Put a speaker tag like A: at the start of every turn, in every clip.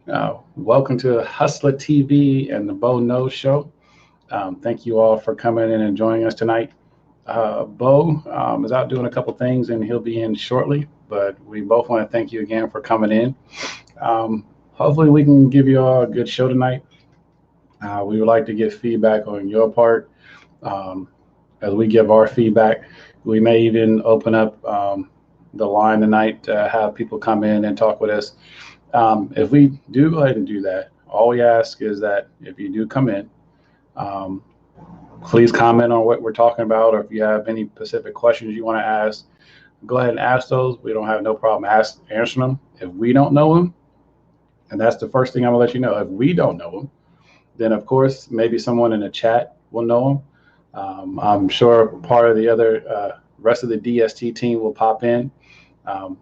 A: Welcome to Hustler TV and the Bo Knows Show. Thank you all for coming in and joining us tonight. Bo is out doing a couple things and he'll be in shortly, but we both want to thank you again for coming in. Hopefully, we can give you all a good show tonight. We would like to get feedback on your part. Um, as we give our feedback, we may even open up the line tonight to have people come in and talk with us. If we do go ahead and do that, all we ask is that if you do come in, um, please comment on what we're talking about, or if you have any specific questions you want to ask, go ahead and ask those. We don't have no problem answering them. If we don't know them, and that's the first thing I'm gonna let you know, if we don't know them, then of course maybe someone in the chat will know them. I'm sure part of the other rest of the DST team will pop in. Um,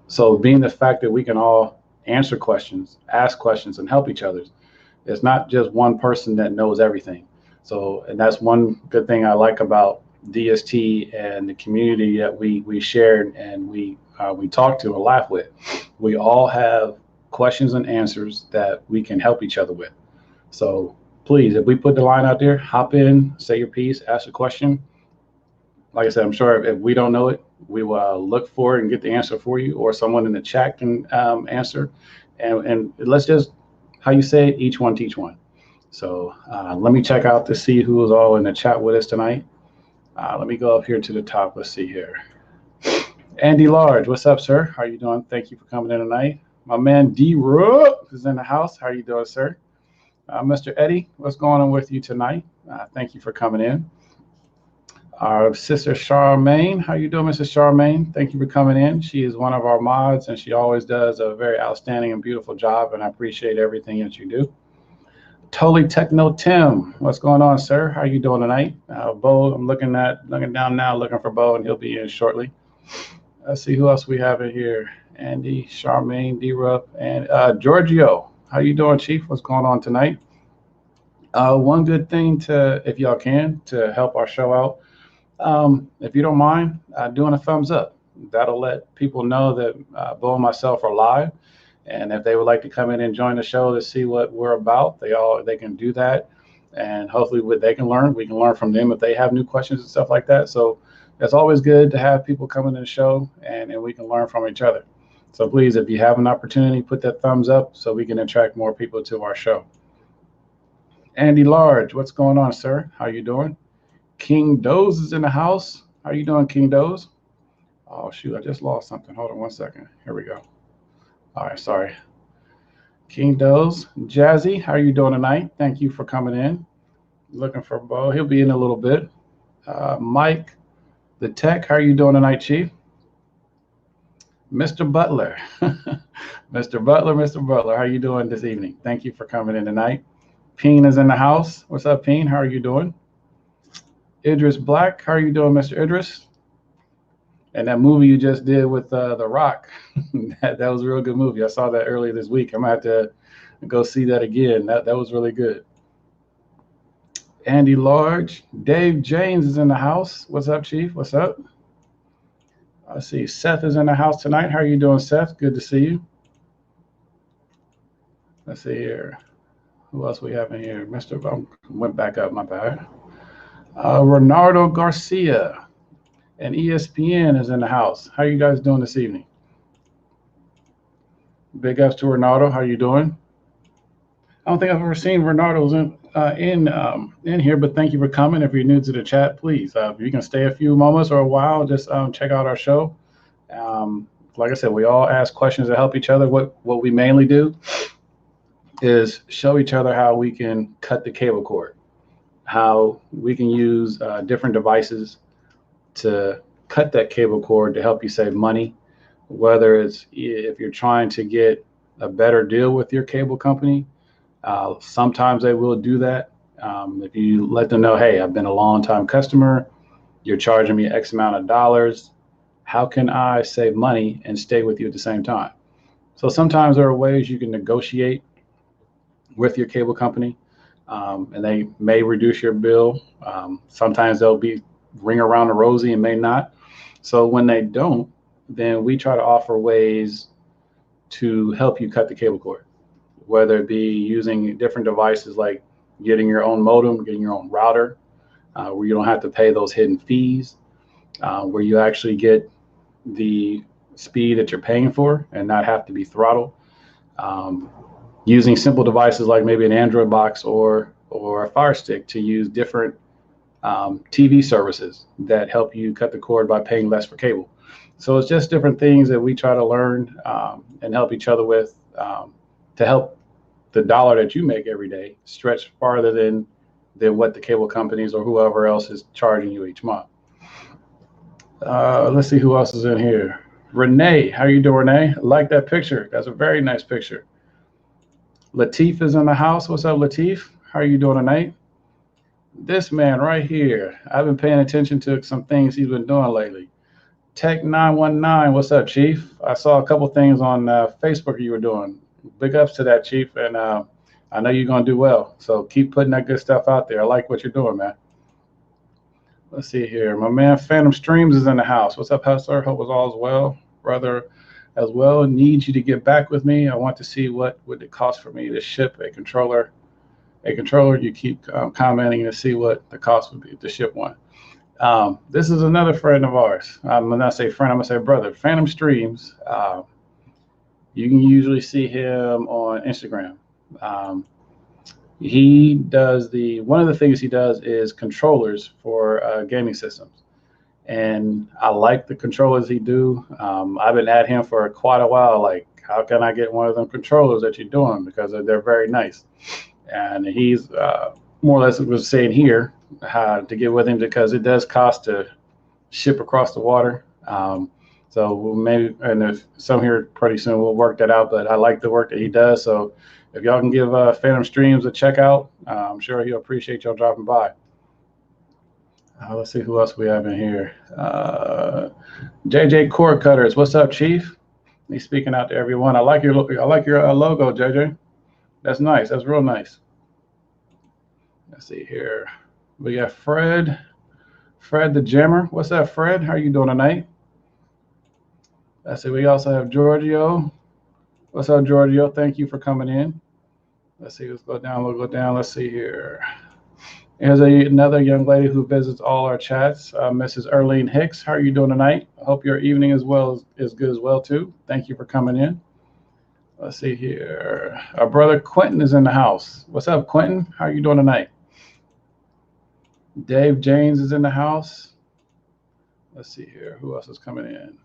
A: so being the fact that we can all answer questions, ask questions, and help each other, it's not just one person that knows everything. So, and that's one good thing I like about DST and the community that we share and we talk to and laugh with. We all have questions and answers that we can help each other with. So please, if we put the line out there, hop in, say your piece, ask a question. Like I said, I'm sure if we don't know it, we will look for it and get the answer for you, or someone in the chat can answer. And let's just, how you say it, each one teach one. So let me check out to see who is all in the chat with us tonight. Let me go up here to the top. Let's see here. Andy Large, what's up, sir? How are you doing? Thank you for coming in tonight. My man D Rook is in the house. How are you doing, sir? Mr. Eddie, what's going on with you tonight? Thank you for coming in. Our sister Charmaine, how you doing, Mrs. Charmaine? Thank you for coming in. She is one of our mods, and she always does a very outstanding and beautiful job, and I appreciate everything that you do. Totally Techno Tim, what's going on, sir? How are you doing tonight? Bo, I'm looking down now, looking for Bo, and he'll be in shortly. Let's see who else we have in here. Andy, Charmaine, D-Rup, and Giorgio. How you doing, Chief? What's going on tonight? One good thing to, if y'all can, to help our show out, if you don't mind doing a thumbs up, that'll let people know that Bo and myself are live. And if they would like to come in and join the show to see what we're about, they can do that. And hopefully they can learn. We can learn from them if they have new questions and stuff like that. So it's always good to have people come in the show and we can learn from each other. So please, if you have an opportunity, put that thumbs up so we can attract more people to our show. Andy Large, what's going on, sir? How you doing? King Doze is in the house. How you doing, King Doze? Oh, shoot, I just lost something. Hold on one second. Here we go. All right, sorry. King Doze. Jazzy, how are you doing tonight? Thank you for coming in. Looking for Bo. He'll be in a little bit. Mike, the tech, how are you doing tonight, Chief? Mr. Butler. Mr. Butler, how are you doing this evening? Thank you for coming in tonight. Peen is in the house. What's up, Peen? How are you doing? Idris Black, how are you doing, Mr. Idris? And that movie you just did with The Rock, that was a real good movie. I saw that earlier this week. I'm going to have to go see that again. That was really good. Andy Large. Dave James is in the house. What's up, Chief? What's up? I see Seth is in the house tonight. How are you doing, Seth? Good to see you. Let's see here. Who else we have in here? Went back up, my bad. Ronaldo Garcia and ESPN is in the house. How are you guys doing this evening? Big ups to Ronaldo. How are you doing? I don't think I've ever seen Ronaldo's in here, but thank you for coming. If you're new to the chat, please, if you can stay a few moments or a while, just check out our show. Like I said, we all ask questions to help each other. What we mainly do is show each other how we can cut the cable cord, how we can use different devices to cut that cable cord to help you save money, whether it's if you're trying to get a better deal with your cable company. Sometimes they will do that. If you let them know, hey, I've been a long time customer, you're charging me X amount of dollars, how can I save money and stay with you at the same time? So sometimes there are ways you can negotiate with your cable company, and they may reduce your bill. Sometimes they'll be ring around the rosy and may not. So when they don't, then we try to offer ways to help you cut the cable cord. whether it be using different devices like getting your own modem, getting your own router, where you don't have to pay those hidden fees, where you actually get the speed that you're paying for and not have to be throttled. Using simple devices like maybe an Android box or a Fire Stick to use different TV services that help you cut the cord by paying less for cable. So it's just different things that we try to learn and help each other with to help the dollar that you make every day stretch farther than what the cable companies or whoever else is charging you each month. Let's see who else is in here. Renee, how you doing, Renee? I like that picture. That's a very nice picture. Latif is in the house. What's up, Latif? How are you doing tonight? This man right here, I've been paying attention to some things he's been doing lately. Tech 919, what's up, Chief? I saw a couple things on Facebook you were doing. Big ups to that, Chief, and I know you're going to do well. So keep putting that good stuff out there. I like what you're doing, man. Let's see here. My man Phantom Streams is in the house. What's up, Hustler? Hope all is well. Brother as well. Need you to get back with me. I want to see what would it cost for me to ship a controller. You keep commenting to see what the cost would be to ship one. This is another friend of ours. I'm going to not say friend, I'm going to say brother. Phantom Streams. You can usually see him on Instagram. He does one of the things he does is controllers for gaming systems. And I like the controllers he do. I've been at him for quite a while. Like, how can I get one of them controllers that you're doing? Because they're very nice. And he's more or less was saying here how to get with him because it does cost to ship across the water. So maybe, and if some here pretty soon, we'll work that out. But I like the work that he does. So if y'all can give Phantom Streams a check out, I'm sure he'll appreciate y'all dropping by. Let's see who else we have in here. JJ Cord Cutters, what's up, Chief? He's speaking out to everyone. I like your logo, JJ. That's nice. That's real nice. Let's see here. We got Fred the Jammer. What's up, Fred? How are you doing tonight? Let's see. We also have Giorgio. What's up, Giorgio? Thank you for coming in. Let's see. Let's go down. We'll go down. Let's see here. Here's another young lady who visits all our chats, Mrs. Erlene Hicks. How are you doing tonight? I hope your evening is good as well too. Thank you for coming in. Let's see here. Our brother Quentin is in the house. What's up, Quentin? How are you doing tonight? Dave James is in the house. Let's see here. Who else is coming in?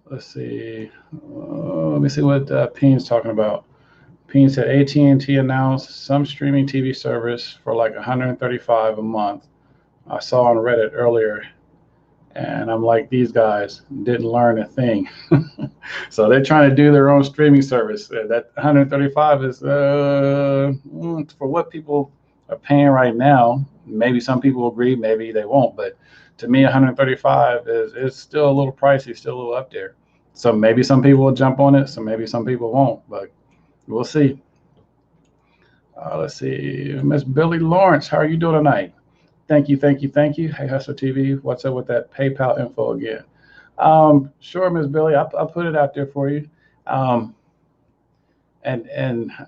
A: Let's see. Let me see what Peen's talking about. Peen said AT&T announced some streaming TV service for like $135 a month. I saw on Reddit earlier, and I'm like, these guys didn't learn a thing. So they're trying to do their own streaming service. That $135 is for what people are paying right now. Maybe some people will agree, maybe they won't. But to me, $135 is still a little pricey, still a little up there. So maybe some people will jump on it, so maybe some people won't. But we'll see. Let's see. Miss Billy Lawrence, how are you doing tonight? Thank you. Hey, Hustler TV, what's up with that PayPal info again? Sure, Miss Billy, I'll put it out there for you. And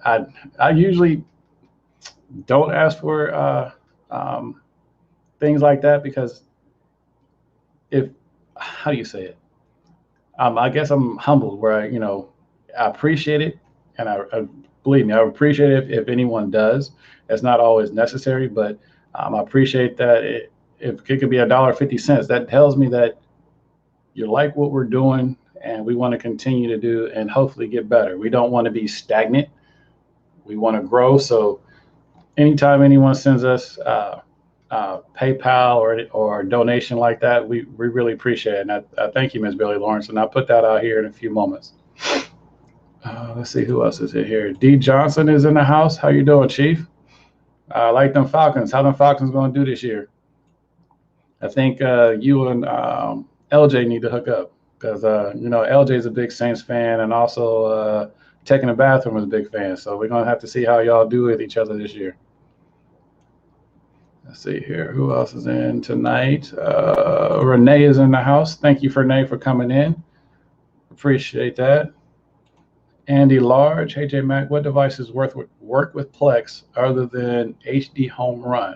A: I usually don't ask for things like that because how do you say it? I guess I'm humbled where I appreciate it, and I believe me, I appreciate it if anyone does. It's not always necessary, but I appreciate that if it could be $1.50, that tells me that you like what we're doing and we want to continue to do and hopefully get better. We don't want to be stagnant. We want to grow. So anytime anyone sends us PayPal or a donation like that, we really appreciate it. And I thank you, Ms. Billy Lawrence, and I'll put that out here in a few moments. Let's see who else is in here. D. Johnson is in the house. How you doing, Chief? I like them Falcons. How them Falcons going to do this year? I think you and LJ need to hook up because LJ is a big Saints fan, and also Tech in the Bathroom is a big fan. So we're going to have to see how y'all do with each other this year. Let's see here. Who else is in tonight? Renee is in the house. Thank you, Renee, for coming in. Appreciate that. Andy Large, hey J Mac, what devices work with Plex other than HD Home Run?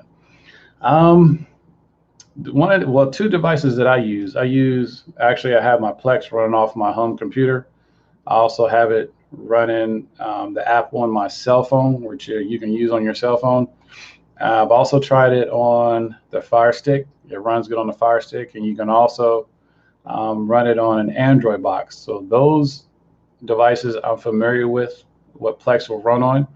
A: Um, two devices that I use. I have my Plex running off my home computer. I also have it running the app on my cell phone, which you can use on your cell phone. I've also tried it on the Fire Stick. It runs good on the Fire Stick, and you can also run it on an Android box. So those devices I'm familiar with what Plex will run on.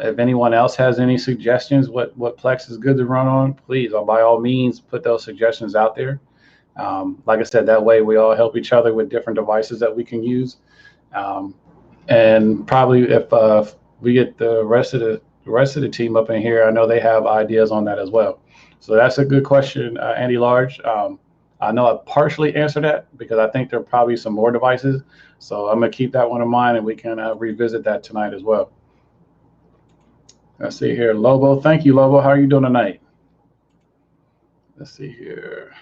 A: If anyone else has any suggestions what Plex is good to run on, please, by all means, put those suggestions out there. Like I said, that way we all help each other with different devices that we can use. And probably if we get the rest of the team up in here, I know they have ideas on that as well. So that's a good question, Andy Large. I know I partially answered that because I think there are probably some more devices. So I'm going to keep that one in mind, and we can revisit that tonight as well. Let's see here, Lobo. Thank you, Lobo. How are you doing tonight? Let's see here.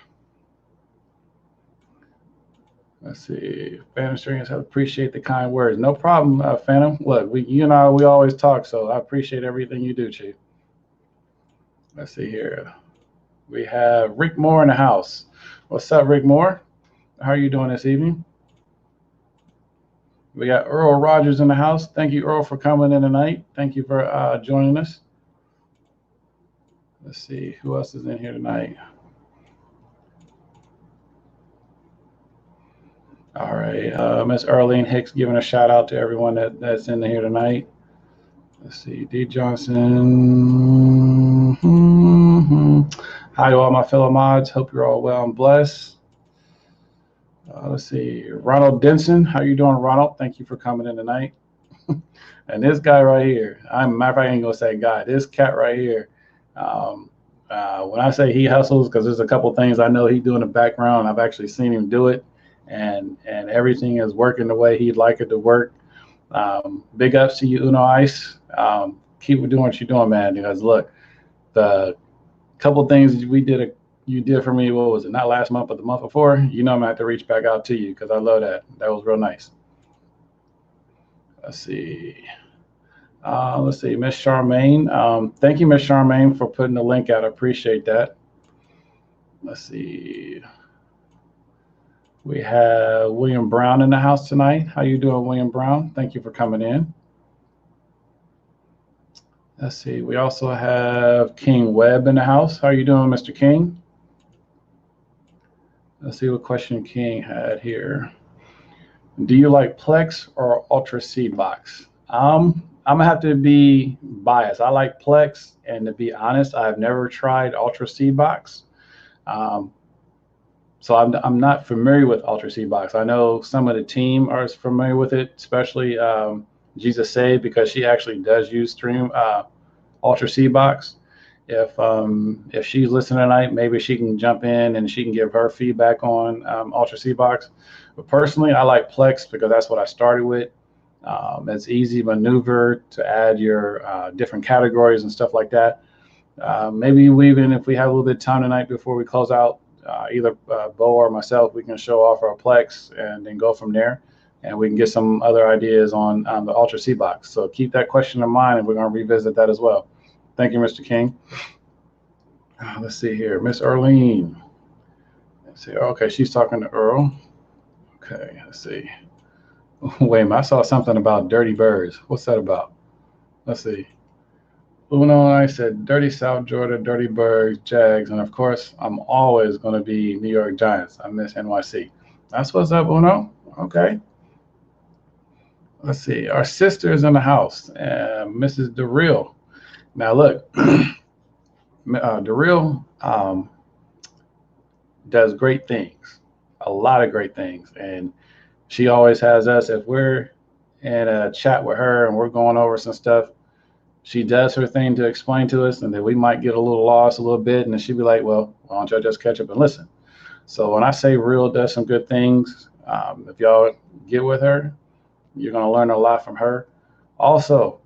A: Let's see. Phantom Strings, I appreciate the kind words. No problem, Phantom. Look, you and I, we always talk, so I appreciate everything you do, Chief. Let's see here. We have Rick Moore in the house. What's up, Rick Moore? How are you doing this evening? We got Earl Rogers in the house. Thank you, Earl, for coming in tonight. Thank you for joining us. Let's see, who else is in here tonight? All right, Miss Earlene Hicks giving a shout out to everyone that's in here tonight. Let's see, D. Johnson. Hi to all my fellow mods. Hope you're all well and blessed. Let's see, Ronald Denson. How you doing, Ronald? Thank you for coming in tonight. And this guy right here, matter of fact, I ain't gonna say guy. This cat right here. When I say he hustles, because there's a couple things I know he do in the background. I've actually seen him do it, and everything is working the way he'd like it to work. Big ups to you, Uno Ice. Keep doing what you're doing, man. Because look, the couple things you did for me, what was it, not last month, but the month before, I'm gonna have to reach back out to you because I love that. That was real nice. Let's see, Miss Charmaine. Thank you, Miss Charmaine, for putting the link out. I appreciate that. Let's see. We have William Brown in the house tonight. How you doing, William Brown? Thank you for coming in. Let's see. We also have King Webb in the house. How are you doing, Mr. King? Let's see what question King had here. Do you like Plex or Ultra Seed Box? I'm gonna have to be biased. I like Plex, and to be honest, I've never tried Ultra Seed Box. So I'm not familiar with Ultra Seed Box. I know some of the team are familiar with it, especially Jesus Save, because she actually does use Stream Ultra Seed Box. If she's listening tonight, maybe she can jump in and she can give her feedback on Ultra Seed Box. But personally, I like Plex because that's what I started with. It's easy maneuver to add your different categories and stuff like that. Maybe if we have a little bit of time tonight before we close out, either Bo or myself, we can show off our Plex and then go from there. And we can get some other ideas on the Ultra Seed Box. So keep that question in mind, and we're going to revisit that as well. Thank you, Mr. King. Let's see here. Miss Earlene. Let's see. Okay, she's talking to Earl. Okay, let's see. Wait a minute. I saw something about dirty birds. What's that about? Let's see. Uno, I said dirty South Georgia, dirty birds, Jags, and of course, I'm always going to be New York Giants. I miss NYC. That's what's up, Uno. Okay. Let's see. Our sister is in the house, Mrs. DeReal. Now, look, DeReal does great things, a lot of great things. And she always has us, if we're in a chat with her and we're going over some stuff, she does her thing to explain to us, and then we might get a little lost a little bit. And then she'd be like, well, why don't y'all just catch up and listen? So when I say Real does some good things, if y'all get with her, you're going to learn a lot from her. Also,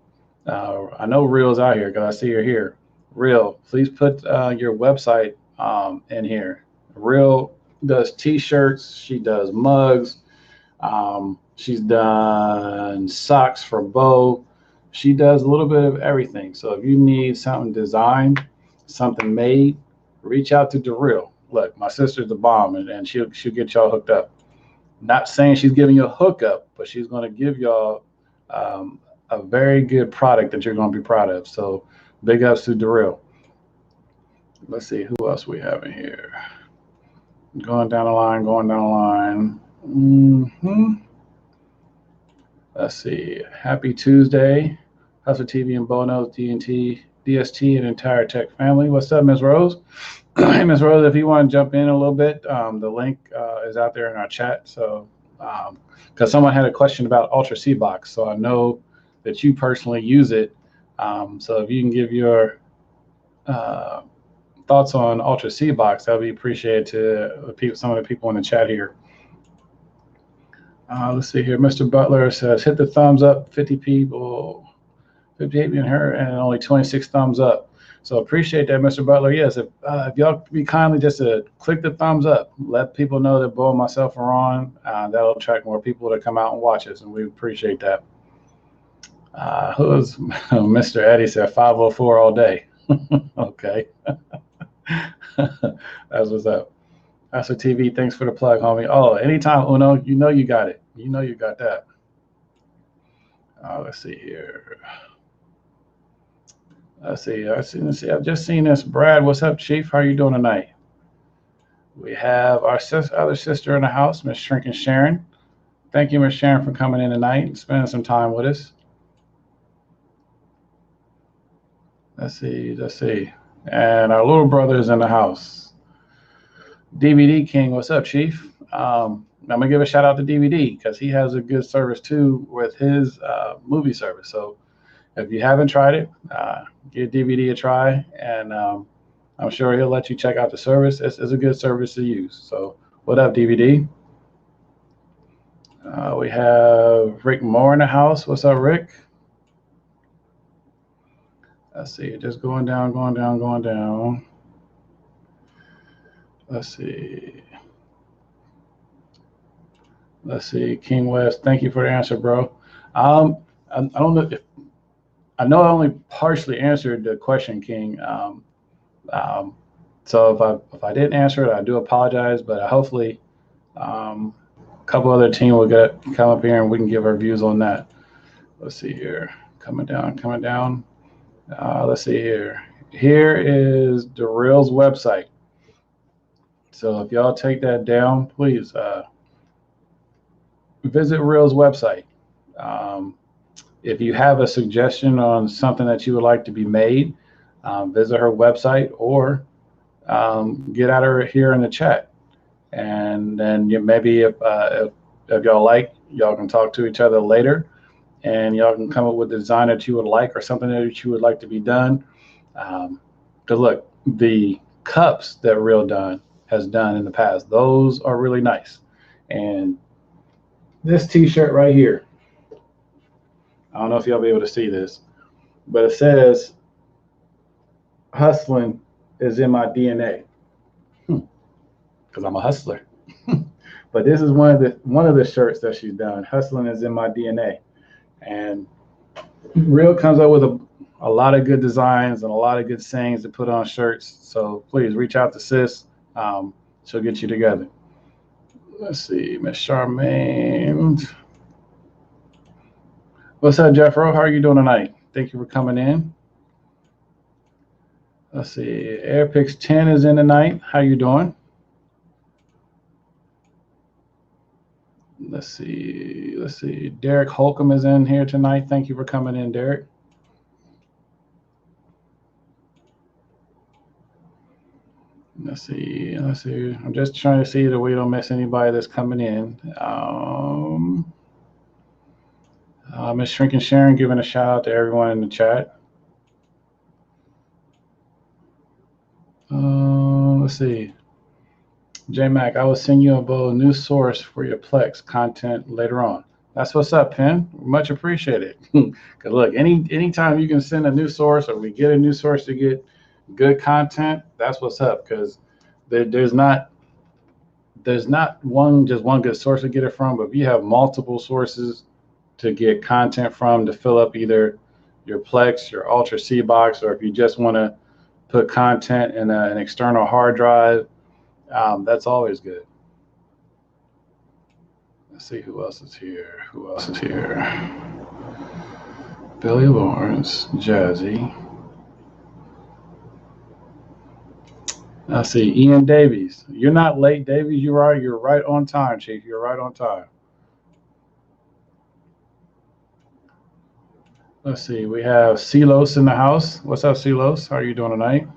A: I know Real's out here because I see her here. Real, please put your website in here. Real does t-shirts. She does mugs. She's done socks for Bo. She does a little bit of everything. So if you need something designed, something made, reach out to Darrell. Look, my sister's the bomb, and she'll get y'all hooked up. Not saying she's giving you a hookup, but she's going to give y'all a very good product that you're going to be proud of. So big ups to Darrell. Let's see who else we have in here. Going down the line, going down the line. Let's see. Happy Tuesday. Hustle TV and Bonos, D&T, DST, and entire tech family. What's up, Ms. Rose? Hey, Ms. Rose, if you want to jump in a little bit, the link is out there in our chat. So, because someone had a question about Ultra C Box, so I know that you personally use it. So if you can give your thoughts on Ultra C Box, that would be appreciated to some of the people in the chat here. Let's see here. Mr. Butler says, hit the thumbs up, 50 people, 58 being her, and only 26 thumbs up. So appreciate that, Mr. Butler. Yes, if y'all be kindly just to click the thumbs up, let people know that Bo and myself are on. That'll attract more people to come out and watch us, and we appreciate that. Who's Mr. Eddie said 504 all day. Okay. That's what's up. That's a TV. Thanks for the plug, homie. Oh, anytime, Uno, you know you got it. You know you got that. Let's see here. Let's see. I've just seen this. Brad, what's up, Chief? How are you doing tonight? We have our other sister in the house, Miss Shrinking Sharon. Thank you, Miss Sharon, for coming in tonight and spending some time with us. Let's see. And our little brother is in the house. DVD King, what's up, Chief? I'm going to give a shout out to DVD because he has a good service too with his movie service. So if you haven't tried it, give DVD a try, and I'm sure he'll let you check out the service. It's a good service to use. So what up, DVD? We have Rick Moore in the house. What's up, Rick? Let's see, just going down. Let's see, King West, thank you for the answer, bro. I don't know if I know I only partially answered the question, King. So if I didn't answer it, I do apologize. But hopefully, a couple other team will come up here and we can give our views on that. Let's see here, coming down. Let's see here. Here is Darrell's website. So if y'all take that down, please visit Real's website. If you have a suggestion on something that you would like to be made, visit her website or get at her here in the chat. And then maybe if y'all like, y'all can talk to each other later and y'all can come up with a design that you would like or something that you would like to be done. Because look, the cups that Real has done in the past, those are really nice. And this t-shirt right here, I don't know if y'all be able to see this, but it says hustling is in my DNA because I'm a hustler. But this is one of the shirts that she's done. Hustling is in my DNA. And Real comes up with a lot of good designs and a lot of good sayings to put on shirts. So please reach out to sis. She'll get you together. Let's see, Miss Charmaine. What's up, Jeffro? How are you doing tonight? Thank you for coming in. Let's see, Airpix 10 is in tonight. How you doing? Let's see. Derek Holcomb is in here tonight. Thank you for coming in, Derek. Let's see. I'm just trying to see that we don't miss anybody that's coming in. Miss Shrinking Sharon giving a shout out to everyone in the chat. Let's see. J-Mac, I will send you a new source for your Plex content later on. That's what's up, Pen. Much appreciated. Because look, anytime you can send a new source or we get a new source to get good content, that's what's up. Because there's not there's not just one good source to get it from, but if you have multiple sources to get content from to fill up either your Plex, your Ultra C box, or if you just want to put content in an external hard drive, that's always good. Let's see who else is here. Who else is here? Billy Lawrence, Jazzy. I see Ian Davies. You're not late, Davies. You're right on time, Chief. You're right on time. Let's see. We have Silos in the house. What's up, Silos? How are you doing tonight?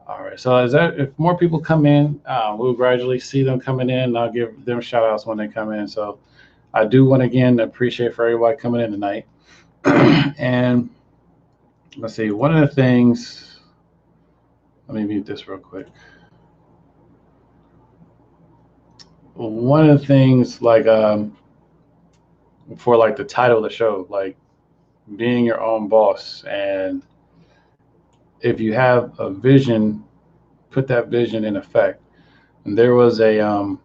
A: All right. So if more people come in, we'll gradually see them coming in. And I'll give them shout outs when they come in. So I do want to again appreciate for everybody coming in tonight. And let's see. One of the things. Let me mute this real quick. One of the things like for like the title of the show, like being your own boss, and if you have a vision, put that vision in effect. And there was a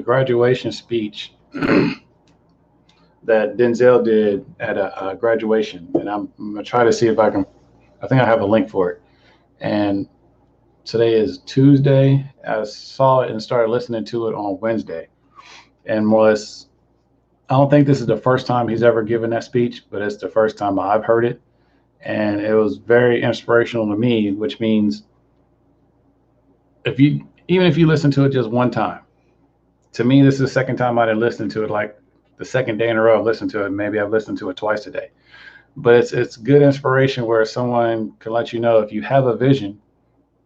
A: graduation speech that Denzel did at a graduation, and I'm gonna try to see if I think I have a link for it. And today is Tuesday. I saw it and started listening to it on Wednesday, and more or less, I don't think this is the first time he's ever given that speech, but it's the first time I've heard it. And it was very inspirational to me, which means even if you listen to it just one time, to me, this is the second time I didn't listen to it, like the second day in a row I've listened to it. Maybe I've listened to it twice a day. But it's good inspiration where someone can let you know if you have a vision,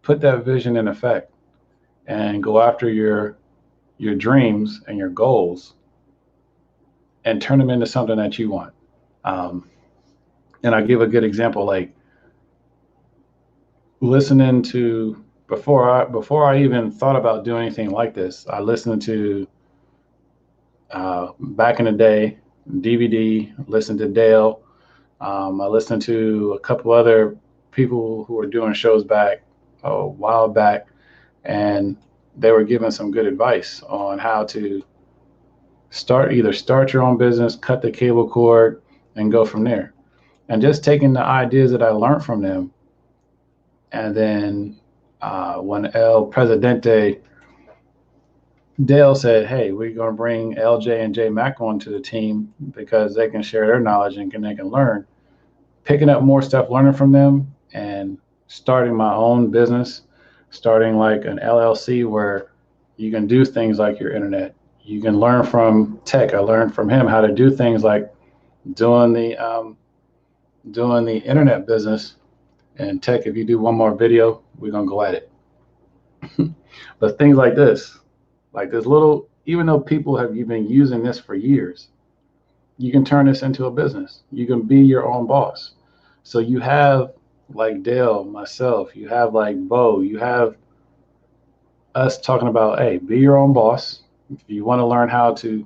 A: put that vision in effect and go after your dreams and your goals and turn them into something that you want. And I give a good example, like listening to before I even thought about doing anything like this, I listened to back in the day, DVD, listened to Dale. I listened to a couple other people who were doing shows back a while back, and they were giving some good advice on how to start your own business, cut the cable cord, and go from there. And just taking the ideas that I learned from them, and then when El Presidente Dale said, "Hey, we're going to bring LJ and J Mac onto the team because they can share their knowledge and they can learn." Picking up more stuff, learning from them, and starting my own business, starting like an LLC where you can do things like your internet. You can learn from Tech. I learned from him how to do things like doing the internet business. And Tech, if you do one more video, we're gonna go at it. But things like this little, even though people have been using this for years, you can turn this into a business. You can be your own boss. So you have like Dale, myself, you have like Bo, you have us talking about, hey, be your own boss. If you want to learn how to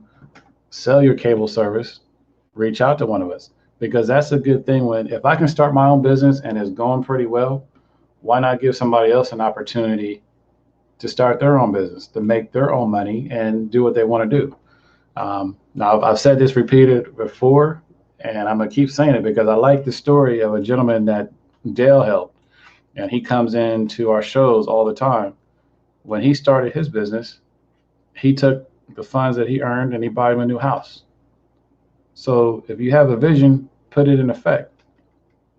A: sell your cable service, reach out to one of us, because that's a good thing. If I can start my own business and it's going pretty well, why not give somebody else an opportunity to start their own business, to make their own money and do what they want to do? Now, I've said this repeated before, and I'm going to keep saying it because I like the story of a gentleman that Dale helped, and he comes into our shows all the time. When he started his business, he took the funds that he earned and he bought him a new house. So if you have a vision, put it in effect.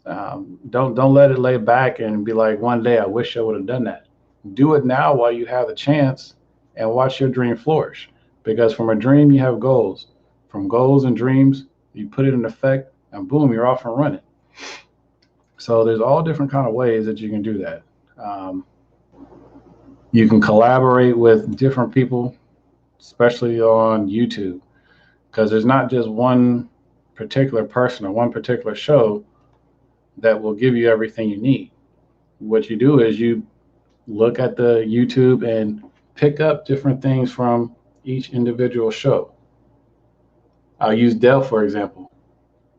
A: Don't let it lay back and be like, one day I wish I would have done that. Do it now while you have the chance and watch your dream flourish. Because from a dream, you have goals. From goals and dreams, you put it in effect and boom, you're off and running. So there's all different kind of ways that you can do that. You can collaborate with different people, especially on YouTube, because there's not just one particular person or one particular show that will give you everything you need. What you do is you look at the YouTube and pick up different things from each individual show. I'll use Dale, for example.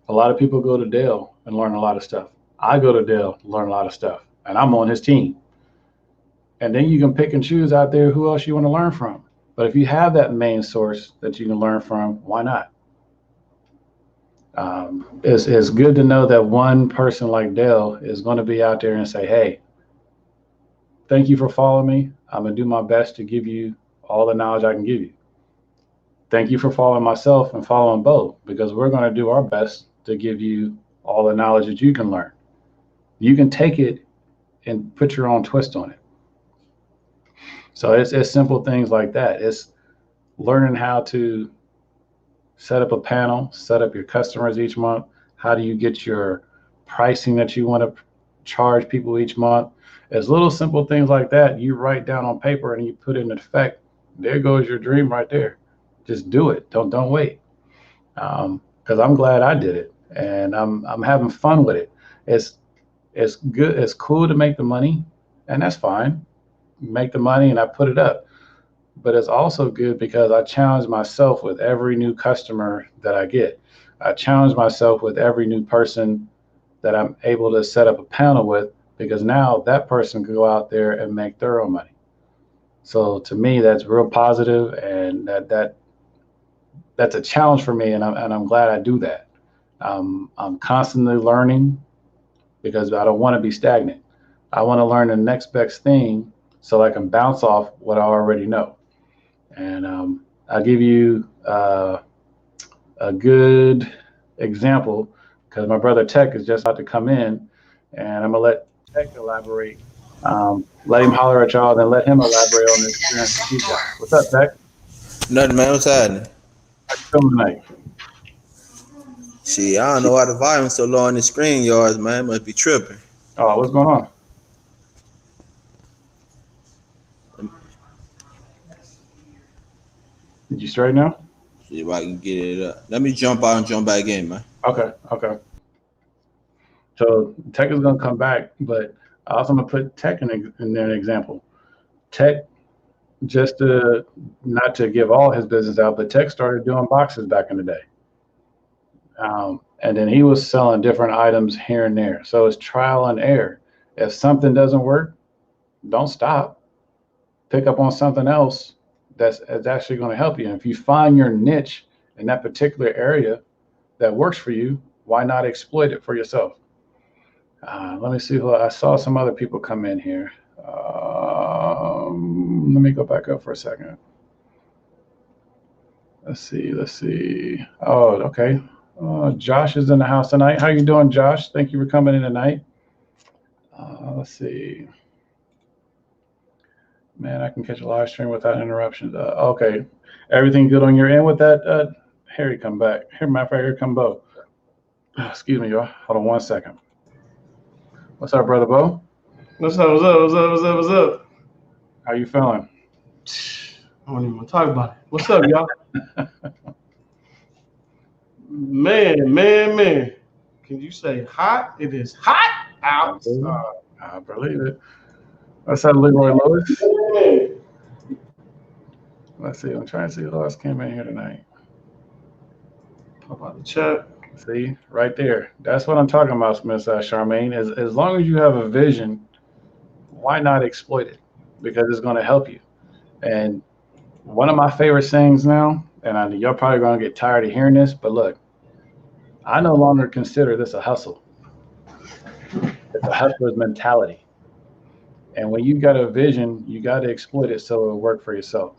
A: A lot of people go to Dale and learn a lot of stuff. I go to Dale to learn a lot of stuff, and I'm on his team. And then you can pick and choose out there who else you want to learn from. But if you have that main source that you can learn from, why not? It's good to know that one person like Dale is going to be out there and say, hey, thank you for following me. I'm going to do my best to give you all the knowledge I can give you. Thank you for following myself and following Bo, because we're going to do our best to give you all the knowledge that you can learn. You can take it and put your own twist on it. So it's simple things like that. It's learning how to set up a panel, set up your customers each month. How do you get your pricing that you want to charge people each month? As little simple things like that, you write down on paper and you put it in effect. There goes your dream right there. Just do it. Don't wait. Because I'm glad I did it, and I'm having fun with it. It's good. It's cool to make the money, and that's fine. Make the money and I put it up. But it's also good because I challenge myself with every new customer that I get. I challenge myself with every new person that I'm able to set up a panel with, because now that person can go out there and make their own money. So to me, that's real positive, and that's a challenge for me, and I'm glad I do that. I'm constantly learning because I don't want to be stagnant. I want to learn the next best thing so I can bounce off what I already know. And I'll give you a good example, because my brother Tech is just about to come in, and I'm gonna let Tech elaborate. Let him holler at y'all, then let him elaborate on the experience that he's got. What's up, Tech?
B: Nothing, man. What's happening?
A: How you feeling tonight?
B: See, I don't know why the volume's so low on the screen, yours, man. Must be tripping.
A: Oh, what's going on? Did you straighten out?
B: See if I can get it up. Let me jump out and jump back in, man.
A: Okay. So Tech is going to come back, but I also going to put Tech in there, an example. Tech, just to not to give all his business out, but Tech started doing boxes back in the day. And then he was selling different items here and there. So it's trial and error. If something doesn't work, don't stop. Pick up on something else that's actually going to help you. And if you find your niche in that particular area that works for you, why not exploit it for yourself? Let me see who I saw. Some other people come in here. Let me go back up for a second. Let's see. Oh, okay. Josh is in the house tonight. How you doing, Josh? Thank you for coming in tonight. Let's see. Man, I can catch a live stream without interruptions. Okay. Everything good on your end with that? Harry, come back. Here, matter of fact, here come Bo. Excuse me, y'all. Hold on one second. What's up, brother Bo?
C: What's up?
A: How you feeling?
C: I don't even want to talk about it. What's up, y'all? Man. Can you say hot? It is hot out.
A: I believe it. What's up, Leroy Lewis? Let's see. I'm trying to see who else came in here tonight.
C: Pop out the chat.
A: See, right there. That's what I'm talking about, Miss Charmaine. As long as you have a vision, why not exploit it? Because it's going to help you. And one of my favorite sayings now, and you're probably going to get tired of hearing this, but look, I no longer consider this a hustle. It's a hustler's mentality. And when you've got a vision, you got to exploit it so it'll work for yourself.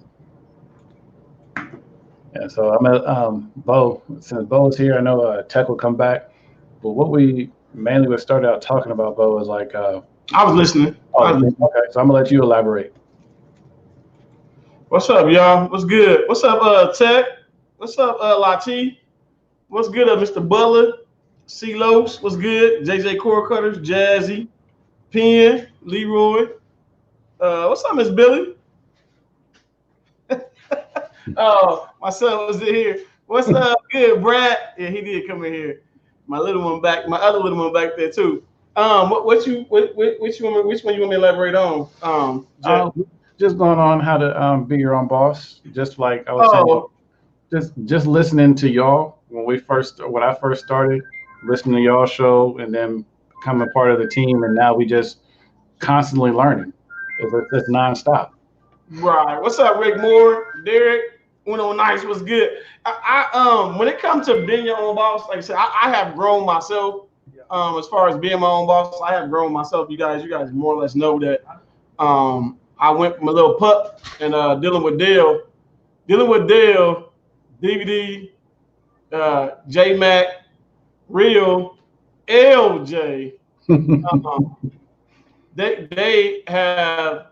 A: And so I'm gonna Bo, since Bo is here, I know Tech will come back. But what we mainly would start out talking about, Bo, is like
C: I was listening.
A: Okay, so I'm gonna let you elaborate.
C: What's up, y'all? What's good? What's up, Tech? What's up, Lati? What's good, Mr. Butler? C-Los, what's good? JJ Core Cutters, Jazzy, Penn, Leroy. What's up, Miss Billy? Oh, my son was in here. What's up? Good, Brad. Yeah, he did come in here. My little one back, my other little one back there too. Which one you want me to elaborate on?
A: Just going on how to be your own boss. Just like I was saying, just listening to y'all when I first started listening to y'all show, and then becoming part of the team, and now we just constantly learning. It's nonstop.
C: Right. What's up, Rick Moore? Derek? Uno Nice was good. When it comes to being your own boss, like I said, I have grown myself. As far as being my own boss, I have grown myself. You guys more or less know that. I went from a little pup and dealing with Dale, DVD, J Mac, Real, LJ. They have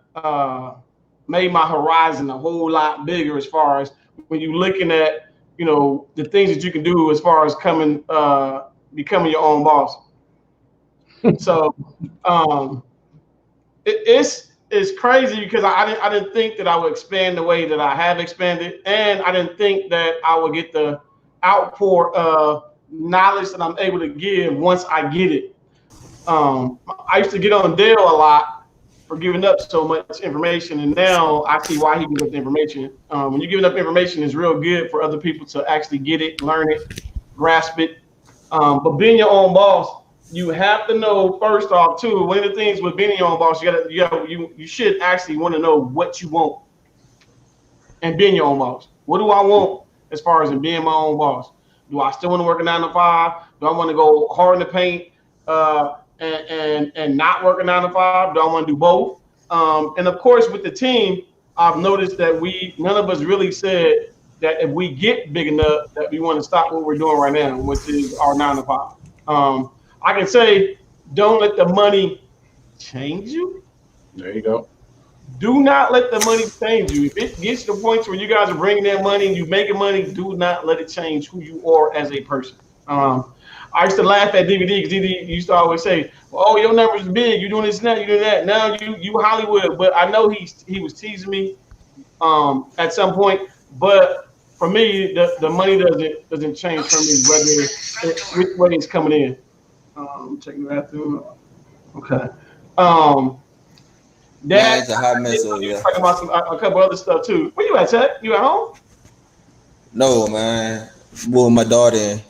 C: made my horizon a whole lot bigger as far as when you're looking at the things that you can do as far as becoming your own boss. So it's crazy because I didn't think that I would expand the way that I have expanded, and I didn't think that I would get the outpour of knowledge that I'm able to give once I get it. I used to get on Dale a lot for giving up so much information, and now I see why he gives up the information. When you're giving up information, it's real good for other people to actually get it, learn it, grasp it. But being your own boss, you have to know first off too. One of the things with being your own boss, you should actually want to know what you want and being your own boss. What do I want as far as in being my own boss? Do I still want to work a 9 to 5? Do I want to go hard in the paint and not work a 9 to 5? Do I want to do both? And of course, with the team, I've noticed that none of us really said that if we get big enough that we want to stop what we're doing right now, which is our 9 to 5. I can say, don't let the money change you.
A: There you go.
C: Do not let the money change you. If it gets to the point where you guys are bringing that money and you making money, do not let it change who you are as a person. I used to laugh at DVD because DVD used to always say, "Oh, your numbers are big. You're doing this now. You're doing that. Now you Hollywood." But I know he was teasing me at some point. But for me, the money doesn't change for me which way it's coming in. Checking the bathroom. Okay.
B: That's a hot mess over
C: you
B: there.
C: talking about a couple other stuff too. Where you at, Ted? You at home?
B: No, man. Moving my daughter in.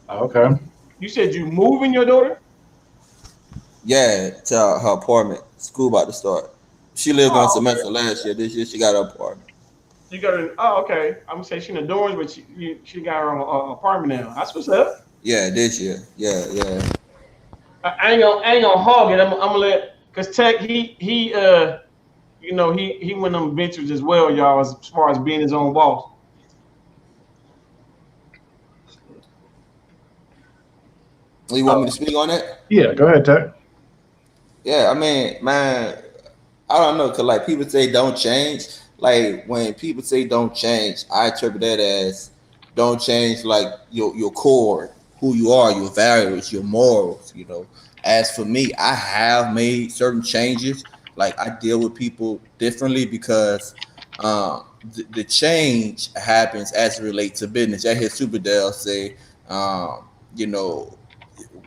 A: Okay.
C: You said you moving your daughter?
B: Yeah, to her apartment. School about to start. She lived on semester last year. This year she got her apartment.
C: You got her. Oh, okay. I'm gonna say she in the dorms, but she got her own apartment now. That's what's up.
B: Yeah, this year. Yeah.
C: I ain't gonna hog it. I'm gonna let, cause Tech he went on ventures as well, y'all, as far as being his own boss.
B: You want me to speak on that?
A: Yeah, go ahead, Tech.
B: Yeah, I mean, man, I don't know, cause like people say don't change. Like when people say don't change, I interpret that as don't change like your core, who you are, your values, your morals. As for me, I have made certain changes. Like I deal with people differently because the change happens as it relates to business. I hear Super Dale say,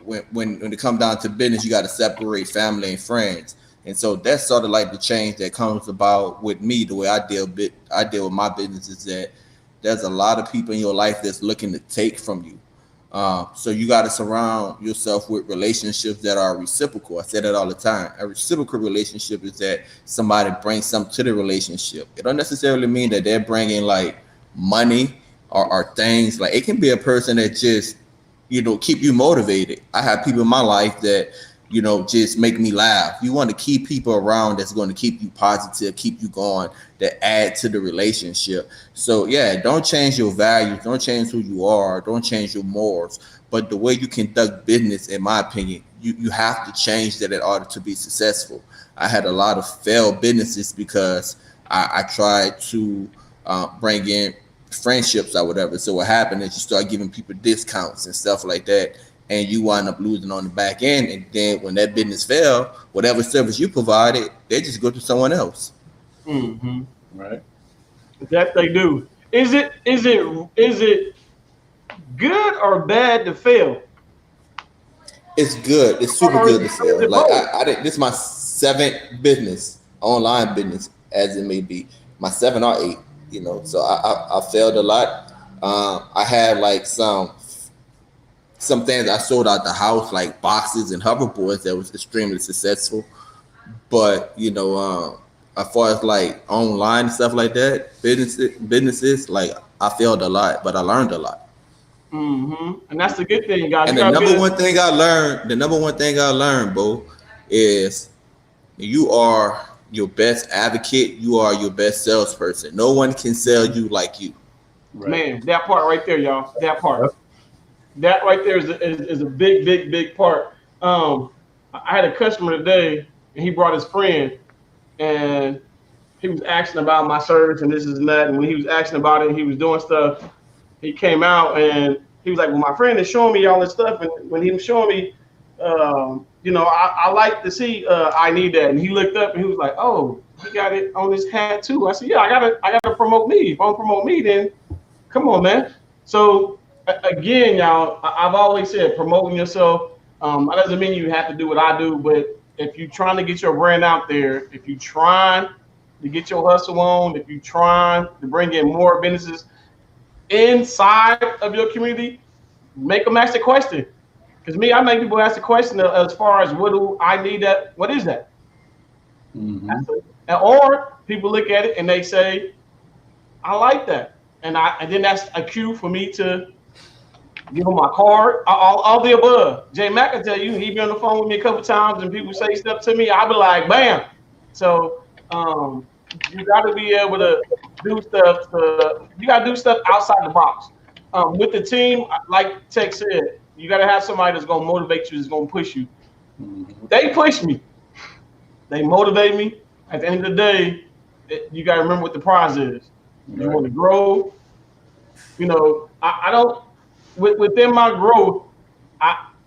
B: when it comes down to business, you got to separate family and friends. And so that's sort of like the change that comes about with me. The way I deal with my business is that there's a lot of people in your life that's looking to take from you. So you got to surround yourself with relationships that are reciprocal. I say that all the time. A reciprocal relationship is that somebody brings something to the relationship. It don't necessarily mean that they're bringing like money or things. Like it can be a person that just, keep you motivated. I have people in my life that, just make me laugh. You want to keep people around that's going to keep you positive, keep you going, that add to the relationship. So yeah, don't change your values, don't change who you are, don't change your morals. But the way you conduct business, in my opinion, you have to change that in order to be successful. I had a lot of failed businesses because I tried to bring in friendships or whatever. So what happened is you start giving people discounts and stuff like that, and you wind up losing on the back end. And then when that business failed, whatever service you provided, they just go to someone else.
C: Mm-hmm.
A: Right.
C: That they do. Is it good or bad to fail?
B: It's good. It's super good to fail. Like this is my 7th business, online business, as it may be. My 7 or 8. So I failed a lot. I had like some things I sold out the house, like boxes and hoverboards, that was extremely successful. But as far as like online stuff like that, businesses, like I failed a lot, but I learned a lot.
C: And that's the good thing, guys.
B: And
C: You
B: the
C: gotta
B: number
C: be.
B: one thing I learned, Bo, is you are your best advocate. You are your best salesperson. No one can sell you like you.
A: Right.
C: Man, that part right there, y'all. That part.
A: Yep.
C: That right there is a big, big, big part. I had a customer today, and he brought his friend, and he was asking about my service and this and that. And when he was asking about it, he was doing stuff. He came out and he was like, "Well, my friend is showing me all this stuff, and when he was showing me, I like to see. I need that." And he looked up and he was like, "Oh, he got it on his hat too." I said, "Yeah, I gotta promote me. If I don't promote me, then come on, man." So again, y'all, I've always said promoting yourself. That doesn't mean you have to do what I do, but if you're trying to get your brand out there, if you're trying to get your hustle on, if you're trying to bring in more businesses inside of your community, make them ask the question. Because me, I make people ask the question as far as what do I need that? What is that? Or people look at it and they say, I like that. And then that's a cue for me to give them my card, all the above. Jay Mack can tell you, he be on the phone with me a couple times and people say stuff to me, I'll be like, bam. So you got to be able to do stuff. You got to do stuff outside the box. With the team, like Tech said, you got to have somebody that's going to motivate you, that's going to push you. They push me. They motivate me. At the end of the day, you got to remember what the prize is. You want to grow. I don't, within my growth,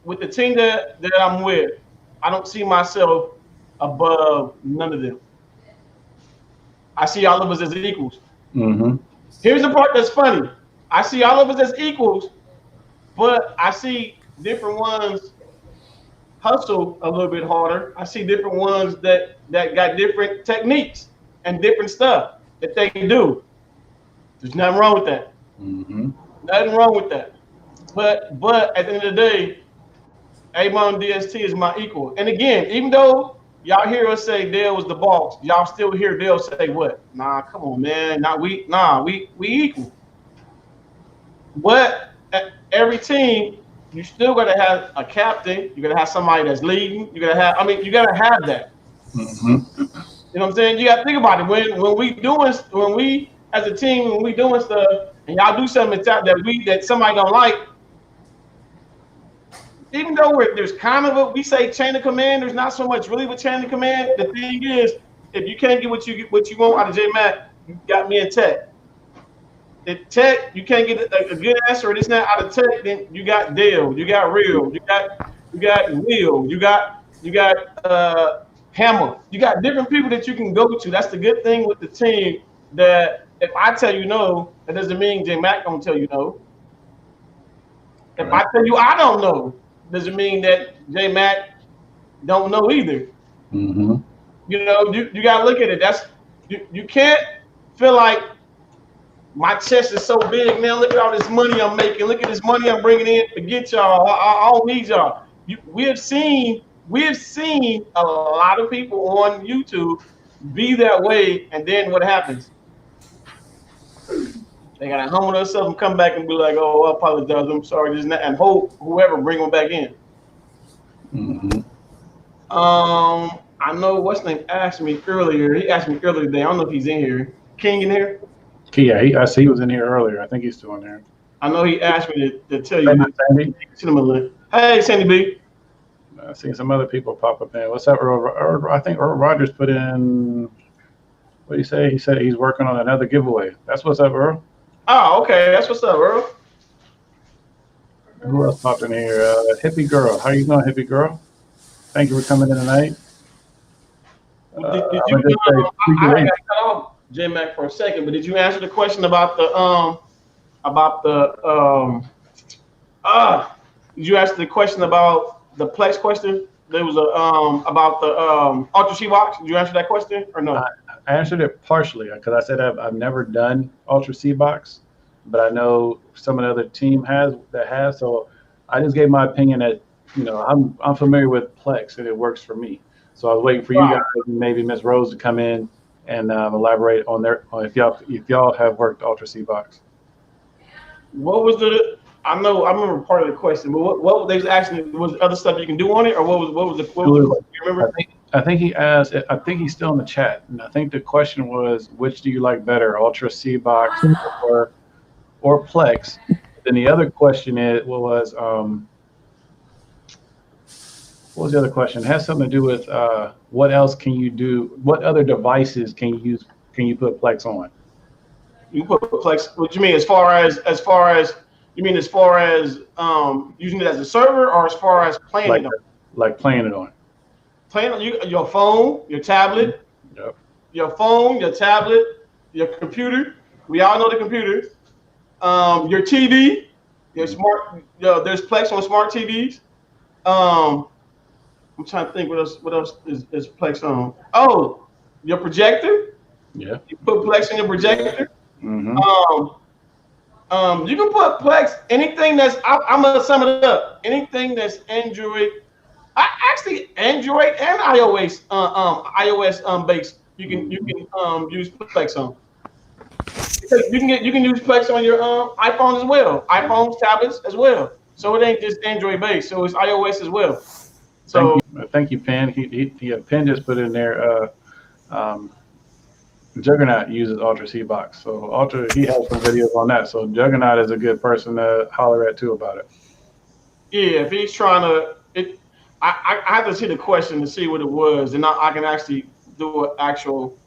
C: with the team that I'm with, I don't see myself above none of them. I see all of us as equals. Here's the part that's funny. I see all of us as equals, but I see different ones hustle a little bit harder. I see different ones that got different techniques and different stuff that they can do. There's nothing wrong with that. Nothing wrong with that. But at the end of the day, Amon DST is my equal. And again, even though y'all hear us say Dale was the boss, y'all still hear Dale say what? Nah, come on, man. We equal. But at every team, you still gotta have a captain. You gotta have somebody that's leading. You gotta have that. You know what I'm saying? You gotta think about it. When we as a team, when we doing stuff, and y'all do something that somebody don't like, even though there's kind of we say chain of command, there's not so much really with chain of command. The thing is, if you can't get what you want out of J Mac, you got me in Tech. At Tech, you can't get a good answer. It's not out of Tech. Then you got Dale, you got Real, you got Will, you got Hammer. You got different people that you can go to. That's the good thing with the team. That if I tell you no, that doesn't mean J Mac don't tell you no. If I tell you I don't know, doesn't mean that J Mac don't know either. You gotta look at it. You can't feel like my chest is so big, man. Look at all this money I'm making. Look at this money I'm bringing in. Forget y'all. I don't need y'all. We have seen a lot of people on YouTube be that way, and then what happens? They gotta humble themselves and come back and be like, "Oh, I apologize. I'm sorry." This and that, and hope whoever bring them back in. I know what's name asked me earlier. He asked me earlier today. I don't know if he's in here. King in here?
A: Yeah, I see he was in here earlier. I think he's still in there.
C: I know he asked me to tell you. Sandy. Hey, Sandy B.
A: I've seen some other people pop up in. What's up, Earl? I think Earl Rogers put in. What did he say? He said he's working on another giveaway. That's what's up, Earl.
C: Oh, okay. That's what's up, Earl.
A: Who else popped in here? Hippie Girl. How you doing, Hippie Girl? Thank you for coming in tonight.
C: I got cut off J Mac for a second, but did you answer the question about the did you answer the question about the Plex question? There was about the Ultra C box. Did you answer that question or no?
A: I answered it partially because I said I've never done Ultra C box, but I know some of the other team has. So I just gave my opinion that I'm familiar with Plex and it works for me. So I was waiting for you guys, maybe Miss Rose, to come in and elaborate on if y'all have worked Ultra C box.
C: What was the? I remember part of the question, but what they was asking, was other stuff you can do on it, or what was the question? You remember?
A: I think he asked. I think he's still in the chat, and I think the question was, which do you like better, Ultra C box or Plex? Then the other question was what was the other question? It has something to do with what else can you do? What other devices can you use? Can you put Plex on?
C: You put Plex. What you mean as far as you mean as far as using it as a server, or as far as playing it on?
A: Like playing it on.
C: Playing on your phone, your tablet,
A: yep.
C: Your phone, your tablet, your computer. We all know the computer. Your TV, your smart. There's Plex on smart TVs. I'm trying to think what else is Plex on. Oh, your projector.
A: Yeah.
C: You put Plex in your projector.
A: Mm-hmm.
C: You can put Plex anything that's. I'm gonna sum it up. Anything that's Android. Actually, Android and iOS based. You can use Plex on. You can use Plex on your iPhone as well. iPhones, tablets as well. So it ain't just Android based. So it's iOS as well. So
A: thank you, Penn. Penn just put in there. Juggernaut uses Ultra C box, so he has some videos on that. So Juggernaut is a good person to holler at too about it.
C: Yeah, if he's trying to, I have to see the question to see what it was, and I can actually do I can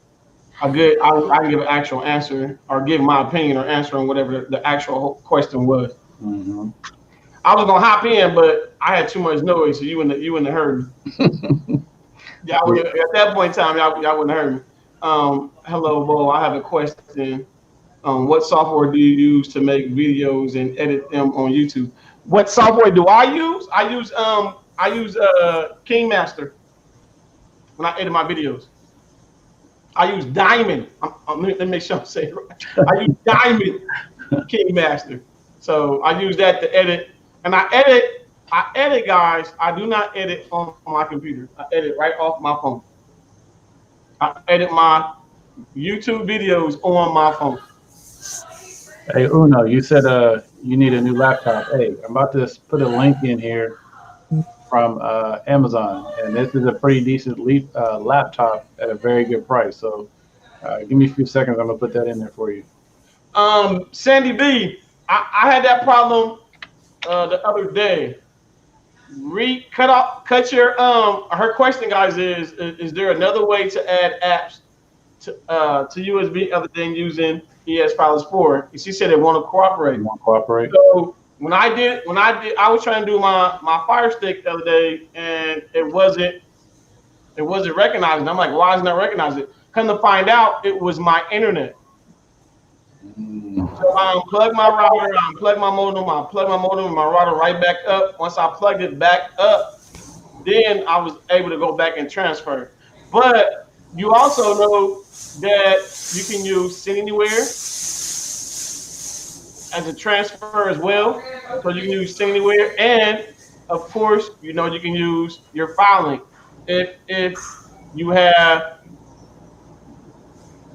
C: give an actual answer, or give my opinion or answer on whatever the actual question was.
A: Mm-hmm.
C: I was gonna hop in, but I had too much noise, so you wouldn't have heard me. Yeah, at that point in time, y'all wouldn't have heard me. Hello, Bo. I have a question. What software do you use to make videos and edit them on YouTube? What software do I use? I use KingMaster when I edit my videos. I use Diamond. Let me make sure I'm saying it right. I use Diamond KingMaster. So I use that to edit. And I edit, guys. I do not edit on my computer. I edit right off my phone. I edit my YouTube videos on my phone.
A: Hey, Uno, you said you need a new laptop. Hey, I'm about to put a link in here from Amazon, and this is a pretty decent laptop at a very good price. So give me a few seconds. I'm gonna put that in there for you.
C: Sandy B, I had that problem the other day. Cut your her question, guys, is there another way to add apps to USB other than using ES Pilots 4? She said they want to cooperate. So when I was trying to do my Fire Stick the other day, and it wasn't recognizing. I'm like, why isn't it recognizing? Come to find out, it was my internet. So I unplugged my router, I unplugged my modem, and my router right back up. Once I plugged it back up, then I was able to go back and transfer. But you also know that you can use Send Anywhere as a transfer as well. So you can use Send Anywhere, and of course, you can use your file link if you have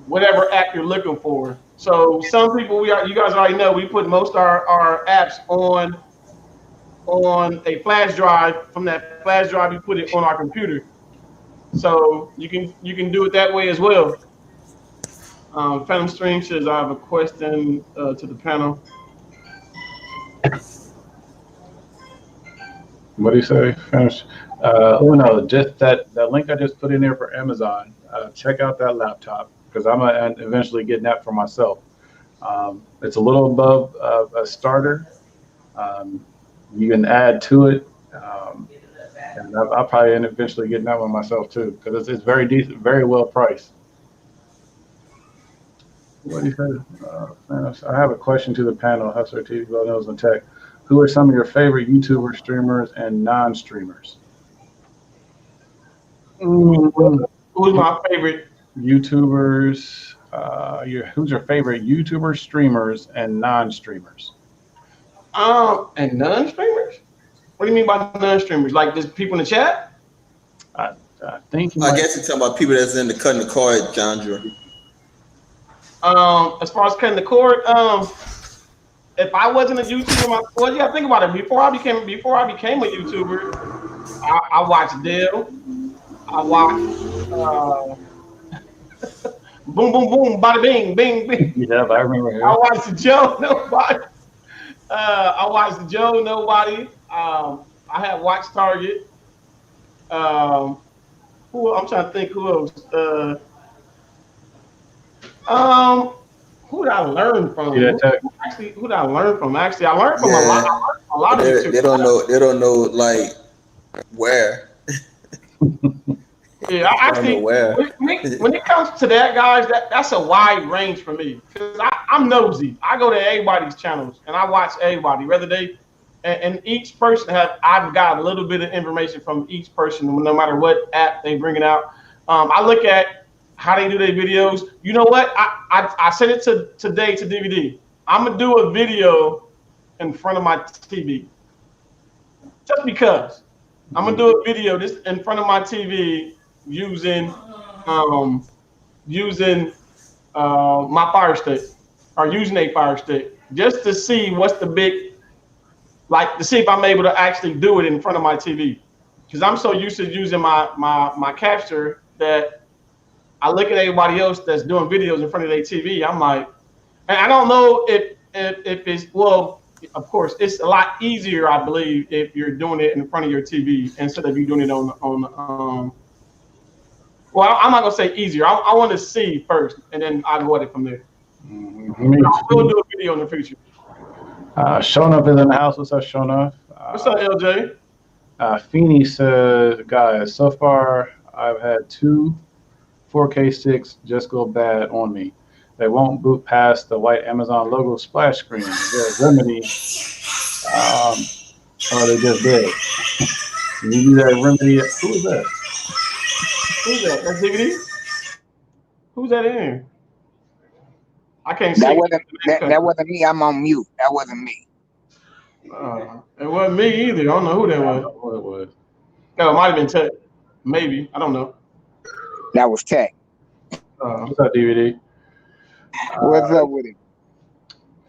C: whatever app you're looking for. So some people, you guys already know, we put most of our apps on a flash drive. From that flash drive, we put it on our computer. So you can do it that way as well. Phantom Stream says, I have a question to the panel.
A: What do you say? Finish. No, just that link I just put in there for Amazon. Check out that laptop, because I'm gonna eventually get that for myself. It's a little above a starter. You can add to it, and I'll probably end up eventually getting that one myself too, because it's very decent, very well priced. What do you say? I have a question to the panel. Hustler TV, Well Knows and Tech. Who are some of your favorite YouTuber streamers and non-streamers?
C: Who's my favorite
A: YouTubers? Who's your favorite YouTuber, streamers, and non-streamers?
C: And non-streamers? What do you mean by non-streamers? Like just people in the chat?
A: I think
B: I guess you're talking about people that's into cutting the cord, Jandra.
C: As far as cutting the cord, if I wasn't a YouTuber, well, yeah, think about it. Before I became a YouTuber, I watched Dale. I watched Boom Boom Boom, Bada Bing, Bing Bing.
A: Yeah, I remember him.
C: I watched Joe Nobody. I watched Joe Nobody. I had watched Target. Who I'm trying to think who else. Who did I learn from? Actually, who did I learn from? Actually, I learned from a lot of YouTubers.
B: They don't know like where.
C: Yeah, I actually, when it comes to that, guys, that's a wide range for me because I'm nosy. I go to everybody's channels and I watch everybody, whether they and each person I've got a little bit of information from each person, no matter what app they bring it out. I look at how they do their videos. You know what? I said it today to DVD. I'm gonna do a video in front of my TV just because. I'm gonna do a video just in front of my TV using my Fire Stick or using a Fire Stick just to see what's the big, like to see if I'm able to actually do it in front of my TV. Because I'm so used to using my capture that I look at everybody else that's doing videos in front of their TV. I'm like, and I don't know if it's, well, of course, it's a lot easier, I believe, if you're doing it in front of your TV instead of you doing it on well, I'm not gonna say easier. I want to see first, and then I'll go at it from there. I'll still do a video in the future.
A: Shonuff is in the house. What's up, Shonuff?
C: What's up, LJ?
A: Feeney says, guys, so far I've had 2 4K sticks just go bad on me. They won't boot past the white Amazon logo splash screen. Is there a remedy? Or they just dead? You need that remedy. Who is that?
C: Who's that? That's DVD? Who's that in here? I can't see.
D: That wasn't me. I'm on mute. That wasn't me.
C: It wasn't me either. I don't know who that was.
A: What it was.
C: No, it might have been Tech. Maybe. I don't know.
D: That was Tech.
A: What's up, DVD?
D: What's up with it?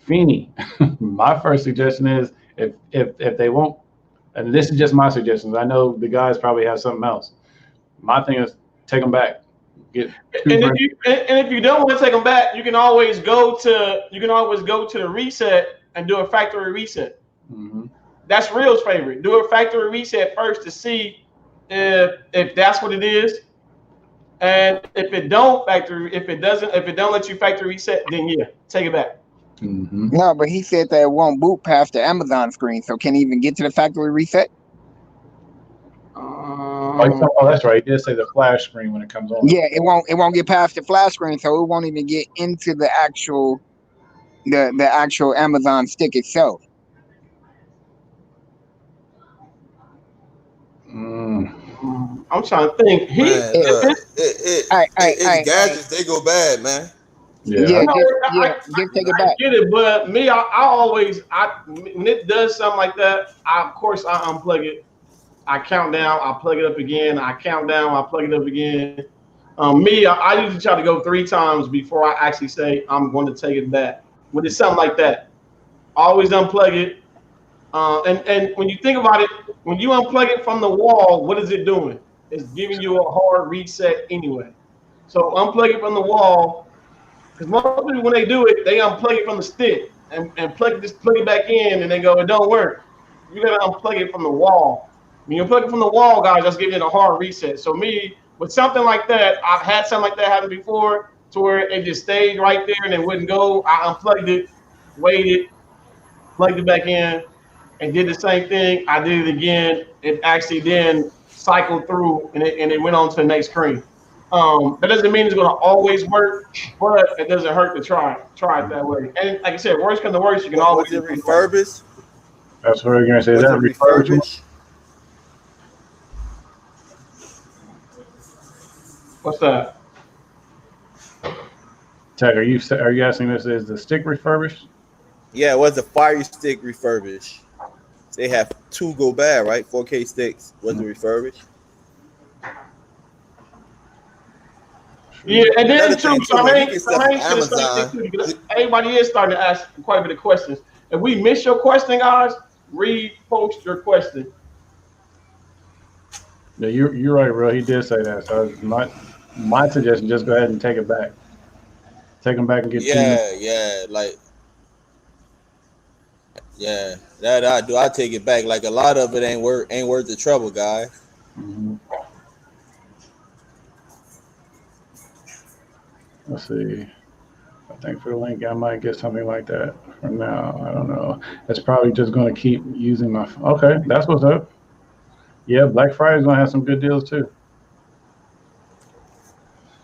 A: Feeney, my first suggestion is if they won't, and this is just my suggestions. I know the guys probably have something else. My thing is take them back.
C: And if you don't want to take them back, you can always go to the reset and do a factory reset.
A: Mm-hmm.
C: That's Real's favorite. Do a factory reset first to see if that's what it is. And if it don't let you factory reset, then yeah, take it back.
A: Mm-hmm.
D: No, but he said that it won't boot past the Amazon screen, so can he even get to the factory reset?
A: Oh, that's right. He did say the flash screen when it comes on.
D: Yeah, it won't get past the flash screen, so it won't even get into the actual Amazon stick itself.
C: I'm trying to think.
B: Gadgets, they go bad, man.
D: Yeah, just take it back.
C: I get it, but me, I always when it does something like that, of course I unplug it. I count down, I plug it up again. I count down, I plug it up again. I usually try to go 3 times before I actually say I'm going to take it back. When it's something like that, always unplug it. And when you think about it, when you unplug it from the wall, what is it doing? It's giving you a hard reset anyway. So unplug it from the wall, because most people when they do it, they unplug it from the stick and plug it back in, and they go, it don't work. You gotta unplug it from the wall. When you unplug it from the wall, guys, that's giving it a hard reset. So me, with something like that, I've had something like that happen before, to where it just stayed right there and it wouldn't go. I unplugged it, waited, plugged it back in, and did the same thing. I did it again. It actually then cycled through and it went on to the next screen. That doesn't mean it's going to always work, but it doesn't hurt to try it that way. And like I said, worst comes to worst, you can always
B: refurbish.
A: That's what we're gonna say. Is that refurbish?
C: What's that?
A: Tech, are you asking this? Is the stick refurbished?
B: Yeah, it was a Fire Stick refurbished. They have 2 go bad, right? 4K sticks. Was it refurbished?
C: Yeah, and then
B: Another
C: too,
B: thing too, man, you can sell from
C: Charmaine said the same thing too, because
B: Amazon.
C: everybody is starting to ask quite a bit of questions. If we miss your question, guys, repost your question.
A: Yeah, you're right, bro. He did say that. So my suggestion, just go ahead and take it back. Take them back and get 2 minutes.
B: Yeah, like yeah, that I do. I take it back. Like a lot of it ain't worth the trouble, guys.
A: Mm-hmm. Let's see. I think for the link, I might get something like that for now. I don't know. It's probably just going to keep using my. Okay, that's what's up. Yeah, Black Friday's going to have some good deals too.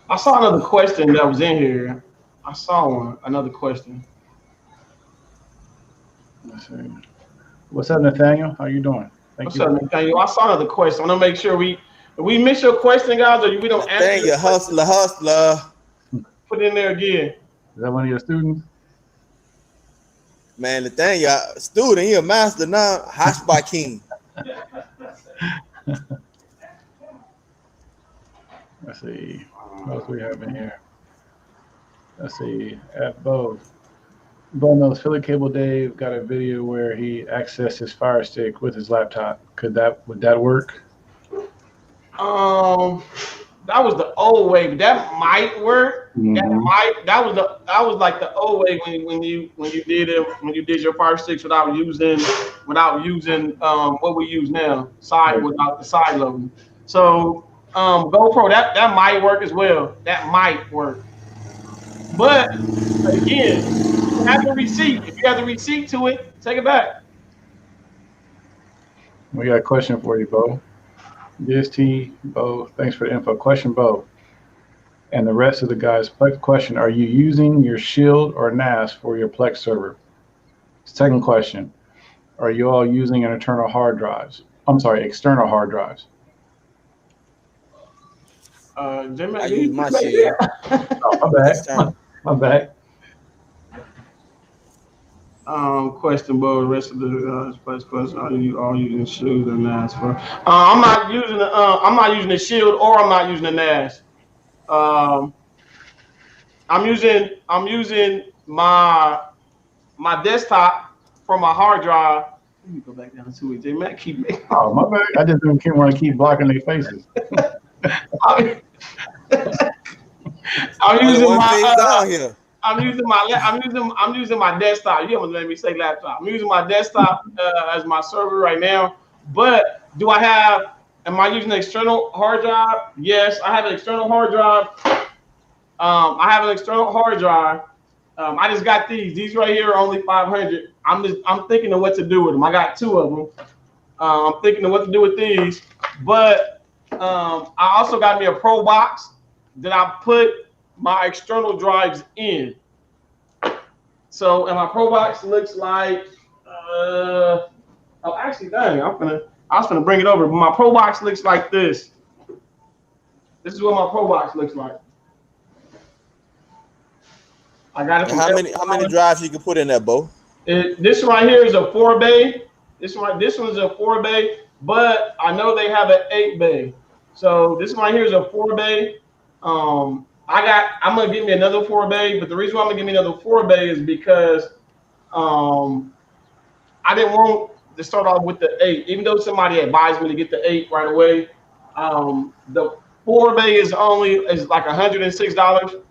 C: I saw another question that was in here. I saw another question.
A: Let's see. What's up, Nathaniel? How you doing?
C: What's up, Nathaniel? I saw another question. I want to make sure if we miss your question, guys, or we don't answer
B: Nathaniel, hustler.
C: put it in there again.
A: Is that one of your students?
B: Man, Nathaniel, student, he a master now. Hotspot king.
A: Let's see. What else we have in here? Let's see. At Bo knows Philly Cable Dave got a video where he accessed his Fire Stick with his laptop. Would that work?
C: That was the old way, but that might work.
A: Mm-hmm.
C: That was like the old way when you did your Fire Sticks without using what we use now, without the side loading. So GoPro, that might work as well. That might work. But again, you have the receipt. If you have the receipt to it, take it back.
A: We got a question for you, Bo. DST, Bo, thanks for the info. Question, Bo, and the rest of the guys. Plex question: are you using your Shield or NAS for your Plex server? Second question: are you all using an external hard drives?
B: I use my Shield.
A: Oh, my bad.
C: Question, Bo. The rest of the first question: are you all using Shield or NAS for? I'm not using the Shield, or I'm not using the NAS. I'm using my desktop for my hard drive. Let me go back down to it. J-Mac keep making.
A: Oh, my bad. I just didn't want to keep blocking their faces.
C: I'm using my desktop. You haven't let me say laptop. I'm using my desktop as my server right now. But am I using an external hard drive? Yes, I have an external hard drive. I just got these. These right here are only 500. I'm thinking of what to do with them. I got 2 of them. I'm thinking of what to do with these. But I also got me a Pro box that I put my external drives in. So, and my Pro box looks like, actually, dang, I was gonna bring it over, but my Pro box looks like this. This is what my Pro box looks like. I got it.
B: How many drives you can put in there, Bo?
C: This right here is a 4-bay. This one's a 4-bay, but I know they have an 8-bay. So this one right here is a 4-bay. I'm gonna give me another 4-bay, but the reason why I'm gonna give me another 4-bay is because I didn't want to start off with the 8, even though somebody advised me to get the 8 right away. The 4-bay is like $106.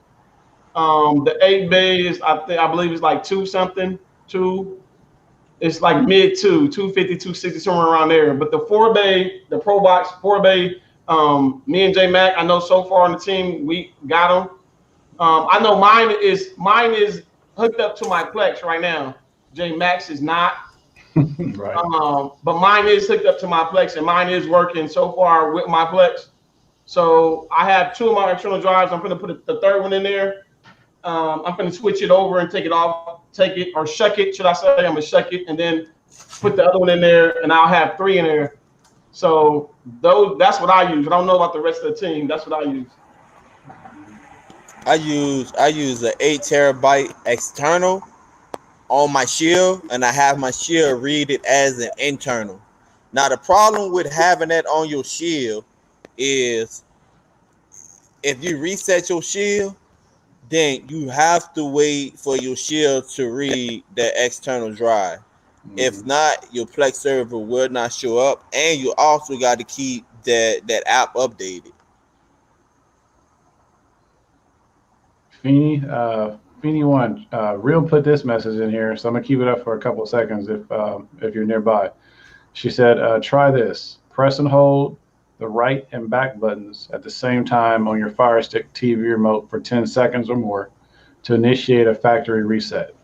C: The 8-bay is I believe it's like 2 something. It's like mid 250, 260, somewhere around there. But the 4-bay, the Pro Box 4-bay, me and J Mac, I know so far on the team we got them. I know mine is hooked up to my Plex right now. J Max is not.
A: Right.
C: But mine is hooked up to my Plex, and mine is working so far with my Plex. So I have 2 of my external drives. I'm gonna put the 3rd one in there. I'm gonna switch it over and shuck it, should I say? I'm gonna shuck it and then put the other one in there, and I'll have 3 in there. So that's what I use. I don't know about the rest of the team. That's what I use.
B: I use an 8 terabyte external on my Shield, and I have my Shield read it as an internal. Now the problem with having that on your Shield is if you reset your shield, then you have to wait for your shield to read the external drive. If not, your Plex server will not show up, and you also got to keep that app updated.
A: Feeny one, Real put this message in here, so I'm gonna keep it up for a couple of seconds if you're nearby. She said, try this. Press and hold the right and back buttons at the same time on your Fire Stick TV remote for 10 seconds or more to initiate a factory reset.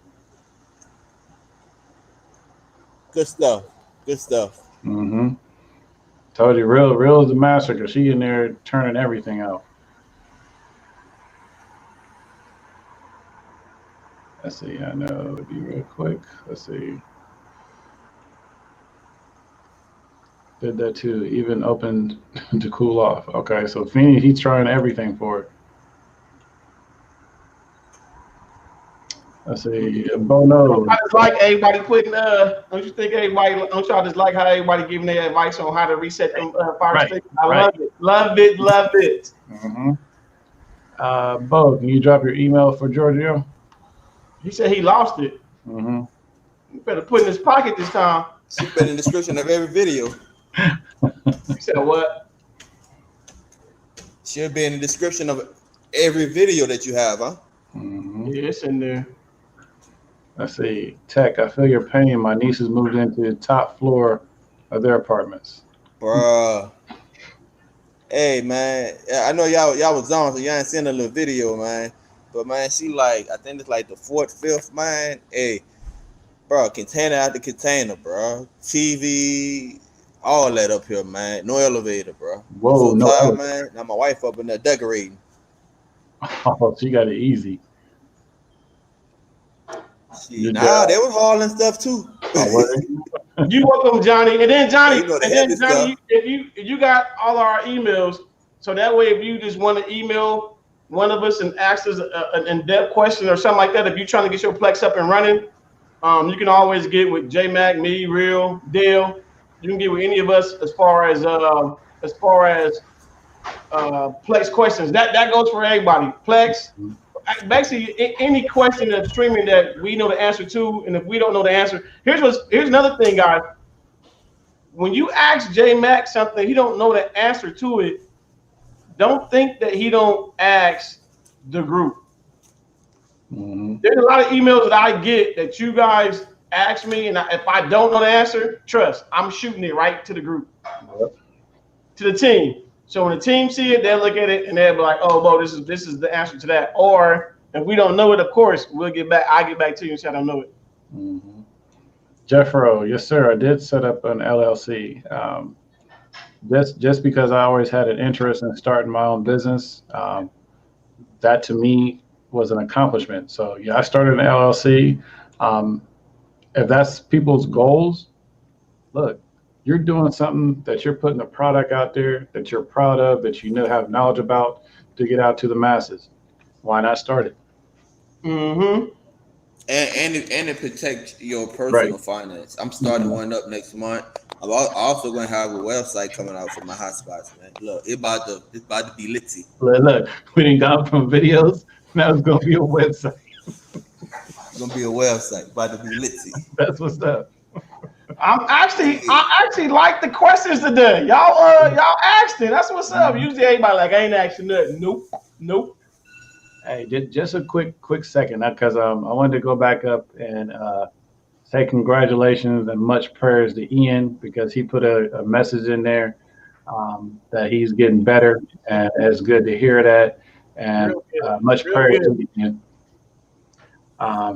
B: Good stuff. Good stuff.
A: Mm-hmm. Told you, Real is the master because she in there turning everything out. Let's see. I know it'll be real quick. Let's see. Did that too. Even opened to cool off. Okay, so Feeny, he's trying everything for it. Let's see. Bono.
C: I just like everybody putting. Don't you think everybody? Don't y'all just like how everybody giving their advice on how to reset them Fire Sticks? I love it. Love it. Love it.
A: Mm-hmm. Bo, can you drop your email for Giorgio?
C: He said he lost it.
A: Mm-hmm.
C: You better put it in his pocket this time.
B: She put in the description of every video.
C: You said what?
B: Should be in the description of every video that you have, huh?
A: Mm-hmm.
C: Yeah, it's in there.
A: Let's see. Tech, I feel your pain. My nieces moved into the top floor of their apartments.
B: Bruh. Hey, man. I know y'all was on, so y'all ain't seen a little video, man. But, man, she like, I think it's like the 4th, 5th, man. Hey, bro, container after container, bro. TV, all that up here, man. No elevator, bro.
A: Whoa,
B: so
A: no
B: tired,
A: elevator.
B: man. Now my wife up in there decorating.
A: Oh, she got it easy.
B: They was hauling stuff too.
A: Oh,
C: you welcome, Johnny. And then Johnny,
B: you know
C: if you got all our emails, so that way if you just want to email one of us and ask us an in-depth question or something like that, if you're trying to get your Plex up and running, you can always get with J-Mac, me, Real, Dale. You can get with any of us as far as Plex questions. That goes for everybody. Plex, basically any question that's streaming that we know the answer to, and if we don't know the answer, here's another thing, guys. When you ask J-Mac something, he don't know the answer to it. Don't think that he don't ask the group.
A: Mm-hmm.
C: There's a lot of emails that I get that you guys ask me, and if I don't know the answer, trust, I'm shooting it right to the group, to the team. So when the team see it, they'll look at it and they'll be like, "Oh, Bo, this is the answer to that." Or if we don't know it, of course, we'll get back. I get back to you and say I don't know it.
A: Mm-hmm. Jeffro, yes, sir. I did set up an LLC. Just because I always had an interest in starting my own business, that to me was an accomplishment. So yeah, I started an LLC. If that's people's goals, look, you're doing something that you're putting a product out there that you're proud of, that you know have knowledge about to get out to the masses. Why not start it?
C: Mm-hmm.
B: And it protects your personal finance. I'm starting one up next month. I'm also going to have a website coming out for my hotspots, man. Look, it's about to be litty.
A: Look, we didn't go from videos. Now it's going to be a website.
B: It's going to be a website. About to be litty.
A: That's what's up.
C: I actually like the questions today. Y'all asked it. That's what's up. Usually everybody like, I ain't asking nothing. Nope.
A: Hey, just a quick second, because I wanted to go back up and say congratulations and much prayers to Ian, because he put a message in there that he's getting better, and it's good to hear that. And much prayers to Ian.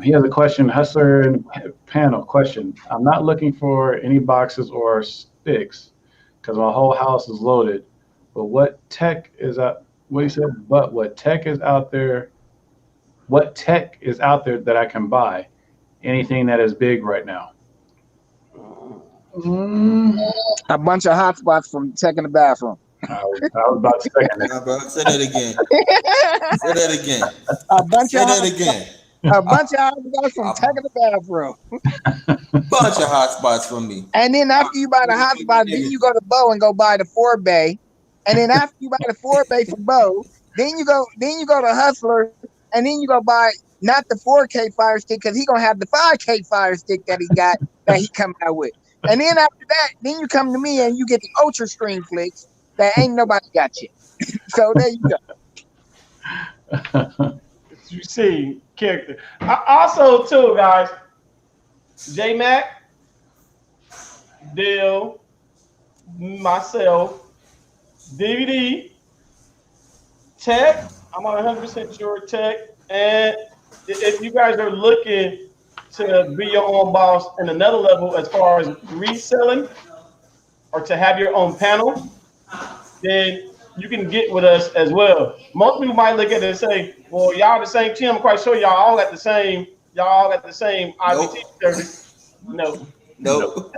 A: He has a question, Hustler and Panel question. I'm not looking for any boxes or sticks because my whole house is loaded. But what tech is out? What he said? But what tech is out there? What tech is out there that I can buy? Anything that is big right now?
D: A bunch of hotspots from Tech in the Bathroom.
A: I was about to say that.
B: Bro, say that again. Say that again.
D: A bunch
B: say
D: of
B: that again.
D: A bunch of hotspots from Tech in the Bathroom.
B: Bunch of hotspots from me.
D: And then after you buy the hotspot, then you go to Bo and go buy the 4-bay. And then after you buy the 4-bay from Bo, Then you go to Hustler, and then you go buy not the 4K Fire Stick because he gonna have the 5K Fire Stick that he got that he coming out with. And then after that, then you come to me and you get the Ultra Stream Flicks that ain't nobody got yet. So there you go.
C: You see, character. Also, too, guys, J Mac, Dale, myself, DVD, Tech. I'm 100% sure Tech. And if you guys are looking to be your own boss in another level as far as reselling or to have your own panel, then you can get with us as well. Most people might look at it and say, well, y'all the same team. I'm quite sure y'all all got the same IBT service. No.
B: Nope.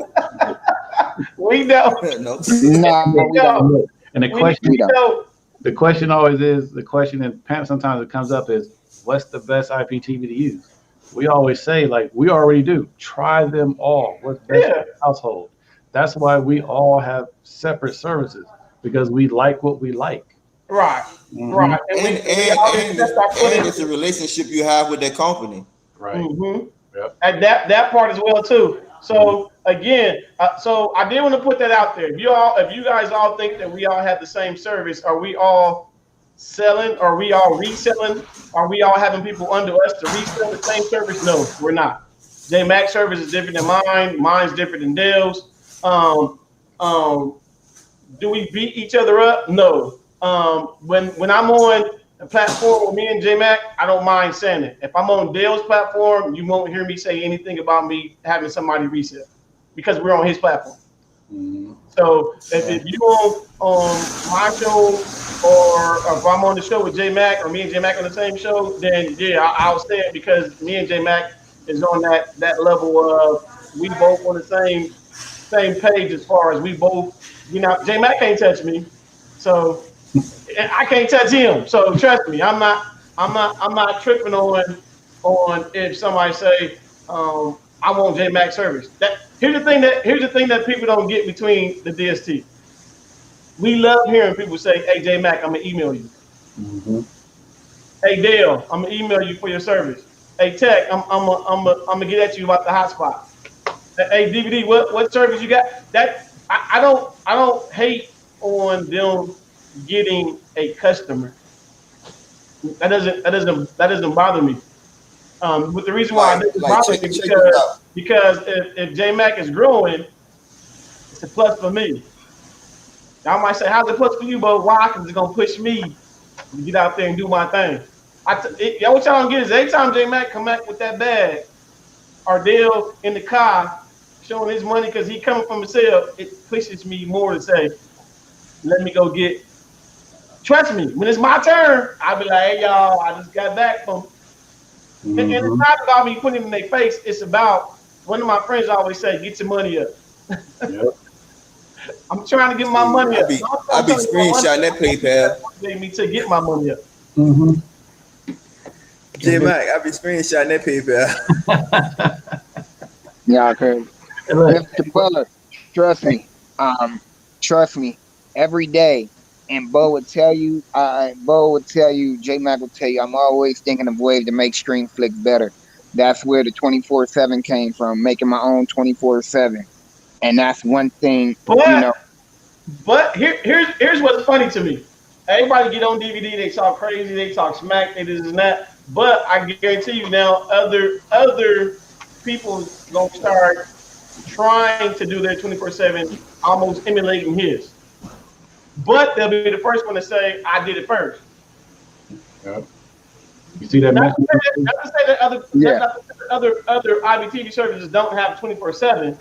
C: We know.
B: Nope.
D: No, we don't.
A: And the question always is, the question that sometimes it comes up is, what's the best IPTV to use? We always say, like, we already do. Try them all. What's best for your household? That's why we all have separate services, because we like what we like.
C: Right.
A: Mm-hmm.
C: Right.
B: And it's a relationship you have with that company.
A: Right.
C: Mm-hmm.
A: Yep.
C: And that part as well too. So again, so I did want to put that out there. If you guys all think that we all have the same service, are we all selling? Are we all reselling? Are we all having people under us to resell the same service? No, we're not. J Mac service is different than mine. Mine's different than Dale's. Do we beat each other up? No. When I'm on a platform with me and J Mac, I don't mind saying it. If I'm on Dale's platform, you won't hear me say anything about me having somebody resell, because we're on his platform.
A: Mm-hmm.
C: So if you on my show, or if I'm on the show with J Mac, or me and J Mac on the same show, then yeah, I'll say it, because me and J Mac is on that level of we both on the same page as far as we both. J Mac can't touch me, so I can't touch him. So trust me, I'm not tripping on if somebody say I want J Mac service. Here's the thing that people don't get between the DST. We love hearing people say, "Hey J Mac, I'm gonna email you."
A: Mm-hmm.
C: "Hey Dale, I'm gonna email you for your service." "Hey Tech, I'm gonna get at you about the hotspot." "Hey DVD, what service you got?" That I don't hate on them getting a customer. That doesn't bother me. But the reason why it doesn't bother me because if J Mac is growing, it's a plus for me. Y'all might say, "How's it plus for you?" But why? Because it's gonna push me to get out there and do my thing. What y'all don't get is every time J Mac come back with that bag, or Dale in the car showing his money because he coming from himself, it pushes me more to say, let me go get. Trust me, when it's my turn, I'll be like, "Hey y'all, I just got back from." Mm-hmm. And it's not about me putting it in their face. It's about, one of my friends always say, "Get your money up." Yep. I'm trying to get my money up.
B: I be screenshotting that PayPal.
C: Gave me to get my money up.
A: Mm-hmm.
B: J Mac, I be screenshotting that PayPal.
D: Yeah, okay. Mr. Butler, trust me, every day. And Bo would tell you, J Mac will tell you, I'm always thinking of ways to make Stream Flicks better. That's where the 24/7 came from, making my own 24/7. And that's one thing,
C: But here's what's funny to me. Everybody get on DVD, they talk crazy, they talk smack, they this and that. But I guarantee you now, other people gonna start trying to do their 24/7, almost emulating his. But they'll be the first one to say, "I did it first."
A: Yep. You see that?
C: Not to say that other IBTV services don't have 24/7.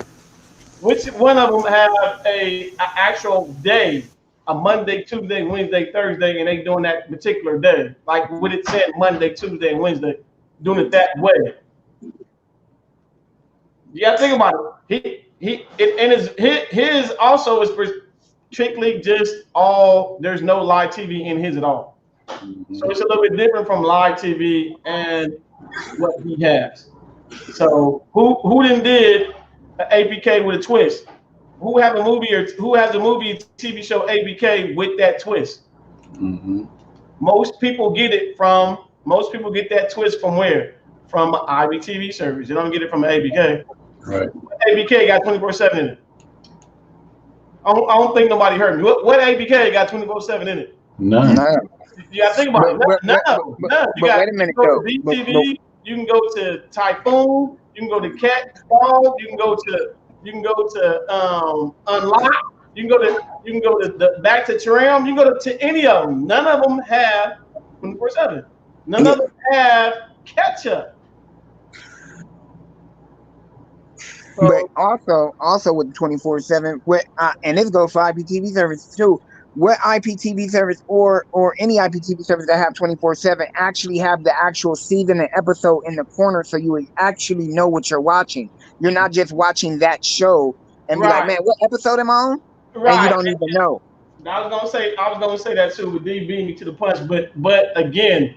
C: Which one of them have a actual day, a Monday, Tuesday, Wednesday, Thursday, and they doing that particular day? Like what it said, Monday, Tuesday, and Wednesday, doing it that way. You gotta think about it. His also is strictly just all. There's no live TV in his at all. Mm-hmm. So it's a little bit different from live TV and what he has. So who then did an ABK with a twist? Who has a movie TV show ABK with that twist? Mm-hmm. Most people get that twist from where? From an IPTV service. They don't get it from an ABK.
A: Right.
C: ABK got 24/7 in it. I don't think nobody heard me. What ABK got 24/7 in it?
A: None.
C: You got to think about it. None. You got
D: wait a minute,
C: go
D: though.
C: to BTV. You can go to Typhoon. You can go to Cat Dog. You can go to Unlock. You can go to the back to Tram. You can go to any of them. None of them have 24/7. None of them have catch up.
D: But also with 24/7, and this goes for IPTV service too. What IPTV service or any IPTV service that have 24/7 actually have the actual season and episode in the corner, so you would actually know what you're watching. You're not just watching that show and be like, man, what episode am I on?
C: Right.
D: And you don't even know.
C: I was gonna say that too with D beating me to the punch, but again,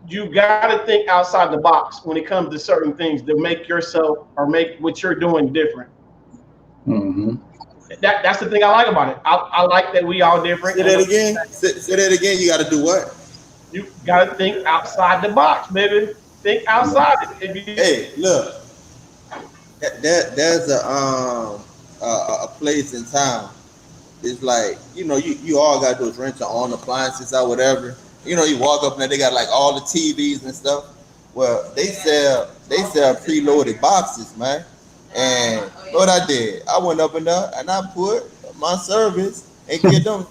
C: you gotta think outside the box when it comes to certain things to make yourself or make what you're doing different.
A: Mm-hmm.
C: That's the thing I like about it. I like that we all different.
B: Say that again. Say that again. You got to do what?
C: You got to think outside the box, baby. Think outside it.
B: Hey, look. There's a place in town. It's like, you all got to do is rent your own appliances or whatever. You walk up and they got like all the TVs and stuff. Well, they sell preloaded boxes, man. And what I did, I went up in there and I put my service and get them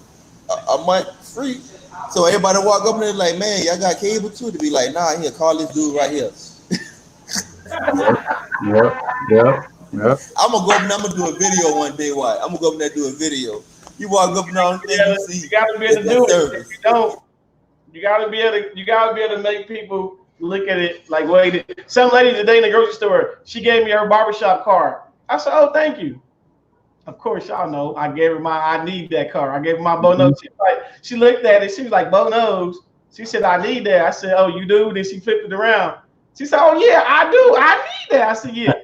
B: a month free. So everybody walk up and they're like, man, y'all got cable too? To be like, nah, here, call this dude right here.
A: Yep.
B: I'm gonna go up and I'm gonna do a video one day. Why? I'm gonna go up there and do a video. You walk up and down and see.
C: You gotta be able to do it. If you don't, you gotta be able to make people look at it like, wait. Some lady today in the grocery store, she gave me her barbershop card. I said, oh, thank you. Of course, y'all know I gave her I need that card. I gave her my Bo Nose. She looked at it. She was like, Bo Nose. She said, I need that. I said, oh, you do? Then she flipped it around. She said, oh, yeah, I do. I need that. I said, yeah.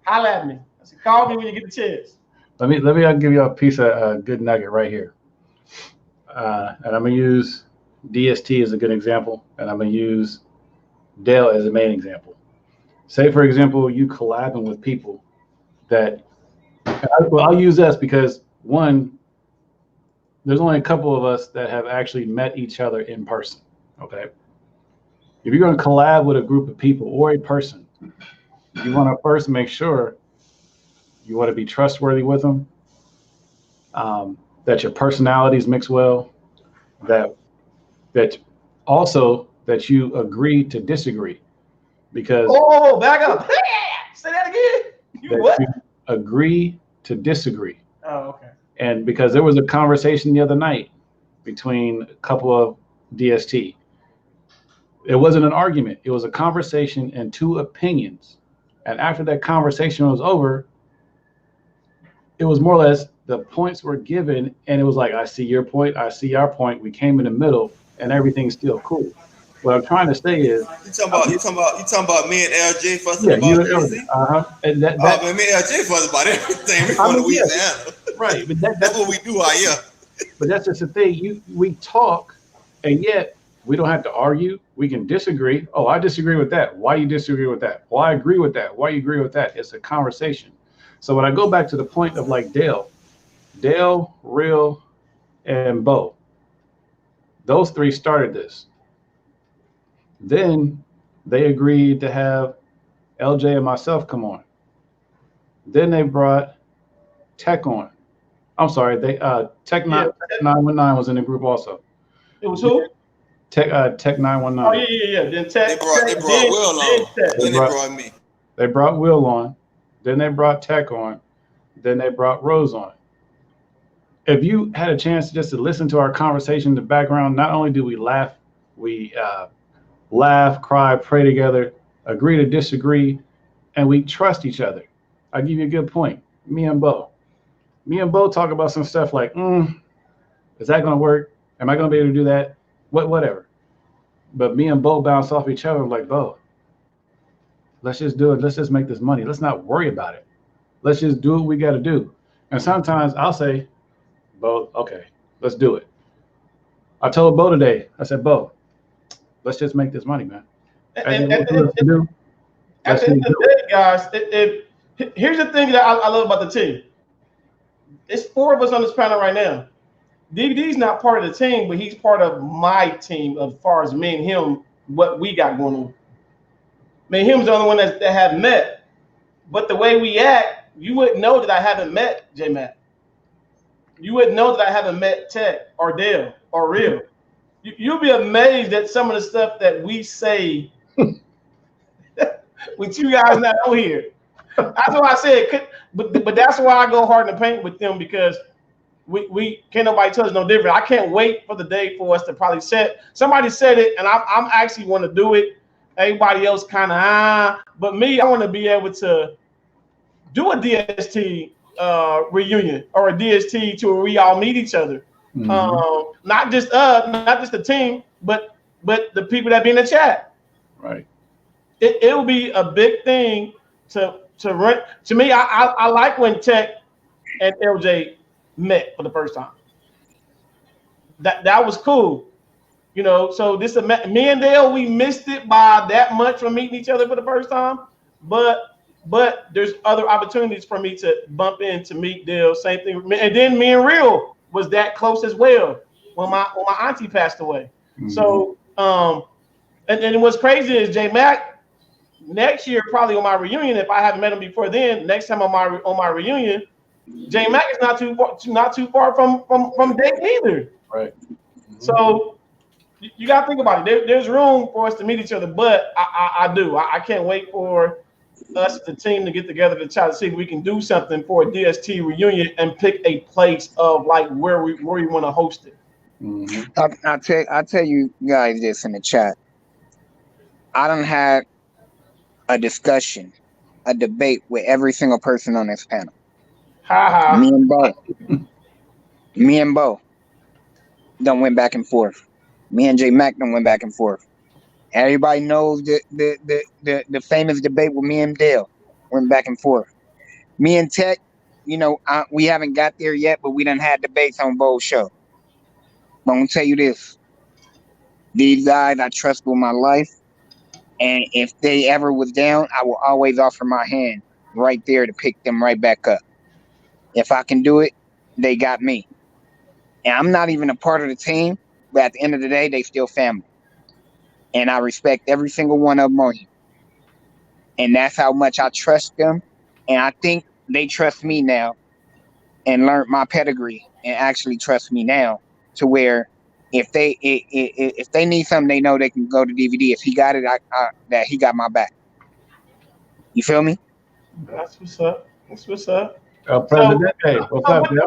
C: Holla at me. I said, call me when you get the chance.
A: Let me give you a piece of good nugget right here. And I'm going to use DST as a good example, and I'm going to use Dell as a main example. Say, for example, you collabing with people that, I'll use us because, one, there's only a couple of us that have actually met each other in person, okay? If you're going to collab with a group of people or a person, you want to first make sure you want to be trustworthy with them, that your personalities mix well, that also that you agree to disagree, because
C: back up. Say that again. You
A: agree to disagree.
C: Oh, okay.
A: And because there was a conversation the other night between a couple of DST. It wasn't an argument. It was a conversation and two opinions. And after that conversation was over, it was more or less the points were given, and it was like, I see your point, I see our point. We came in the middle, and everything's still cool. What I'm trying to say is,
B: you talking about me and LJ fussing about everything?
A: And
B: man, me and LJ fussing about everything. We're from Louisiana,
A: right? But
B: that's what we do out here.
A: But that's just the thing. We talk, and yet we don't have to argue. We can disagree. Oh, I disagree with that. Why you disagree with that? Well, I agree with that. Why you agree with that? It's a conversation. So when I go back to the point of like Dale, Real, and Bo, those three started this. Then they agreed to have LJ and myself come on. Then they brought Tech on. I'm sorry, Tech 919 was in the group also.
C: It was who?
A: Tech 919.
C: Oh yeah. Then Tech.
B: They brought Will on. Then they brought me.
A: They brought Will on. Then they brought Tech on. Then they brought Rose on. If you had a chance just to listen to our conversation in the background, not only do we laugh, we laugh, cry, pray together, agree to disagree, and we trust each other. I'll give you a good point. Me and Bo talk about some stuff like, is that going to work? Am I going to be able to do that? Whatever. But me and Bo bounce off each other like, Bo, let's just do it. Let's just make this money. Let's not worry about it. Let's just do what we got to do. And sometimes I'll say, Bo, okay, let's do it. I told Bo today. I said, Bo, let's just make this money, man.
C: And at the end of the day, guys, here's the thing that I love about the team. It's 4 of us on this panel right now. DVD's not part of the team, but he's part of my team as far as me and him, what we got going on. Me and him's the only one that have met. But the way we act, you wouldn't know that I haven't met J-Mac. You wouldn't know that I haven't met Tech or Dale or Real. You'll be amazed at some of the stuff that we say with you guys not on here. That's why I said, but that's why I go hard in the paint with them, because we can't nobody tell us no different. I can't wait for the day for us to probably set. Somebody said it, and I'm actually want to do it. Everybody else kind of but me, I want to be able to do a DST reunion or a DST to where we all meet each other. Not just the team, but the people that be in the chat.
A: Right.
C: It'll be a big thing to run. To me, I like when Tech and LJ met for the first time. That was cool. You know, so me and Dale, we missed it by that much from meeting each other for the first time. But there's other opportunities for me to bump in to meet Dale. Same thing. And then me and Real was that close as well when my auntie passed away. So and what's crazy is J-Mac next year, probably on my reunion, if I haven't met him before then, next time on my reunion, J-Mac is not too far from Dayton either.
A: Right.
C: So you got to think about it. There's room for us to meet each other, but I can't wait for us, the team, to get together to try to see if we can do something for a DST reunion and pick a place of like where we want to host it.
D: I'll tell you guys this in the chat. I done had a discussion, a debate with every single person on this panel. Me and Bo done went back and forth. Me and J-Mac done went back and forth. Everybody knows the famous debate with me and Dale. Went back and forth. Me and Tech, we haven't got there yet, but we done had debates on Bo's show. But I'm gonna tell you this. These guys I trust with my life. And if they ever was down, I will always offer my hand right there to pick them right back up. If I can do it, they got me. And I'm not even a part of the team, but at the end of the day, they still family. And I respect every single one of them on here. And that's how much I trust them. And I think they trust me now and learned my pedigree and actually trust me now to where if they need something, they know they can go to DVD. If he got it, that he got my back. You feel me?
C: That's what's up.
A: President, hey, what's up, Dale?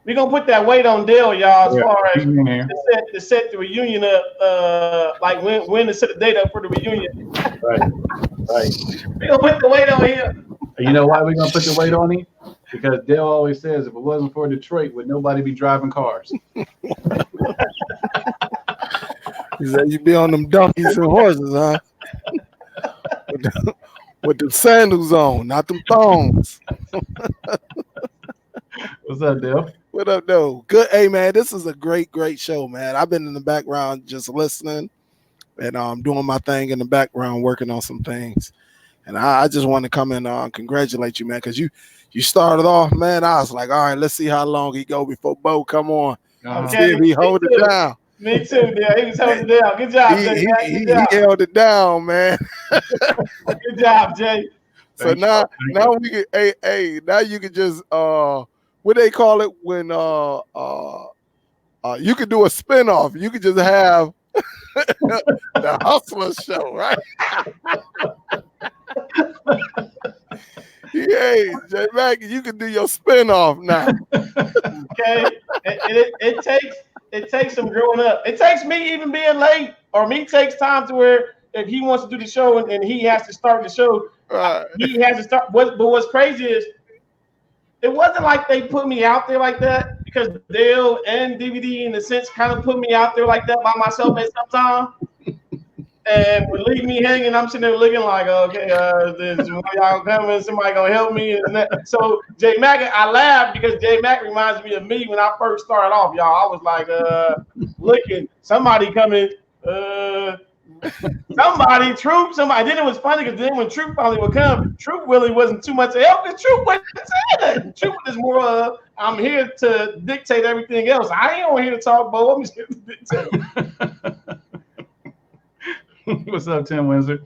C: We're going to put that weight on Dale, y'all, as far as to set the reunion up, like when to set the date up for the reunion.
A: Right.
C: We're going to put the weight on him.
A: You know why we're going to put the weight on him? Because Dale always says if it wasn't for Detroit, would nobody be driving cars?
E: He said you be on them donkeys and horses, huh? With the sandals on, not them thongs.
A: What's up, Dale?
E: What up, though? Good. Hey, man, this is a great show, man. I've been in the background just listening and doing my thing in the background, working on some things. And I just want to come and congratulate you, man, because you started off, man. I was like, all right, let's see how long he go before Bo come on. See if he hold it down.
C: Me too, Dale. He was holding it down. Good job, Jay.
E: He held it down, man.
C: Good job, Jay.
E: So now we can now you can just what they call it when you could do a spinoff. You could just have the Hustler Show, right? Hey, J-Mac, you can do your spinoff now.
C: Okay, it takes some growing up. It takes me even being late, or me takes time to where if he wants to do the show and he has to start the show, he has to start. But what's crazy is it wasn't like they put me out there like that, because Dale and DVD in a sense kind of put me out there like that by myself at some time. and would leave me hanging. I'm sitting there looking like, okay, is y'all coming? Somebody gonna help me? And so J Mac, I laughed because J Mac reminds me of me when I first started off, y'all. I was like, looking, somebody coming, somebody, Troop, somebody. Then it was funny because then when Troop finally would come, Troop really wasn't too much help because Troop wasn't saying that. Troop was more of, I'm here to dictate everything else. I ain't on here to talk, Bo. I'm just here to dictate.
A: What's up, Tim Windsor?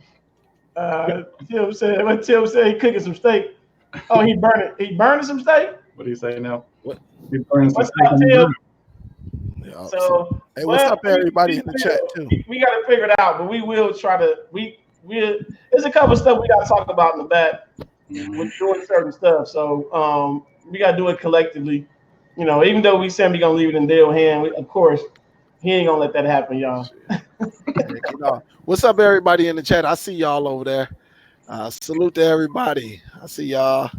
C: Tim said he cooking some steak. Oh, he burning some steak?
A: What do you say now?
E: What?
A: He burning some
C: What's
A: steak
C: up,
A: on the
C: Tim?
A: grill.
E: Yeah,
C: So,
E: hey, what's up, everybody in the chat too?
C: We got to figure it out, but we will try to. There's a couple of stuff we got to talk about in the back with doing certain stuff. So we got to do it collectively. You know, even though we said we gonna leave it in Dale's hand, of course, he ain't gonna let that happen, y'all.
E: What's up, everybody in the chat? I see y'all over there. Salute to everybody. I see y'all.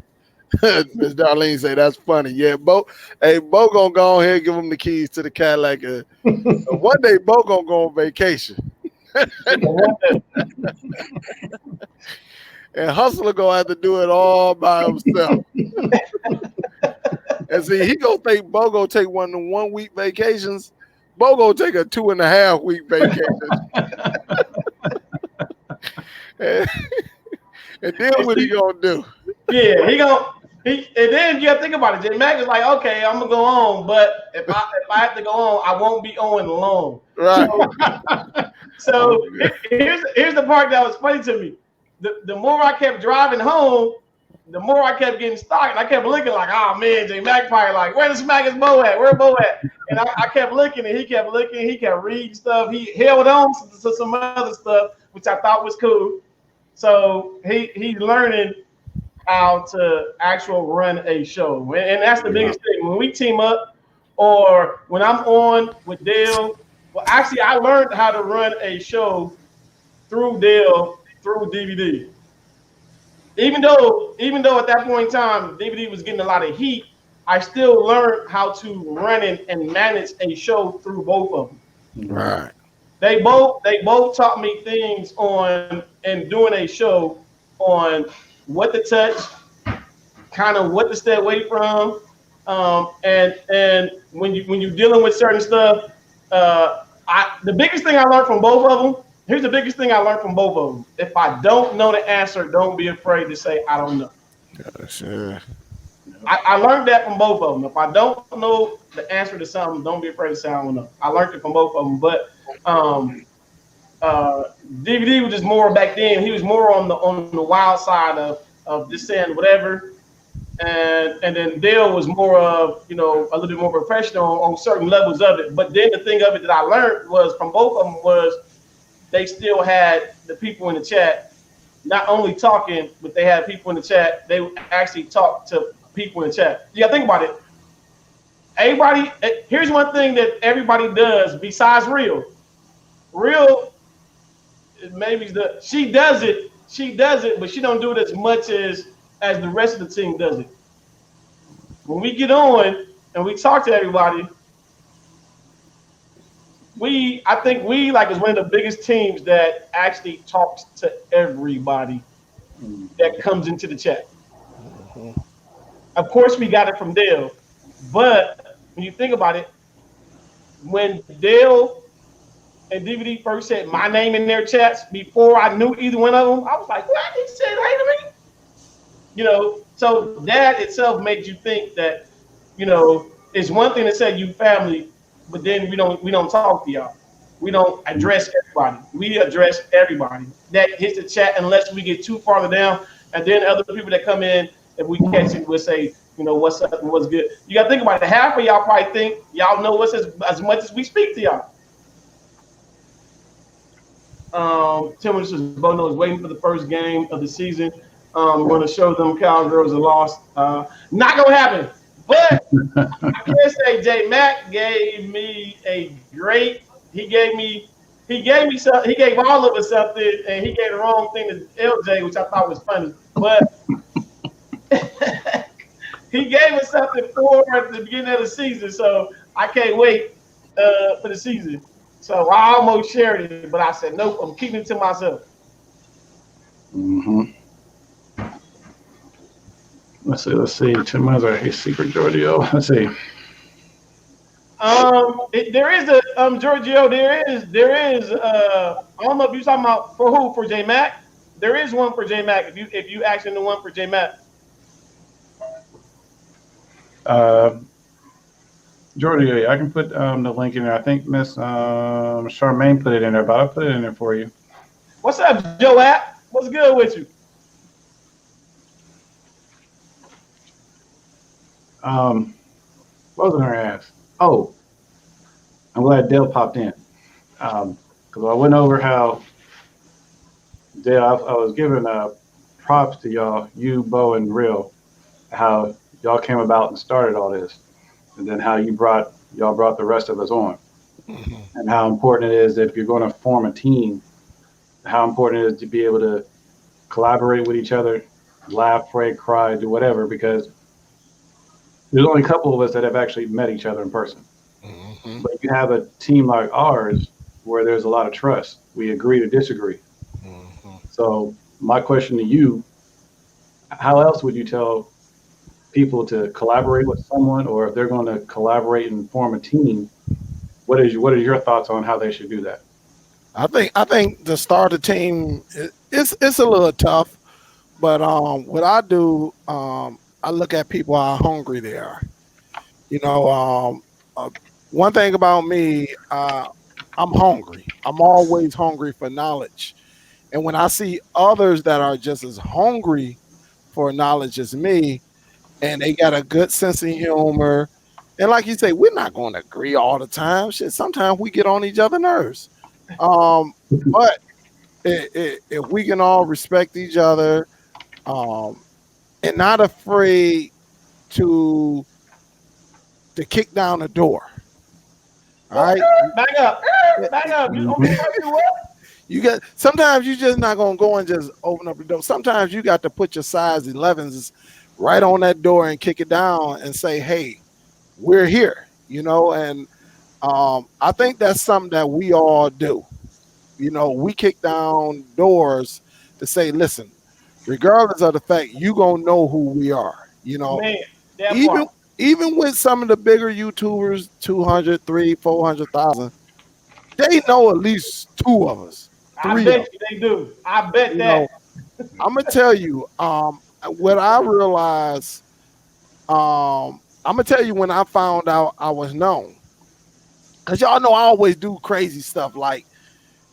E: Miss Darlene say that's funny. Yeah, Bo. Hey, Bo gonna go ahead and give him the keys to the Cadillac. One day, Bo gonna go on vacation. And Hustler gonna have to do it all by himself. And see, he gonna think Bo gonna take one of the 1 week vacations. Bo gonna take a 2.5 week vacation. And then what he gonna do?
C: Yeah, and then you have to think about it. J Mac is like, okay, I'm gonna go on, but if I have to go on, I won't be on alone.
E: Right.
C: So here's the part that was funny to me. The more I kept driving home, the more I kept getting stuck, and I kept looking like, oh man, J Mac probably like, where the smack is Bo at? Where Bo at? And I kept looking, and he kept looking. He kept reading stuff. He held on to some other stuff, which I thought was cool. So he's learning how to actually run a show, and that's the biggest thing. When we team up, or when I'm on with Dale, well, actually, I learned how to run a show through Dale through DVD. Even though at that point in time, DVD was getting a lot of heat, I still learned how to run and manage a show through both of them.
E: Right.
C: They both taught me things on and doing a show on what to touch, kind of what to stay away from, and when you're dealing with certain stuff, the biggest thing I learned from both of them. Here's the biggest thing I learned from both of them. If I don't know the answer, don't be afraid to say I don't know.
E: Yeah, sure.
C: I learned that from both of them. If I don't know the answer to something, don't be afraid to say I don't know. I learned it from both of them. But DVD was just more back then. He was more on the wild side of just saying whatever. And then Dale was more of, a little bit more professional on certain levels of it. But then the thing of it that I learned was from both of them was they still had the people in the chat not only talking, but they had people in the chat. They actually talk to people in the chat. You got to think about it. Everybody, here's one thing that everybody does besides Real. Real, maybe she does it, but she don't do it as much as the rest of the team does it. When we get on and we talk to everybody, I think we is one of the biggest teams that actually talks to everybody that comes into the chat. Of course, we got it from Dale, but when you think about it, when Dale and DVD first said my name in their chats before I knew either one of them, I was like, what? He said hey to me? So that itself makes you think that, it's one thing to say you family, but then we don't talk to y'all. We don't address everybody. We address everybody that hits the chat unless we get too far down, and then other people that come in, if we catch it, we'll say, what's up and what's good. You got to think about it. Half of y'all probably think y'all know us as much as we speak to y'all. Tim says Bono is waiting for the first game of the season. We're going to show them Cowgirls are lost. Not going to happen. But I can say J Mac gave me he gave all of us something, and he gave the wrong thing to LJ, which I thought was funny. But he gave us something for at the beginning of the season, so I can't wait for the season. So I almost shared it, but I said nope. I'm keeping it to myself.
A: Mm-hmm. Let's see. 10 minutes or his secret Giorgio. Let's see.
C: There is a Giorgio. There is. I don't know if you're talking about for who, for J Mac. There is one for J Mac. If you asking the one for J Mac.
A: Giorgio, yeah, I can put the link in there. I think Miss Charmaine put it in there, but I'll put it in there for you.
C: What's up, Joe App? What's good with you?
A: What was I going to ask? Oh, I'm glad Dale popped in. Because I went over how Dale, I was giving props to y'all, you, Bo, and Real, how y'all came about and started all this, and then how y'all brought the rest of us on, and how important it is that if you're going to form a team, how important it is to be able to collaborate with each other, laugh, pray, cry, do whatever, because there's only a couple of us that have actually met each other in person. Mm-hmm. But you have a team like ours where there's a lot of trust. We agree to disagree. Mm-hmm. So my question to you, how else would you tell people to collaborate with someone, or if they're going to collaborate and form a team, what are your thoughts on how they should do that?
E: I think to start a team, it's a little tough, but what I do, I look at people how hungry they are. You know, one thing about me, I'm hungry. I'm always hungry for knowledge. And when I see others that are just as hungry for knowledge as me, and they got a good sense of humor, and like you say, we're not going to agree all the time. Shit, sometimes we get on each other's nerves. But if we can all respect each other, and not afraid to kick down the door. All right,
C: back up.
E: You got sometimes you just not gonna go and just open up the door. Sometimes you got to put your size 11s right on that door and kick it down and say, "Hey, we're here," you know. And I think that's something that we all do. You know, we kick down doors to say, "Listen, regardless of the fact, you gonna know who we are." You know,
C: man,
E: even with some of the bigger YouTubers, 200, 300, 400,000, they know at least two of us.
C: I bet you they do. I bet that.
E: I'm gonna tell you, what I realized. I'm gonna tell you when I found out I was known, because y'all know I always do crazy stuff like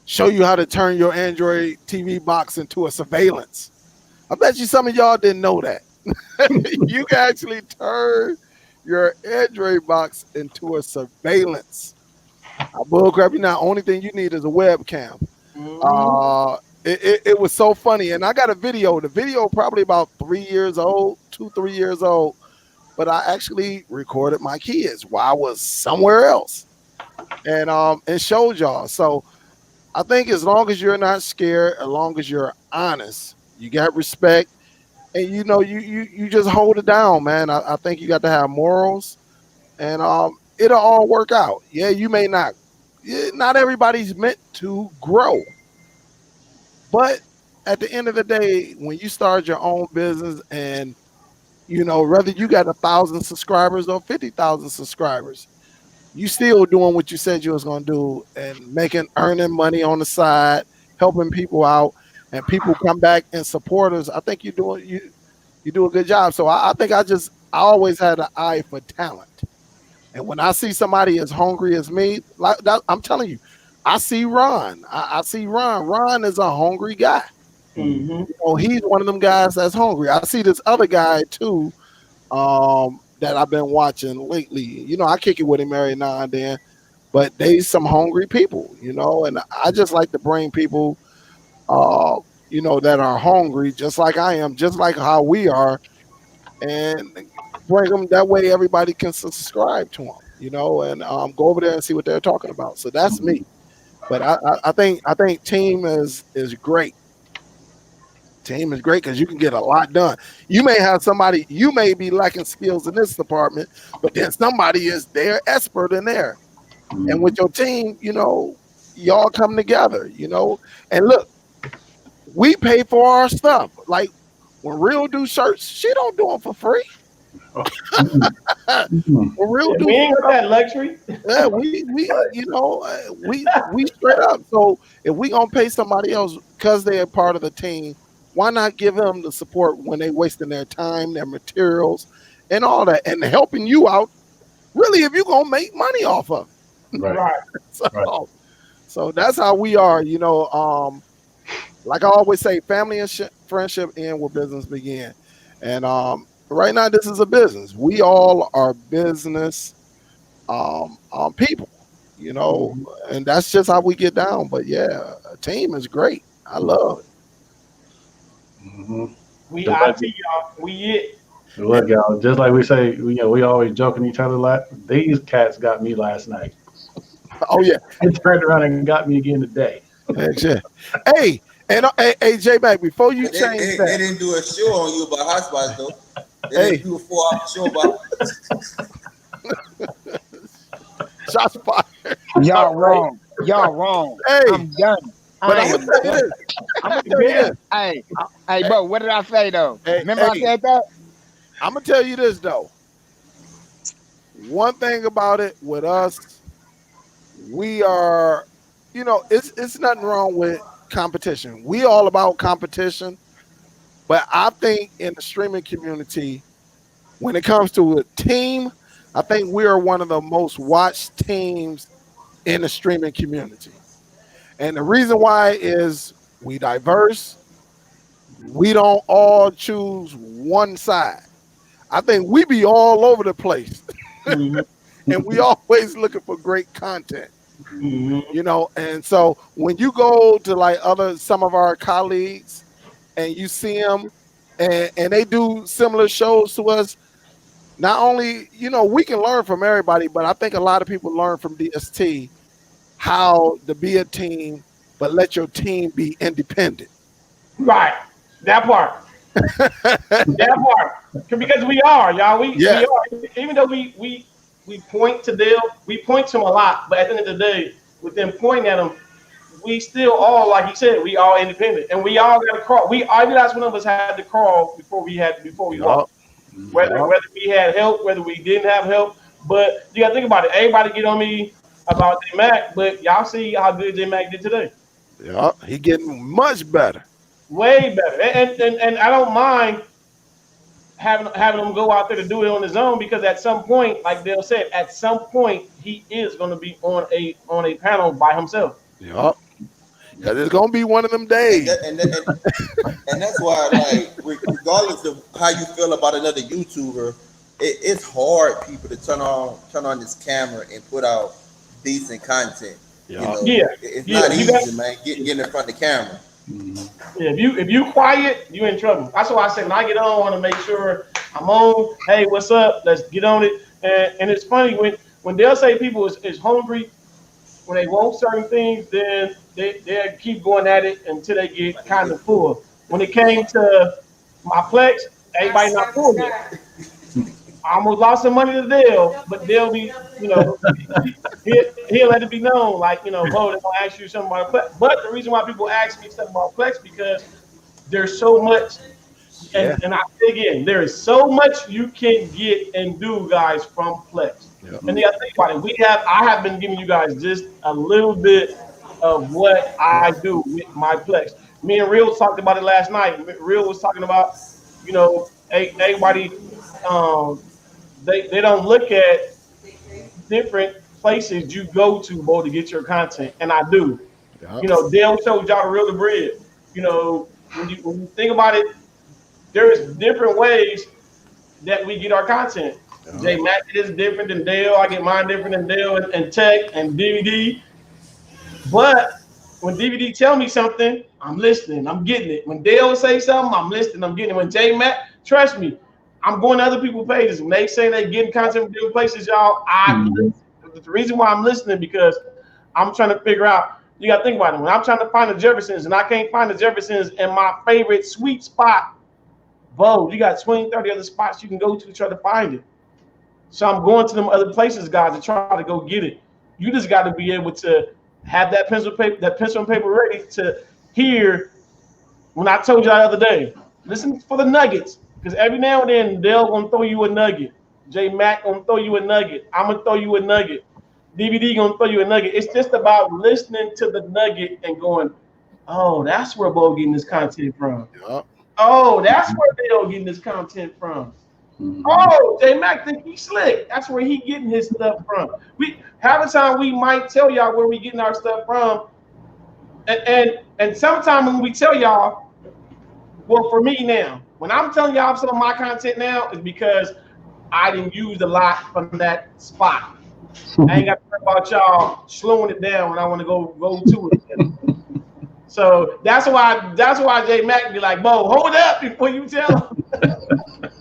E: show you how to turn your Android TV box into a surveillance. I bet you some of y'all didn't know that. You can actually turn your Android box into a surveillance. Bullcrap, you know, only thing you need is a webcam. Mm-hmm. It was so funny, and I got a video. The video probably about 3 years old, 2-3 years old, but I actually recorded my kids while I was somewhere else, and showed y'all. So I think as long as you're not scared, as long as you're honest, you got respect, and you know you just hold it down, man. I think you got to have morals, and it'll all work out. Yeah, you may not. Not everybody's meant to grow. But at the end of the day, when you start your own business and, you know, whether you got 1,000 subscribers or 50,000 subscribers, you still doing what you said you was going to do and earning money on the side, helping people out, and people come back and support us. I think you do a good job. So I think I always had an eye for talent. And when I see somebody as hungry as me, like that, I'm telling you, I see Ron. I see Ron. Ron is a hungry guy. Mm-hmm. You know, he's one of them guys that's hungry. I see this other guy too, that I've been watching lately. You know, I kick it with him every now and then, but they some hungry people, you know, and I just like to bring people, you know, that are hungry, just like I am, just like how we are, and bring them that way everybody can subscribe to them, you know, and go over there and see what they're talking about. So that's me. But I think team is great. Team is great because you can get a lot done. You may have somebody, you may be lacking skills in this department, but then somebody is their expert in there. And with your team, you know, y'all come together, you know. And look, we pay for our stuff. Like when Real do shirts, she don't do them for free.
A: Oh, mm,
E: When Real do
C: We ain't got
E: stuff,
C: that luxury.
E: yeah, we you know we straight up. So if we gonna pay somebody else because they're part of the team, why not give them the support when they wasting their time, their materials, and all that, and helping you out? Really, if you're gonna make money off of it.
A: right,
C: Right.
E: So,
A: right.
E: so that's how we are, you know. Like I always say, family and friendship end where business begin. And right now, this is a business. We all are business people, you know, and that's just how we get down. But yeah, a team is great. I love it.
A: Mm-hmm.
C: We
A: Just
C: IT
A: like,
C: y'all. We it.
A: look, y'all, just like we say, we always joking each other. These cats got me last night.
E: Oh yeah,
A: They turned around and got me again today.
E: heck yeah. Hey, and hey, J Mac, before you
B: But
E: change
B: they
E: that,
B: didn't do a show on you about hotspots though. They
E: hey,
B: didn't do a 4-hour show about.
E: shots fired.
D: Y'all wrong. Y'all wrong.
E: Hey,
D: I'm done.
E: but
D: I
E: I'm gonna
D: am
E: tell you
D: done.
E: this. I'm gonna tell you
C: Yeah.
E: this.
D: Hey,
E: I-
D: hey, bro, what did I say though?
E: Hey,
D: Remember I
E: hey,
D: said that?
E: I'm gonna tell you this though. One thing about it with us, we are, you know, it's nothing wrong with competition. We all about competition, but I think in the streaming community, when it comes to a team, I think we are one of the most watched teams in the streaming community. And the reason why is we diverse. We don't all choose one side. I think we be all over the place.
C: Mm-hmm.
E: And we always looking for great content,
C: Mm-hmm.
E: you know. And so when you go to like some of our colleagues and you see them and they do similar shows to us, not only, you know, we can learn from everybody, but I think a lot of people learn from DST how to be a team, but let your team be independent.
C: Right. That part. That part. Because we are, y'all. We
E: Yes.
C: are. Even though we point to Dale, we point to him a lot, but at the end of the day, with them pointing at him, we still all, like he said, we all independent. And we all gotta crawl. Every last one of us had to crawl before we
E: Yup.
C: walked. Whether
A: Yup.
C: we had help, whether we didn't have help. But you gotta think about it. Everybody get on me about J Mac, but y'all see how good J Mac did today.
E: Yup. He getting much better.
C: Way better. And I don't mind having him go out there to do it on his own, because at some point, like Dale said, at some point he is going to be on a panel by himself.
E: Yup. Because it's gonna be one of them
B: And,
E: days.
B: and that's why, like, regardless of how you feel about another YouTuber, it's hard people to turn on this camera and put out decent content. You
E: Yup.
B: know,
C: Yeah,
B: it's
C: yeah.
B: not
C: You
B: easy,
C: got,
B: man. Getting in front of the camera.
C: yeah, if you quiet, you in trouble. That's why I said when I get on, I want to make sure I'm on. Hey, what's up? Let's get on it. And it's funny when they'll say people is hungry when they want certain things, then they keep going at it until they get kind of full. When it came to my Plex, everybody not full yet. I almost lost some money to Dale, but Dale be, you know, he'll let it be known, like, you know, Bo, they're gonna ask you something about Plex. But the reason why people ask me something about Plex, because there's so much,
E: Yeah.
C: and I say again, there is so much you can get and do, guys, from Plex.
E: Yep.
C: And you gotta think about it. I have been giving you guys just a little bit of what I do with my Plex. Me and Real talked about it last night. Real was talking about, you know, everybody, um, they don't look at different places you go to, Bo, to get your content, and I do.
E: Yup.
C: You know, Dale showed y'all the real the bread. You know, when you think about it, there's different ways that we get our content. Jay
E: Yup.
C: Mack is different than Dale. I get mine different than Dale and Tech and DVD. But when DVD tell me something, I'm listening. I'm getting it. When Dale say something, I'm listening. I'm getting it. When Jay Mack, trust me, I'm going to other people's pages. When they say they getting content from different places, y'all, I listen. The reason why I'm listening because I'm trying to figure out. You got to think about it. When I'm trying to find the Jeffersons and I can't find the Jeffersons in my favorite sweet spot, Bo, you got 20, 30 other spots you can go to try to find it. So I'm going to them other places, guys, to try to go get it. You just got to be able to have that pencil and paper ready to hear when I told you the other day. Listen for the nuggets, because every now and then Dale gonna throw you a nugget. J Mac gonna throw you a nugget. I'm gonna throw you a nugget. DVD gonna throw you a nugget. It's just about listening to the nugget and going, oh, that's where Bo getting this content from.
E: Yep.
C: Oh, that's where Dale getting this content from. Oh, J Mac think he's slick. That's where he getting his stuff from. We half the time we might tell y'all where we getting our stuff from, and sometimes when we tell y'all, well, for me now, when I'm telling y'all some of my content now, is because I didn't use a lot from that spot. I ain't got to worry about y'all slowing it down when I want to go to it. So that's why J Mac be like, Bo, hold up before you tell him.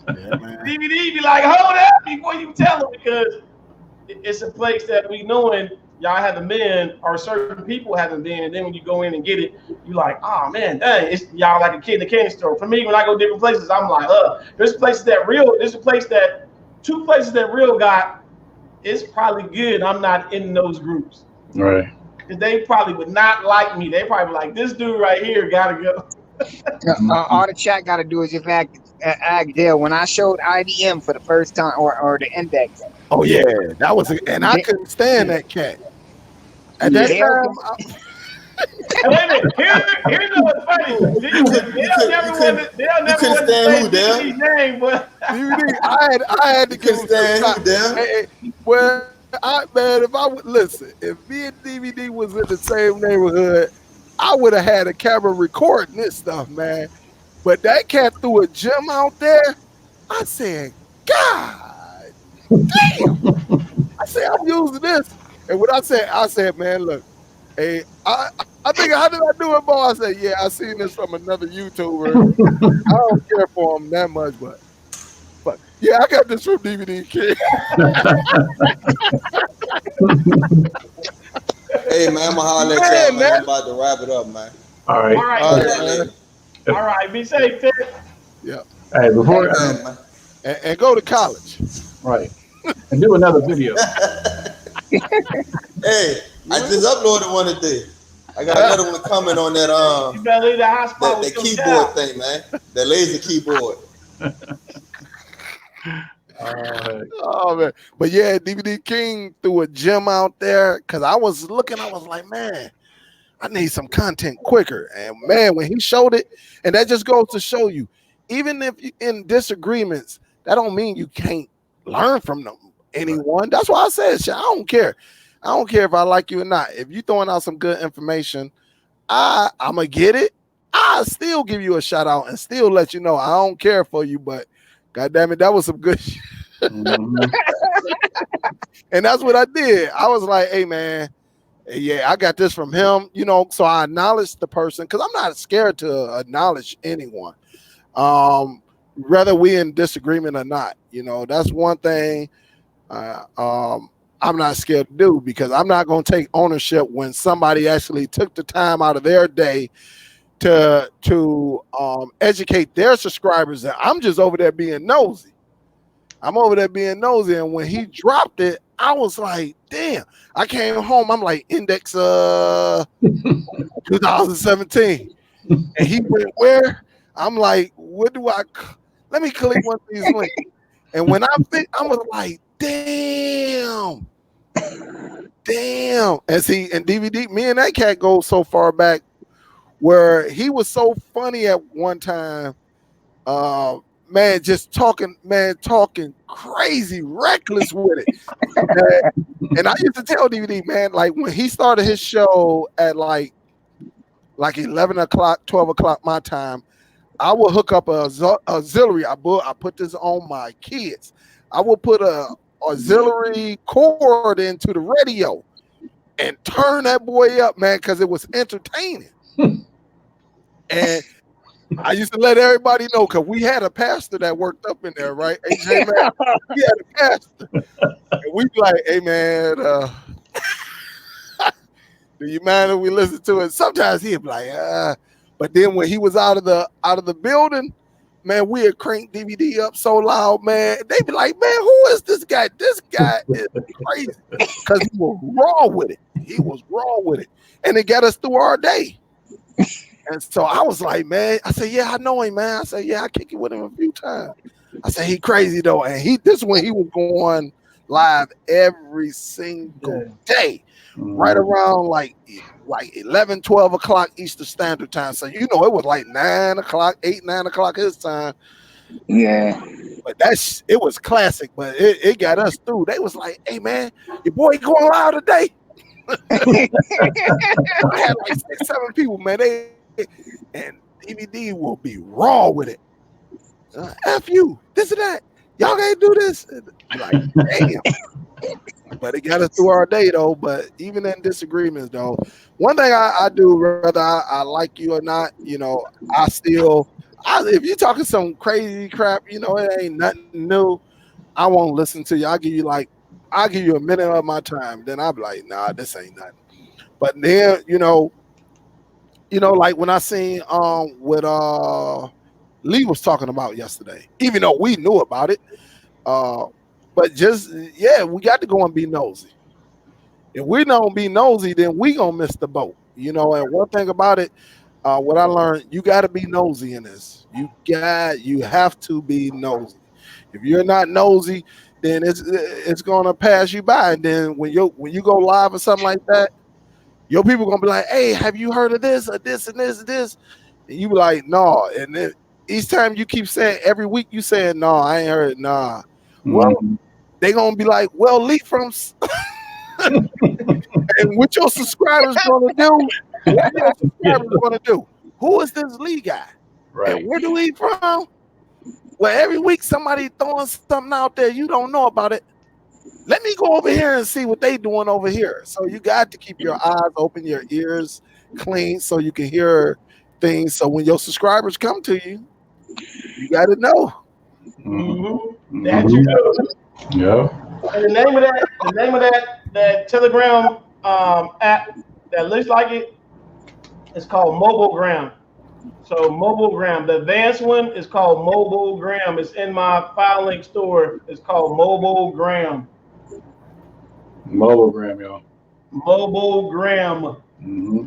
C: DVD be like, hold up before you tell him, because it's a place that we knowing y'all haven't been, or certain people haven't been, and then when you go in and get it, you like, oh man, dang, it's y'all like a kid in a candy store. For me, when I go different places, I'm like, there's places that real, there's a place that, 2 places that real got, it's probably good I'm not in those groups.
A: Right.
C: Because they probably would not like me. They probably like, this dude right here gotta go.
D: All the chat got to do is just ask Dale. When I showed IDM for the first time, or the index.
E: Oh yeah, that was, and I couldn't stand that cat. At that time,
C: Wait a minute. Here's what's funny. They'll never want to say DVD's name, but
E: DVD, I had to give him some time. Well, man, if I would listen, if me and DVD was in the same neighborhood, I would have had a camera recording this stuff, man. But that cat threw a gem out there. I said, God damn. I said, I'm using this. And when I said, man, look, hey, I think, how did I do it, Bo? I said, yeah, I seen this from another YouTuber. I don't care for him that much, but yeah, I got this from DVD King.
B: Hey man, I'm gonna holler at y'all, man. I'm about to wrap it up, man.
A: All right.
C: All right. Be safe, Ted.
E: Yeah.
A: Hey, before
E: and go to college.
A: Right. And do another video.
B: Hey, I just uploaded one today. I got another one coming on that
C: you better leave the hospital
B: that keyboard thing, man. That laser keyboard.
E: Oh man, but yeah, DVD King threw a gem out there, because I was looking, I was like, man, I need some content quicker. And man, when he showed it, and that just goes to show you, even if you're in disagreements, that don't mean you can't learn from anyone. That's why I said, I don't care. I don't care if I like you or not. If you throwing out some good information, I'm gonna get it. I'll still give you a shout out and still let you know I don't care for you, but God damn it, that was some good shit. Mm-hmm. And that's what I did. I was like, hey man, yeah, I got this from him, so I acknowledged the person, because I'm not scared to acknowledge anyone. Whether we in disagreement or not, that's one thing I'm not scared to do, because I'm not going to take ownership when somebody actually took the time out of their day to educate their subscribers. And I'm just over there being nosy. And when he dropped it, I was like, damn. I came home, I'm like, index 2017. And he went, where? I'm like, let me click one of these links. And when I was like, damn. And DVD, me and that cat go so far back, where he was so funny at one time, man, just talking crazy, reckless with it. And I used to tell DVD, man, like when he started his show at like 11 o'clock, 12 o'clock my time, I will hook up a auxiliary. I put this on my kids. I will put a auxiliary cord into the radio and turn that boy up, man, because it was entertaining. And I used to let everybody know, because we had a pastor that worked up in there, right? AJ, man, we had a pastor. And we'd be like, hey, man, do you mind if we listen to it? Sometimes he'd be like, but then when he was out of the building, man, we'd crank DVD up so loud, man. They be like, man, who is this guy? This guy is crazy. Because he was raw with it. He was raw with it. And it got us through our day. And so I was like, man, I said, yeah, I know him, man. I said, yeah, I kick it with him a few times. I said, he crazy though. And this when he was going live every single day, right around like 11, 12 o'clock Eastern Standard Time. So, you know, it was like 9 o'clock, 8, 9 o'clock his time.
D: Yeah.
E: But it was classic, but it got us through. They was like, hey, man, your boy going live today. I had like 6, 7 people, man. And DVD will be raw with it. F you, this and that. Y'all can't do this. Like, damn. But it got us through our day, though. But even in disagreements, though, one thing I do, whether I like you or not, you know, if you're talking some crazy crap, you know, it ain't nothing new, I won't listen to you. I'll give you a minute of my time. Then I'll be like, nah, this ain't nothing. But then, you know, like when I seen what Lee was talking about yesterday, even though we knew about it, but just we got to go and be nosy. If we don't be nosy, then we gonna miss the boat, you know. And one thing about it, what I learned, you got to be nosy in this. You have to be nosy. If you're not nosy, then it's gonna pass you by. And then when you go live or something like that, your people gonna be like, hey, have you heard of this or this and this and this? And you be like, no. And then each time you keep saying, every week you saying, no, I ain't heard it, nah. Well, they gonna be like, well, Lee from and what your subscribers gonna do? Who is this Lee guy?
A: Right.
E: And where do he from? Well, every week somebody throwing something out there, you don't know about it. Let me go over here and see what they doing over here. So you got to keep your eyes open, your ears clean, so you can hear things. So when your subscribers come to you, you got to know.
C: Mm-hmm. That you do.
A: Yeah.
C: And the name of that Telegram app that looks like it is called Mobilegram. So Mobilegram, the advanced one is called Mobilegram. It's in my file link store. It's called Mobilegram.
A: Mobilegram, y'all.
C: Mobilegram.
A: Mm-hmm.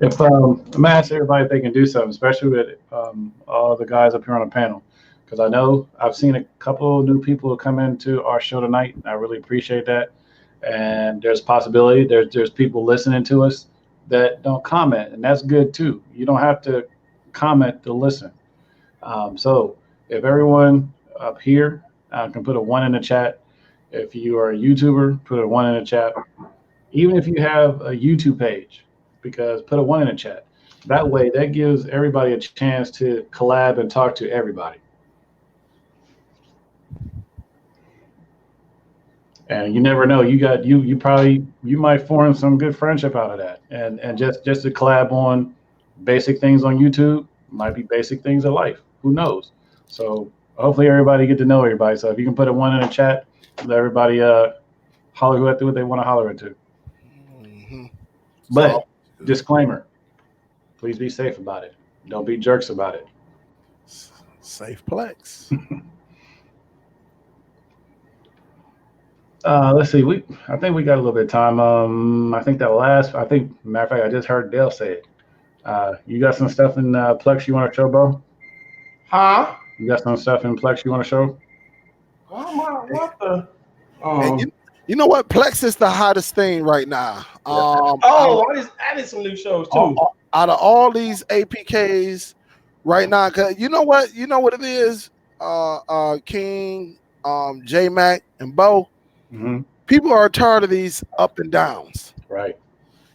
A: If I'm gonna ask everybody if they can do something, especially with all the guys up here on the panel, because I know I've seen a couple new people come into our show tonight. I really appreciate that, and there's possibility there's people listening to us that don't comment, and that's good too. You don't have to comment to listen. So if everyone up here can put a 1 in the chat, if you are a YouTuber, put a 1 in the chat. Even if you have a YouTube page, because put a 1 in the chat. That way, that gives everybody a chance to collab and talk to everybody. And you never know. You might form some good friendship out of that. And just to collab on basic things on YouTube might be basic things in life. Who knows? So hopefully everybody get to know everybody. So if you can put a 1 in the chat, let everybody holler at what they want to holler into.
E: Mm-hmm.
A: But disclaimer, please be safe about it. Don't be jerks about it.
E: Safe Plex.
A: Let's see. I think we got a little bit of time. matter of fact, I just heard Dale say it. You got some stuff in Plex you want to show, bro?
C: Huh?
A: You got some stuff in Plex you want to show?
C: What the?
E: You know what? Plex is the hottest thing right now.
C: I just added some new shows too.
E: Out of all these APKs right now, cause you know what it is. King, J Mac, and Bo.
A: Mm-hmm.
E: People are tired of these up and downs.
A: Right.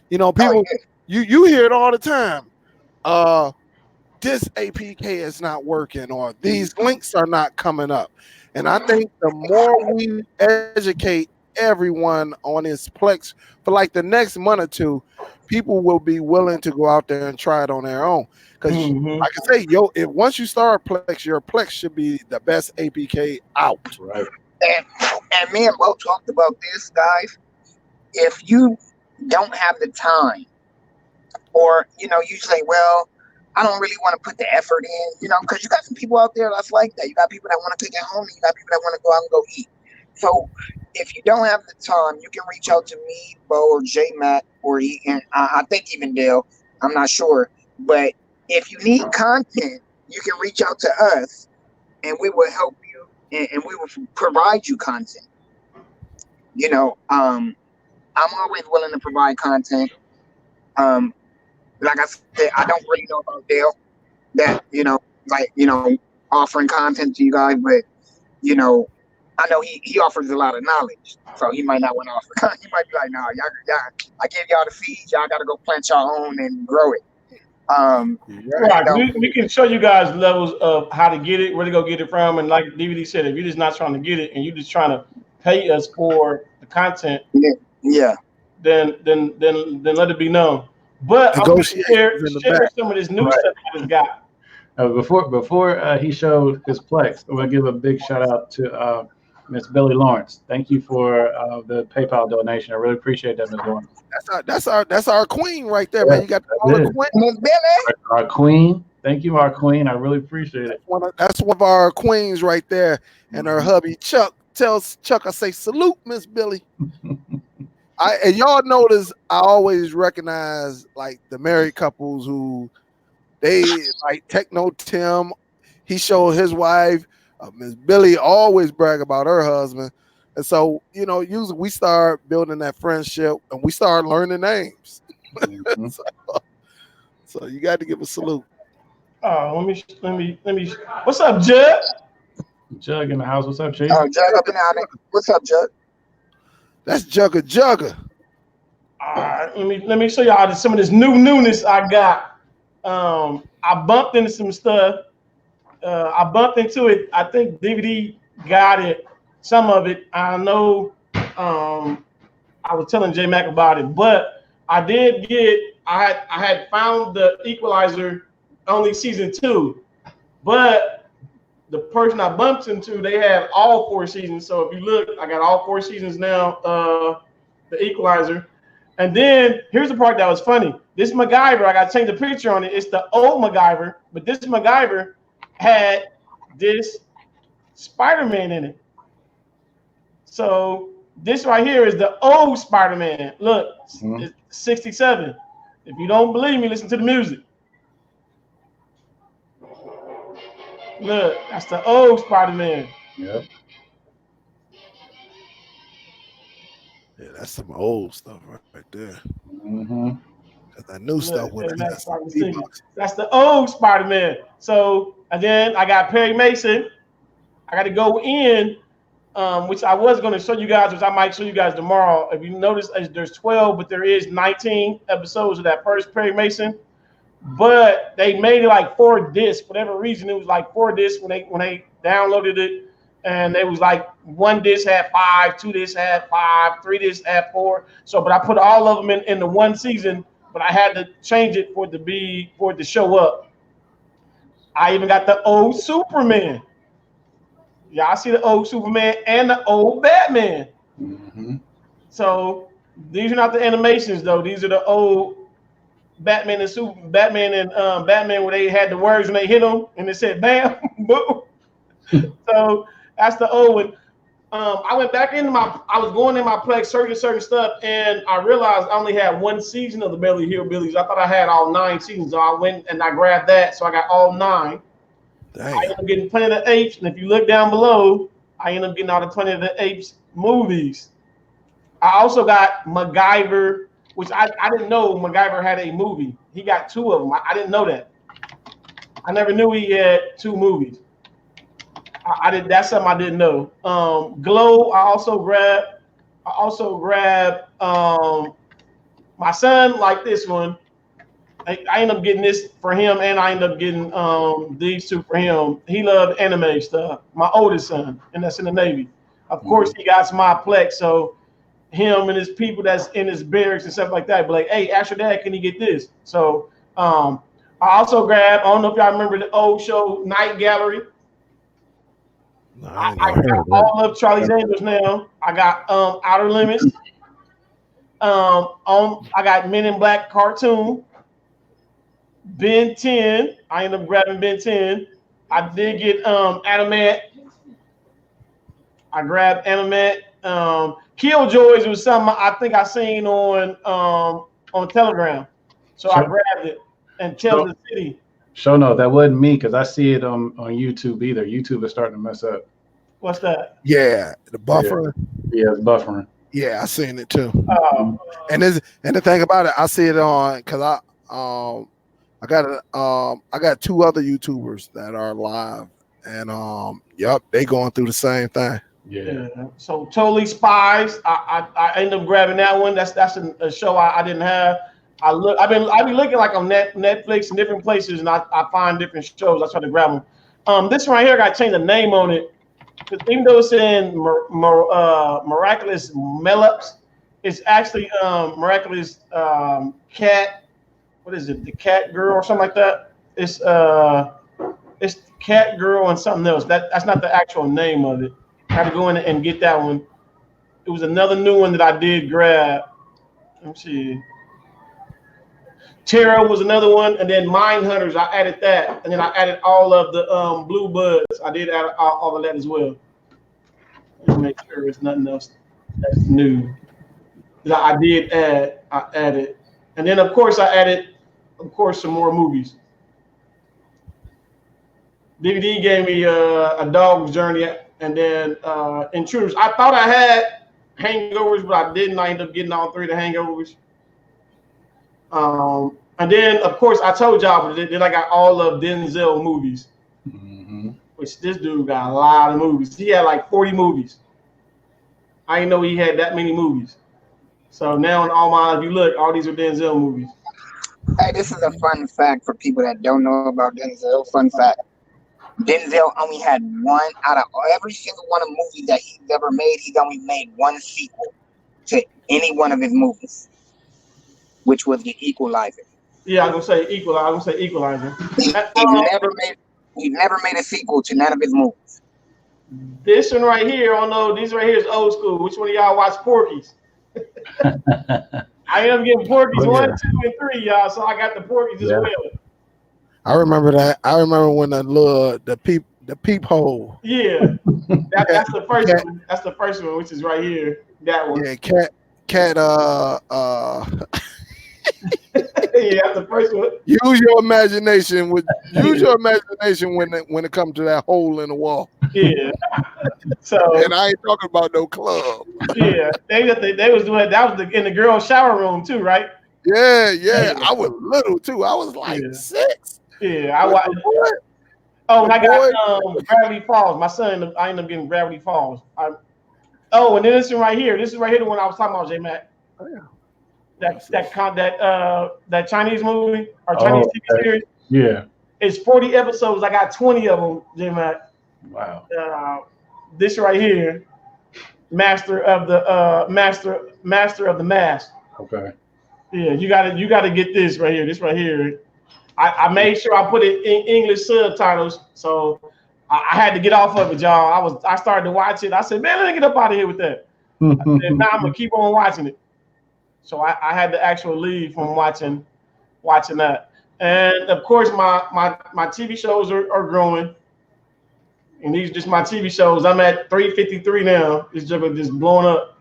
E: You know, people. You hear it all the time. This APK is not working, or these links are not coming up. And I think the more we educate everyone on this Plex for like the next month or two, people will be willing to go out there and try it on their own. Because like I say, once you start Plex, your Plex should be the best APK out.
A: Right.
D: And me and Bo talked about this, guys. If you don't have the time, or you say, well, I don't really want to put the effort in, you know, because you got some people out there that's like that. You got people that want to cook at home, and you got people that want to go out and go eat. So if you don't have the time, you can reach out to me, Bo, or J Mac, or I think even Dale. I'm not sure, but if you need content, you can reach out to us, and we will help you, and we will provide you content. You know, I'm always willing to provide content. Like I said, I don't really know about Dale that, you know, like, you know, offering content to you guys, but, you know, I know he offers a lot of knowledge, so he might not want to offer content. He might be like, nah, y'all, I give y'all the feed, y'all got to go plant your own and grow it.
C: Right. We can show you guys levels of how to get it, where to go get it from. And like DVD said, if you're just not trying to get it and you're just trying to pay us for the content,
D: yeah,
C: then let it be known. But I want to share some of this new stuff I just got.
A: Before he showed his Plex, I'm gonna give a big shout out to Miss Billy Lawrence. Thank you for the PayPal donation. I really appreciate that, Miss Lawrence.
E: That's our queen right there, man. You got the queen.
D: Miss Billy.
A: Our queen. Thank you, our queen. I really appreciate it.
E: That's one of our queens right there, and her hubby Chuck tells Chuck, I say salute, Miss Billy. And y'all notice I always recognize like the married couples who they like Techno Tim. He showed his wife, Miss Billy, always brag about her husband. And so, you know, usually we start building that friendship and we start learning names.
A: Mm-hmm.
E: so you got to give a salute.
C: Oh, let me. What's up, Jug?
A: Jug in the house. What's up, Chief?
D: Oh, Jug up in the What's up, Jug?
E: That's Jugger.
C: Let me show y'all some of this newness I got. I bumped into some stuff. I bumped into it. I think DVD got it. Some of it. I know. I was telling J Mac about it, but I did get. I had found the Equalizer only season 2, but the person I bumped into, they had all 4 seasons. So if you look, I got all 4 seasons now. The Equalizer. And then here's the part that was funny. This MacGyver, I got to change the picture on it. It's the old MacGyver, but this MacGyver had this Spider-Man in it. So this right here is the old Spider-Man. Look, it's 67. If you don't believe me, listen to the music. Look, that's the old Spider-Man.
A: Yep.
E: Yeah, that's some old stuff right there.
A: Mm-hmm.
E: That new stuff with
C: that's the old Spider-Man. So, and then I got Perry Mason. I got to go in, which I was going to show you guys, which I might show you guys tomorrow. If you notice, there's 12, but there is 19 episodes of that first Perry Mason. But they made it like 4 discs. For whatever reason, it was like 4 discs when they downloaded it. And it was like 1 disc had 5, 2 discs had 5, 3 discs had 4. So, but I put all of them in the 1 season, but I had to change it for it to show up. I even got the old Superman. Yeah, I see the old Superman and the old Batman.
A: Mm-hmm.
C: So these are not the animations though. These are the old Batman and Batman where they had the words when they hit them and it said bam, boom. So that's the old one. I went back into I was going in my Plex searching certain stuff, and I realized I only had 1 season of the Beverly Hillbillies. I thought I had all 9 seasons, so I went and I grabbed that, so I got all 9. Dang. I ended up getting Planet of the Apes, and if you look down below, I ended up getting all the Planet of the Apes movies. I also got MacGyver, which I didn't know MacGyver had a movie. He got 2 of them. I didn't know that. I never knew he had 2 movies. I did. That's something I didn't know. Glow. I also grabbed. My son liked this one. I ended up getting this for him, and I ended up getting these 2 for him. He loved anime stuff. My oldest son, and that's in the Navy. Of course, he got my Plex, so him and his people that's in his barracks and stuff like that. But like, hey, ask your dad, can he get this? So I also grabbed. I don't know if y'all remember the old show Night Gallery. I got all of Charlie's Angels now. I got Outer Limits. I got Men in Black cartoon. Ben 10. I ended up grabbing Ben 10. I did get Animat. I grabbed Animat. Killjoys was something I think I seen on Telegram. So I grabbed it and Tales the City.
A: Show no, that wasn't me because I see it on YouTube either. YouTube is starting to mess up.
C: What's that?
E: Yeah, the buffer.
A: Yeah, it's buffering.
E: Yeah, I seen it too. And the thing about it, I see it on because I got two other YouTubers that are live, and they going through the same thing.
A: Yeah.
C: So Totally Spies. I ended up grabbing that one. That's a show I didn't have. I've been looking like on Netflix and different places, and I find different shows. I try to grab them. This one right here, I got to change the name on it because even though it's in Miraculous Mellops, it's actually Miraculous Cat. What is it? The Cat Girl or something like that. It's Cat Girl and something else. That's not the actual name of it. I had to go in and get that one. It was another new one that I did grab. Let me see. Terra was another one, and then Mind Hunters, I added that, and then I added all of the Blue Buds. I did add all of that as well. Let me make sure there's nothing else that's new. That I added, and then of course I added, some more movies. DVD gave me a Dog's Journey, and then Intruders. I thought I had Hangovers, but I didn't. I ended up getting all three of the Hangovers. And then, of course, I told y'all, but then I got all of Denzel movies, which this dude got a lot of movies. He had like 40 movies. I didn't know he had that many movies. So now in all my, if you look, all these are Denzel movies.
D: Hey, this is a fun fact for people that don't know about Denzel. Fun fact. Denzel only had one out of every single one of the movies that he's ever made. He's only made one sequel to any one of his movies, which was The Equalizer.
C: Yeah, I'm gonna say Equalizer.
D: He never made a sequel to none of his movies.
C: This one right here, oh no, this right here is old school. Which one of y'all watch Porky's? I am getting Porky's 1, 2, and 3, y'all. So I got the Porky's as well.
E: I remember that. I remember when the peephole.
C: Yeah, that's the first one. That's the first one, which is right here. That one.
E: Yeah, cat.
C: Yeah, that's the first one.
E: Use your imagination when it comes to that hole in the wall.
C: Yeah. So
E: and I ain't talking about no club.
C: Yeah, they was doing that was in the girls' shower room too, right?
E: Yeah. I was little too. I was like 6.
C: Yeah, I watched. Oh, and I got Gravity Falls. My son, I ended up getting Gravity Falls. And then this one right here. This is right here the one I was talking about, J Mac.
E: Oh yeah.
C: That Chinese movie or Chinese TV series.
A: Yeah.
C: It's 40 episodes. I got 20 of them, J Mac.
A: Wow.
C: This right here, Master of the Mask. Okay. Yeah, you gotta get this right here. This right here. I made sure I put it in English subtitles, so I had to get off of it, y'all. I started to watch it. I said, man, let me get up out of here with that. I said, now I'm gonna keep on watching it. So I had to actually leave from watching that. And of course, my TV shows are growing. And these are just my TV shows. I'm at 353 now. This just blowing up.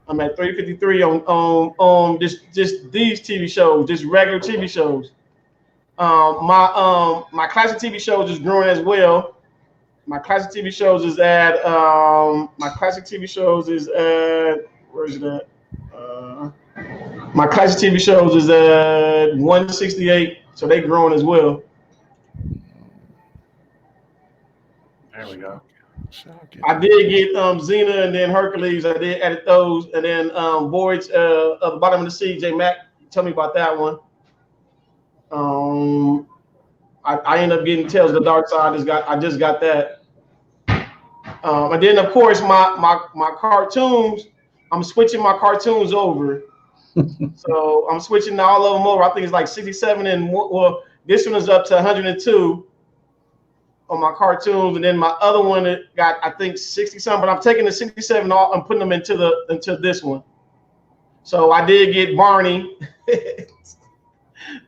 C: I'm at 353 on just these TV shows, just regular TV shows. My classic TV shows is growing as well. My classic TV shows is at where is it at? My classic TV shows is at 168, so they growing as well.
A: There we go.
C: I did get Xena and then Hercules. I did edit those, and then Voyage of the Bottom of the Sea. J Mac, tell me about that one. I ended up getting Tales of the Dark Side. I just got that. And then of course my cartoons. I'm switching my cartoons over. So I'm switching all of them over. I think it's like 67 and this one is up to 102 on my cartoons, and then my other one got I think 60 something. But I'm taking the 67 all and putting them into this one. So I did get Barney.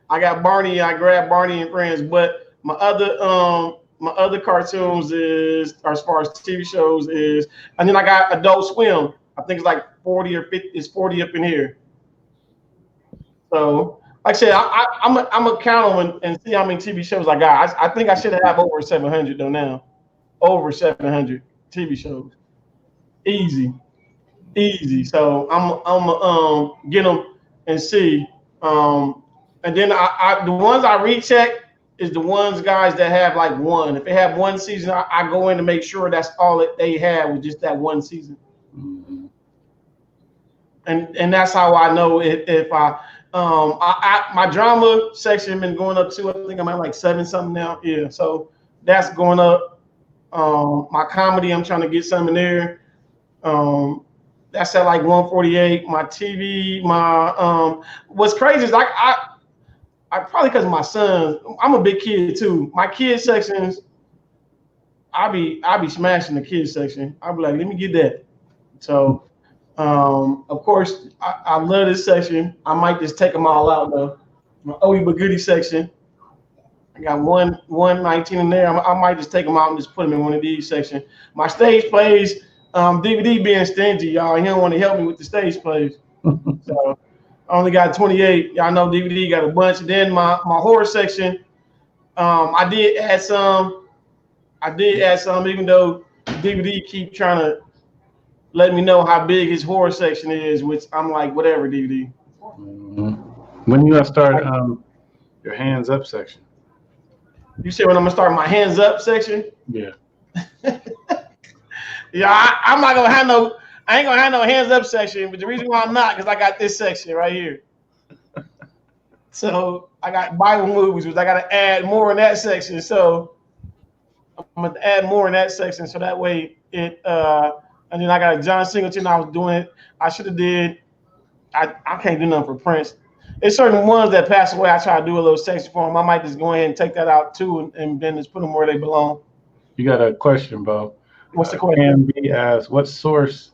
C: I got Barney. I grabbed Barney and Friends, but my other cartoons is, or as far as TV shows is, and then I got Adult Swim. I think it's like 40 or 50. It's 40 up in here. So, like I said, I'm gonna count them and see how many TV shows I got. I think I should have over 700 though now. Over 700 TV shows. Easy. So I'm get them and see. And then I the ones I recheck is the ones, guys, that have like one. If they have one season, I go in to make sure that's all that they had was just that one season. Mm-hmm. And that's how I know if I my drama section been going up too. I think I'm at like 7 something now. Yeah, so that's going up. My comedy, I'm trying to get some in there. That's at like 148. My TV, what's crazy is like I probably because of my son, I'm a big kid too. My kid sections, I be smashing the kids section. I'll be like, let me get that. So of course I love this section. I might just take them all out though. My Owie but goodie section. I got 119 in there. I might just take them out and just put them in one of these sections. My stage plays, DVD being stingy, y'all. He don't want to help me with the stage plays. So I only got 28. Y'all know DVD got a bunch. And then my horror section, I did add some, even though DVD keep trying to let me know how big his horror section is, which I'm like, whatever, DVD.
A: Mm-hmm. When you gonna start your hands up section?
C: You say when I'm gonna start my hands up section?
A: Yeah.
C: Yeah, I'm not gonna have no. I ain't gonna have no hands up section. But the reason why I'm not, because I got this section right here. So I got Bible movies, which I gotta add more in that section. So I'm gonna add more in that section, so that way it. And then I got John Singleton. I was doing it. I should have did. I can't do nothing for Prince. There's certain ones that pass away. I try to do a little section for them. I might just go ahead and take that out too, and then just put them where they belong.
A: You got a question, Bo?
C: What's the question?
A: Can be asked, what source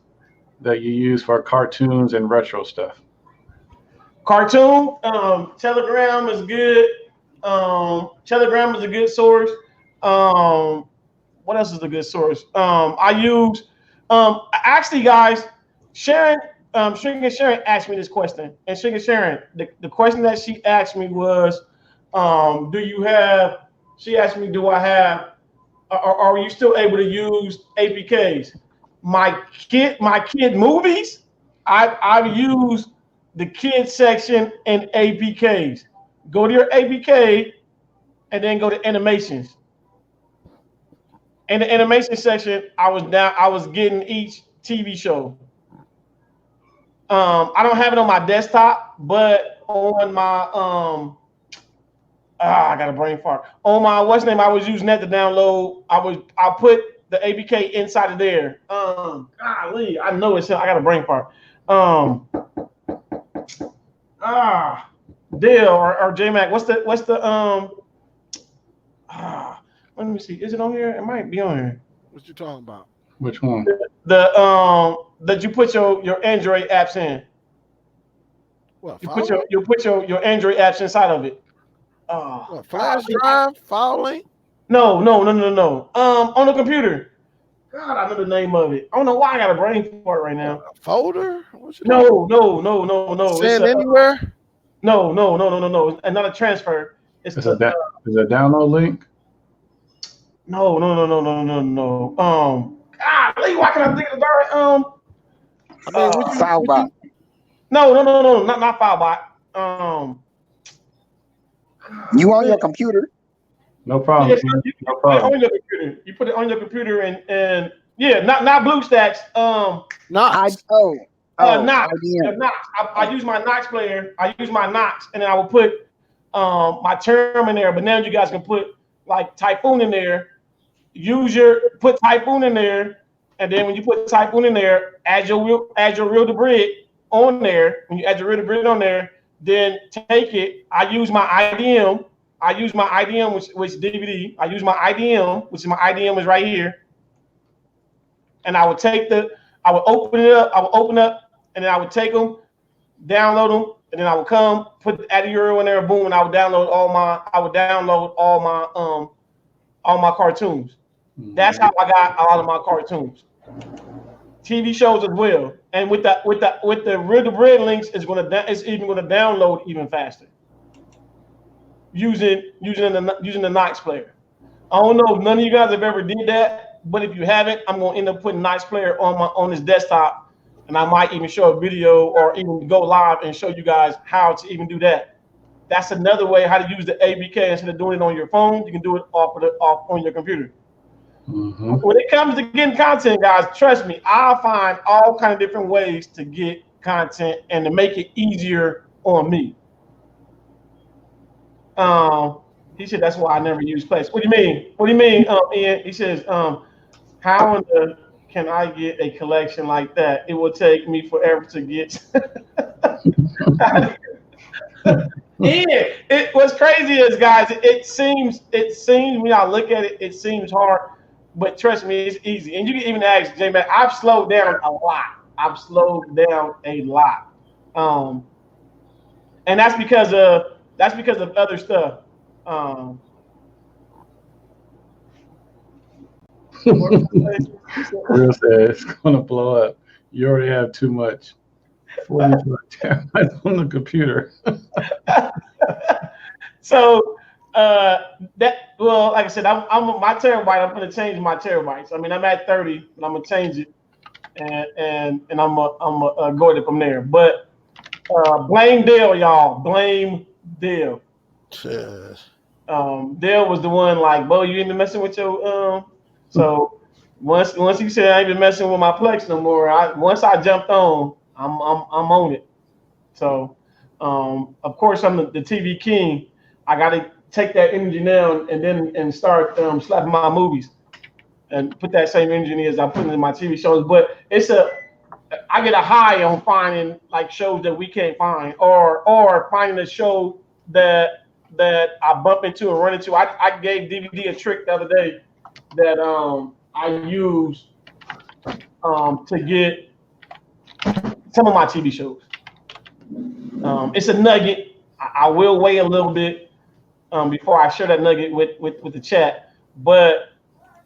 A: that you use for cartoons and retro stuff?
C: Cartoon, Telegram is good. Telegram is a good source. What else is a good source? I use actually, guys, Sharon. Shrinking Sharon asked me this question, and Shrinking Sharon, the question that she asked me was, she asked me, do I have, or are you still able to use APKs? My kid movies, I've used the kids section in APKs. Go to your APK, and then go to animations. In the animation section, I was getting each TV show. I don't have it on my desktop, but on my I got a brain fart. On my I was using that to download. I put the APK inside of there. Golly, I know it's. I got a brain fart. Dale or J-Mac. What's the let me see. Is it on here? It might be on here.
E: What you talking about?
A: Which one?
C: That you put your Android apps in.
E: What?
C: You put your Android apps inside of it.
E: What, flash drive? Filing?
C: No. On the computer. God, I know the name of it. I don't know why I got a brain fart right now.
E: A folder? What you
C: no.
E: Send anywhere?
C: No. Another transfer. Is
A: a download link?
C: No. Lee, why can I think of it?
D: FileBot.
C: No, not FileBot.
D: You on your computer?
A: No problem.
C: Yeah, no problem. On your computer. You put it on your computer and yeah, not BlueStacks.
E: Knox.
C: Knox. I use my Knox player. I use my Knox, and then I will put my term in there. But now you guys can put like Typhoon in there. Put Typhoon in there. And then when you put Typhoon in there, add your real debris on there. When you add your real debris on there, then take it. I use my IDM. Which DVD. I use my IDM, which is my IDM is right here. And I would open it up. And then I would take them, download them, and then I would come, add a URL in there, boom, and I would download all my cartoons. That's how I got a lot of my cartoons. TV shows as well, and with the red links, it's even gonna download even faster using the Knox player. I don't know if none of you guys have ever did that, but if you haven't, I'm gonna end up putting Knox player on this desktop, and I might even show a video or even go live and show you guys how to even do that. That's another way how to use the ABK instead of doing it on your phone. You can do it off on your computer. Mm-hmm. When it comes to getting content, guys, trust me, I'll find all kind of different ways to get content and to make it easier on me. He said that's why I never use Plex. What do you mean? What do you mean, Ian? He says, how can I get a collection like that? It will take me forever to get. Ian, what's crazy is, guys, it seems when I look at it, it seems hard. But trust me, it's easy. And you can even ask J-Mac, I've slowed down a lot. And that's because of other stuff.
A: Real said it's gonna blow up. You already have too much. 42 terabytes on the computer.
C: So like I said, I'm my terabyte. I'm gonna change my terabytes. I mean, I'm at 30, but I'm gonna change it, and I'm gonna go with it from there. But blame Dale, y'all. Blame Dale. Dale was the one like, Bo, you ain't been messing with your So once you said I ain't been messing with my Plex no more, once I jumped on, I'm on it. So of course I'm the TV king. I gotta take that energy now and start slapping my movies and put that same energy as I put in my TV shows. But I get a high on finding like shows that we can't find, or finding a show that I bump into and run into. I gave DVD a trick the other day that I use to get some of my TV shows. It's a nugget. I will wait a little bit before I share that nugget with the chat, but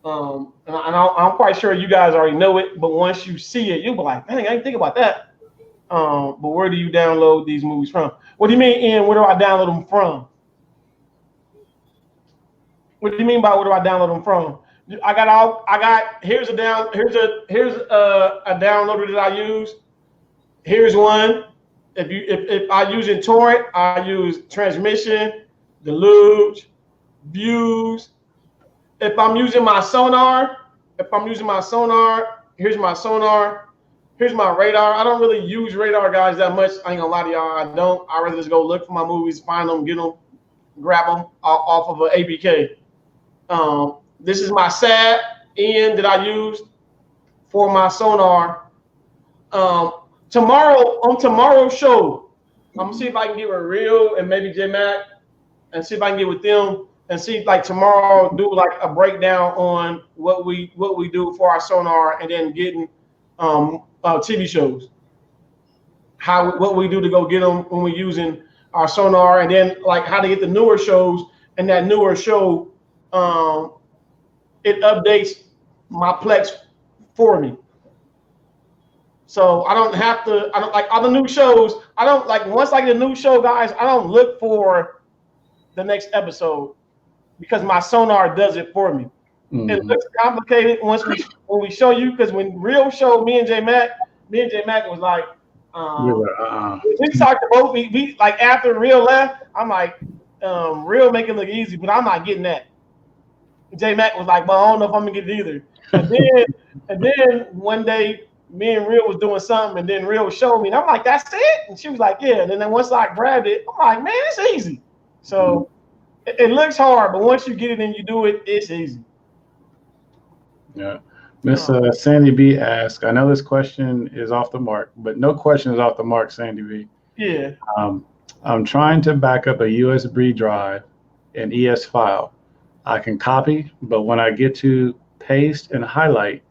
C: and I'm quite sure you guys already know it. But once you see it, you'll be like, dang, I didn't think about that. But where do you download these movies from? What do you mean, Ian? Where do I download them from? What do you mean by where do I download them from? Here's a downloader that I use. Here's one. If I use in torrent, I use transmission, deluge, views. If I'm using my sonar, here's my sonar. Here's my radar. I don't really use radar, guys, that much. I ain't gonna lie to y'all. I don't. I rather just go look for my movies, find them, get them, grab them off of an ABK. This is my SAT end that I used for my sonar. Tomorrow's show, I'm gonna see if I can get with Real and maybe J-Mac and see if I can get with them and see if like tomorrow do like a breakdown on what we do for our sonar and then getting TV shows. What we do to go get them when we're using our sonar, and then like how to get the newer shows, and that newer show it updates my Plex for me. So I don't like all the new shows. I don't like once I get a new show, guys, I don't look for the next episode because my sonar does it for me. Mm-hmm. It looks complicated when we show you, because when Real showed me and J-Mac was like, we talked about we like after Real left, I'm like, Real make it look easy, but I'm not getting that. J-Mac was like, well, I don't know if I'm gonna get it either. And then one day me and Real was doing something, and then Real showed me, and I'm like, that's it? And she was like, yeah. And then once I grabbed it, I'm like, man, it's easy. So it looks hard, but once you get it and you do it, it's easy.
A: Yeah. Miss Sandy B asked, I know this question is off the mark, but no question is off the mark, Sandy B.
C: Yeah.
A: I'm trying to back up a USB drive, an ES file. I can copy, but when I get to paste and highlight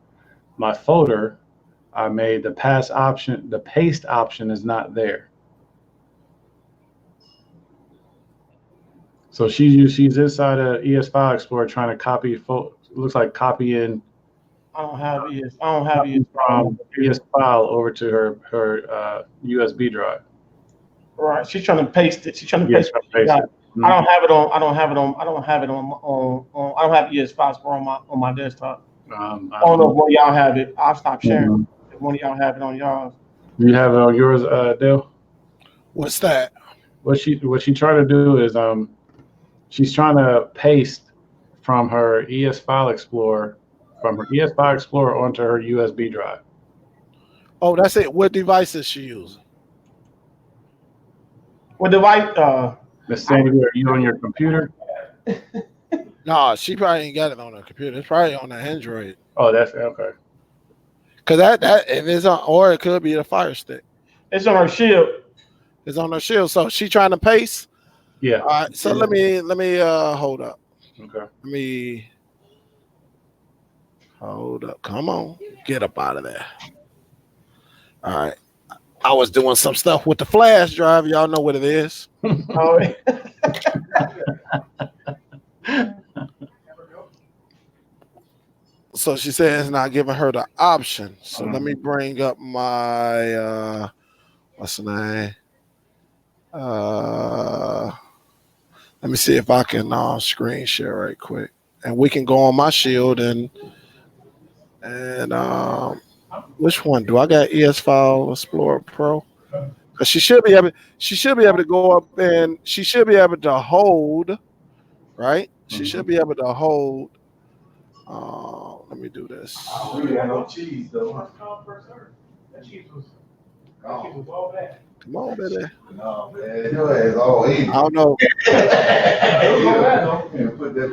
A: my folder I made, the paste option is not there. So she's inside a ES File Explorer trying to copy. Looks like copying.
C: I don't have ES
A: from ES File over to her USB drive.
C: Right. She's trying to paste it. She's trying to paste it.
A: Mm-hmm.
C: I don't have it on. I don't have ES File Explorer on my desktop. I don't know if one of y'all have it. I'll stop sharing. Mm-hmm. If one of y'all have it on y'all.
A: You have it on yours, Dale?
E: What's that?
A: What she trying to do is she's trying to paste from her ES File Explorer onto her USB drive.
E: Oh, that's it. What device is she using?
C: What device?
A: Miss Sandy, are you on your computer?
E: No, she probably ain't got it on her computer. It's probably on her Android.
A: Oh, that's okay.
E: Cause that if it's on, or it could be the Fire Stick.
C: It's on her Shield.
E: It's on her Shield. So she trying to paste.
A: Yeah.
E: All right. So let me hold up.
A: Okay.
E: Let me hold up. Come on, get up out of there. All right. I was doing some stuff with the flash drive. Y'all know what it is.
C: Oh.
E: So she said it's not giving her the option. So let me bring up my what's the name? Let me see if I can screen share right quick, and we can go on my Shield and which one do I got? ES File Explorer Pro. Because she should be able to go up and she should be able to hold, right? She should be able to hold. Let me do this.
C: I really got no cheese though. That cheese was all bad.
E: Come on, baby.
F: No, man, your ass all easy.
E: I don't know.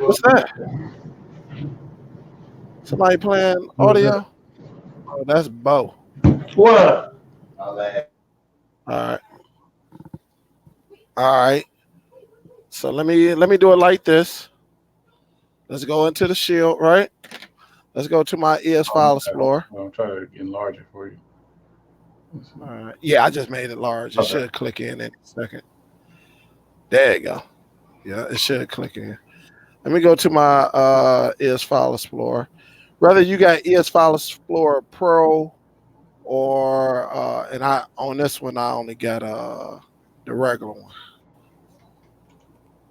E: What's that? Somebody playing audio? Oh, that's Bo.
C: What?
F: All right.
E: All right. So let me do it like this. Let's go into the Shield, right? Let's go to my ES File Explorer.
A: I'll try to enlarge it for you.
E: All right. Yeah, I just made it large. It should click in a second. There you go. Yeah, it should click in. Let me go to my ES File Explorer. Whether you got ES File Explorer Pro or and I on this one I only got the regular one.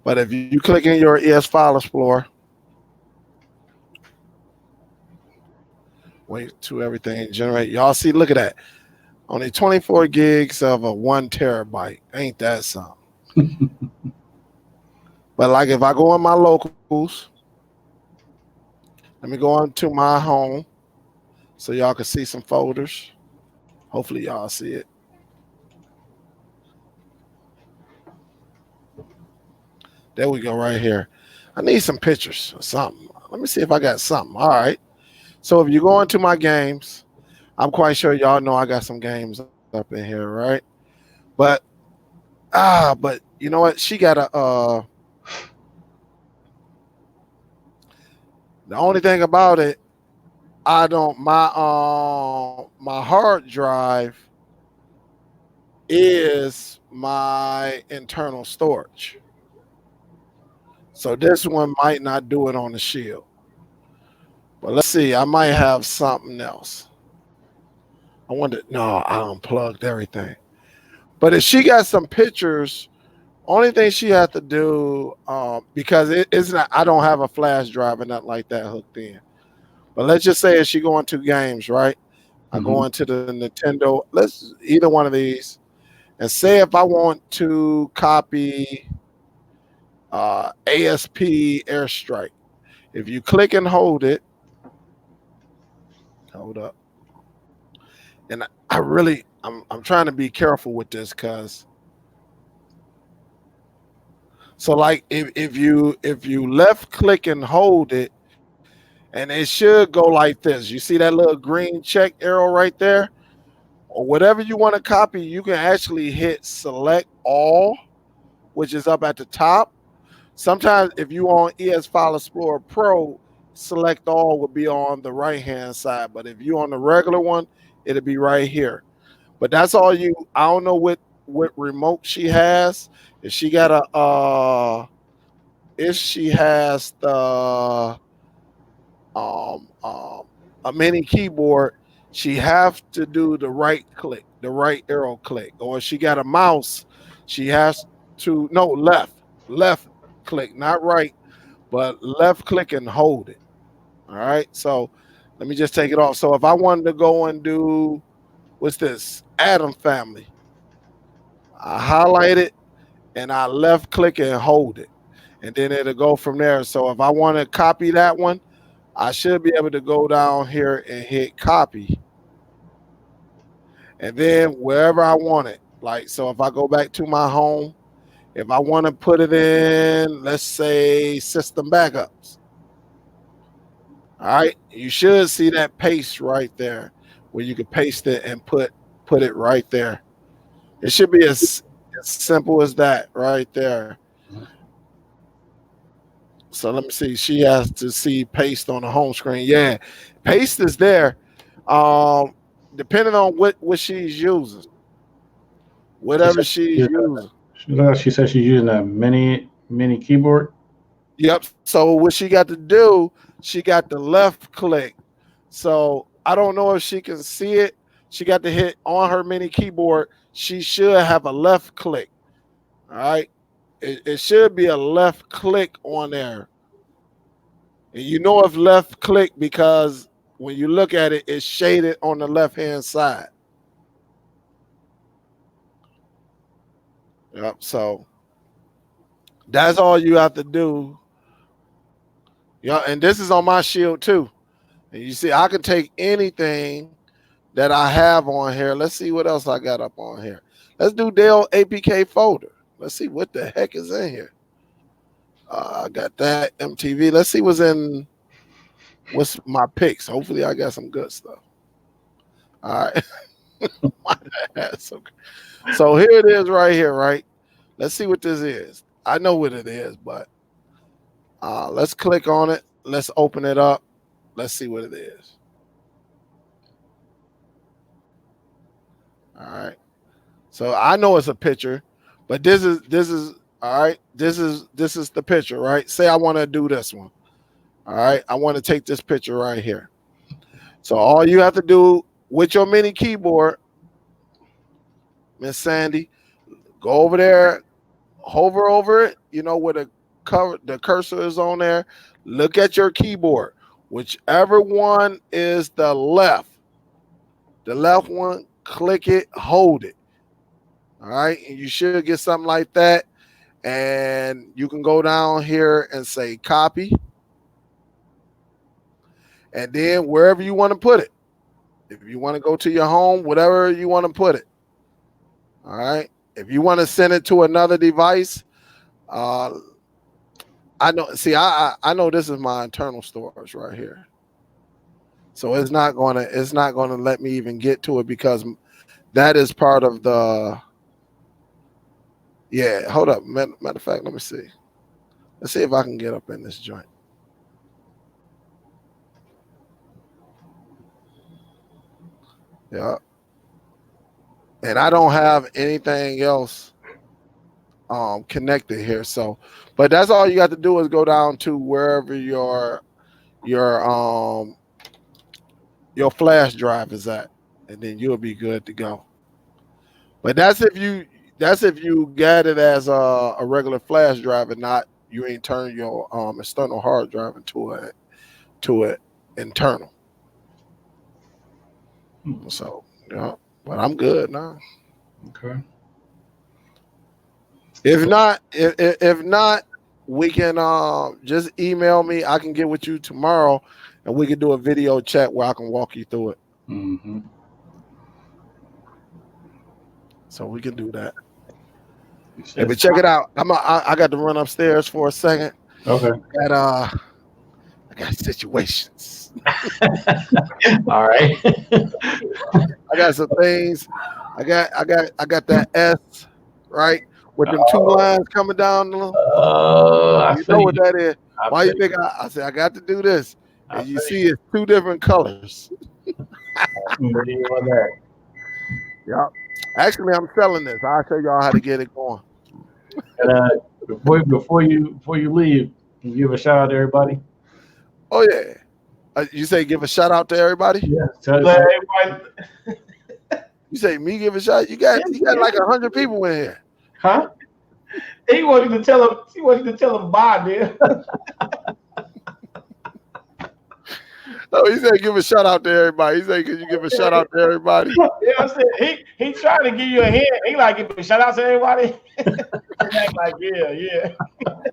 E: But if you click in your ES File Explorer, wait to everything generate. Y'all see, look at that. Only 24 gigs of a 1 terabyte. Ain't that something? But like if I go on my locals, let me go on to my home so y'all can see some folders. Hopefully y'all see it. There we go right here. I need some pictures or something. Let me see if I got something. All right. So if you go into my games, I'm quite sure y'all know I got some games up in here, right? But you know what? She got a the only thing about it, I don't my hard drive is my internal storage. So this one might not do it on the Shield. But let's see, I might have something else. I wonder, no, I unplugged everything. But if she got some pictures, only thing she has to do, because it's not, I don't have a flash drive or nothing like that hooked in. But let's just say if she go into games, right? I go into the Nintendo, either one of these, and say if I want to copy ASP Airstrike, if you click and hold it, hold up. And I'm trying to be careful with this because so like if you left click and hold it, and it should go like this. You see that little green check arrow right there? Or whatever you want to copy, you can actually hit select all, which is up at the top. Sometimes if you on ES File Explorer Pro, select all will be on the right hand side. But if you on the regular one, it'll be right here. But that's all I don't know what remote she has. If she got if she has the a mini keyboard, she have to do the right click, the right arrow click. Or if she got a mouse, she has to left click, not right, but left click and hold it. All right. So let me just take it off. So if I wanted to go and do what's this? Atom Family. I highlight it and I left click and hold it. And then it'll go from there. So if I want to copy that one, I should be able to go down here and hit copy. And then wherever I want it, like, so if I go back to my home, if I want to put it in, let's say system backups. All right. You should see that paste right there where you can paste it and put it right there. It should be as simple as that right there. So let me see. She has to see paste on the home screen. Yeah, paste is there. Depending on what she's using, whatever she's using.
A: She said she's using a mini keyboard.
E: Yep. So what she got to do, she got the left click. So I don't know if she can see it. She got to hit on her mini keyboard. She should have a left click. All right. It should be a left click on there. And you know if left click because when you look at it, it's shaded on the left-hand side. Yep. So that's all you have to do. Yeah, and this is on my shield too. And you see, I can take anything that I have on here. Let's see what else I got up on here. Let's do Dell APK folder. Let's see what the heck is in here. I got that MTV. Let's see what's my picks. Hopefully I got some good stuff. All right. So here it is right here, right? Let's see what this is. I know what it is, but let's click on it. Let's open it up. Let's see what it is. All right. So I know it's a picture, but this is all right. This is the picture, right? Say I want to do this one. All right. I want to take this picture right here. So all you have to do with your mini keyboard, Miss Sandy, go over there, hover over it, you know, where the cursor is on there. Look at your keyboard. Whichever one is the left one, click it, hold it. All right. And you should get something like that. And you can go down here and say copy. And then wherever you want to put it. If you want to go to your home, whatever you want to put it. All right. If you want to send it to another device, I know. See, I know this is my internal storage right here. So it's not gonna let me even get to it because that is part of the. Yeah, hold up. Matter of fact, let me see. Let's see if I can get up in this joint. Yeah. And I don't have anything else connected here. So, but that's all you got to do is go down to wherever your flash drive is at, and then you'll be good to go. But that's if you get it as a regular flash drive and not you ain't turn your external hard drive into it internal. So yeah, but I'm good now.
A: Okay.
E: If not, we can just email me. I can get with you tomorrow, and we can do a video chat where I can walk you through it.
A: Mm-hmm.
E: So we can do that. Hey, but check it out. I got to run upstairs for a second.
A: Okay.
E: I got situations.
A: All right.
E: I got some things. I got that S right with them two lines coming down. You know what that is. Why you think I said I got to do this? And you see it's two different colors.
A: Yeah.
E: Actually, I'm selling this. I'll show y'all how to get it going.
A: And, Before you leave, can you give a shout out to everybody?
E: Oh yeah. You say give a shout out to everybody?
A: Yeah.
C: Everybody,
E: You say me give a shout? You got like 100 people in here.
C: huh? He wanted to tell him. He wanted to tell him bye, man.
E: Oh, he said give a shout out to everybody. He said, could you give a shout out to everybody?
C: Yeah, I said he tried to give you a hint. He like give a shout out to everybody. Like yeah.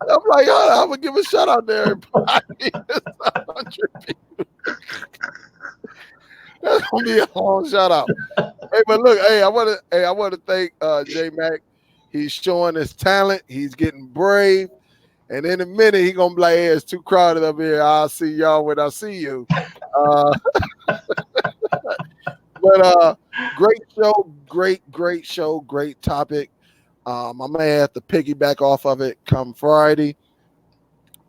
E: I'm like, I'm gonna give a shout out to everybody. 100 people. That's gonna be a long shout out. Hey, but look, I want to thank J Mac. He's showing his talent. He's getting brave. And in a minute, he gonna be like, hey, it's too crowded up here. I'll see y'all when I see you. But great show, great show, great topic. I may have to piggyback off of it come Friday.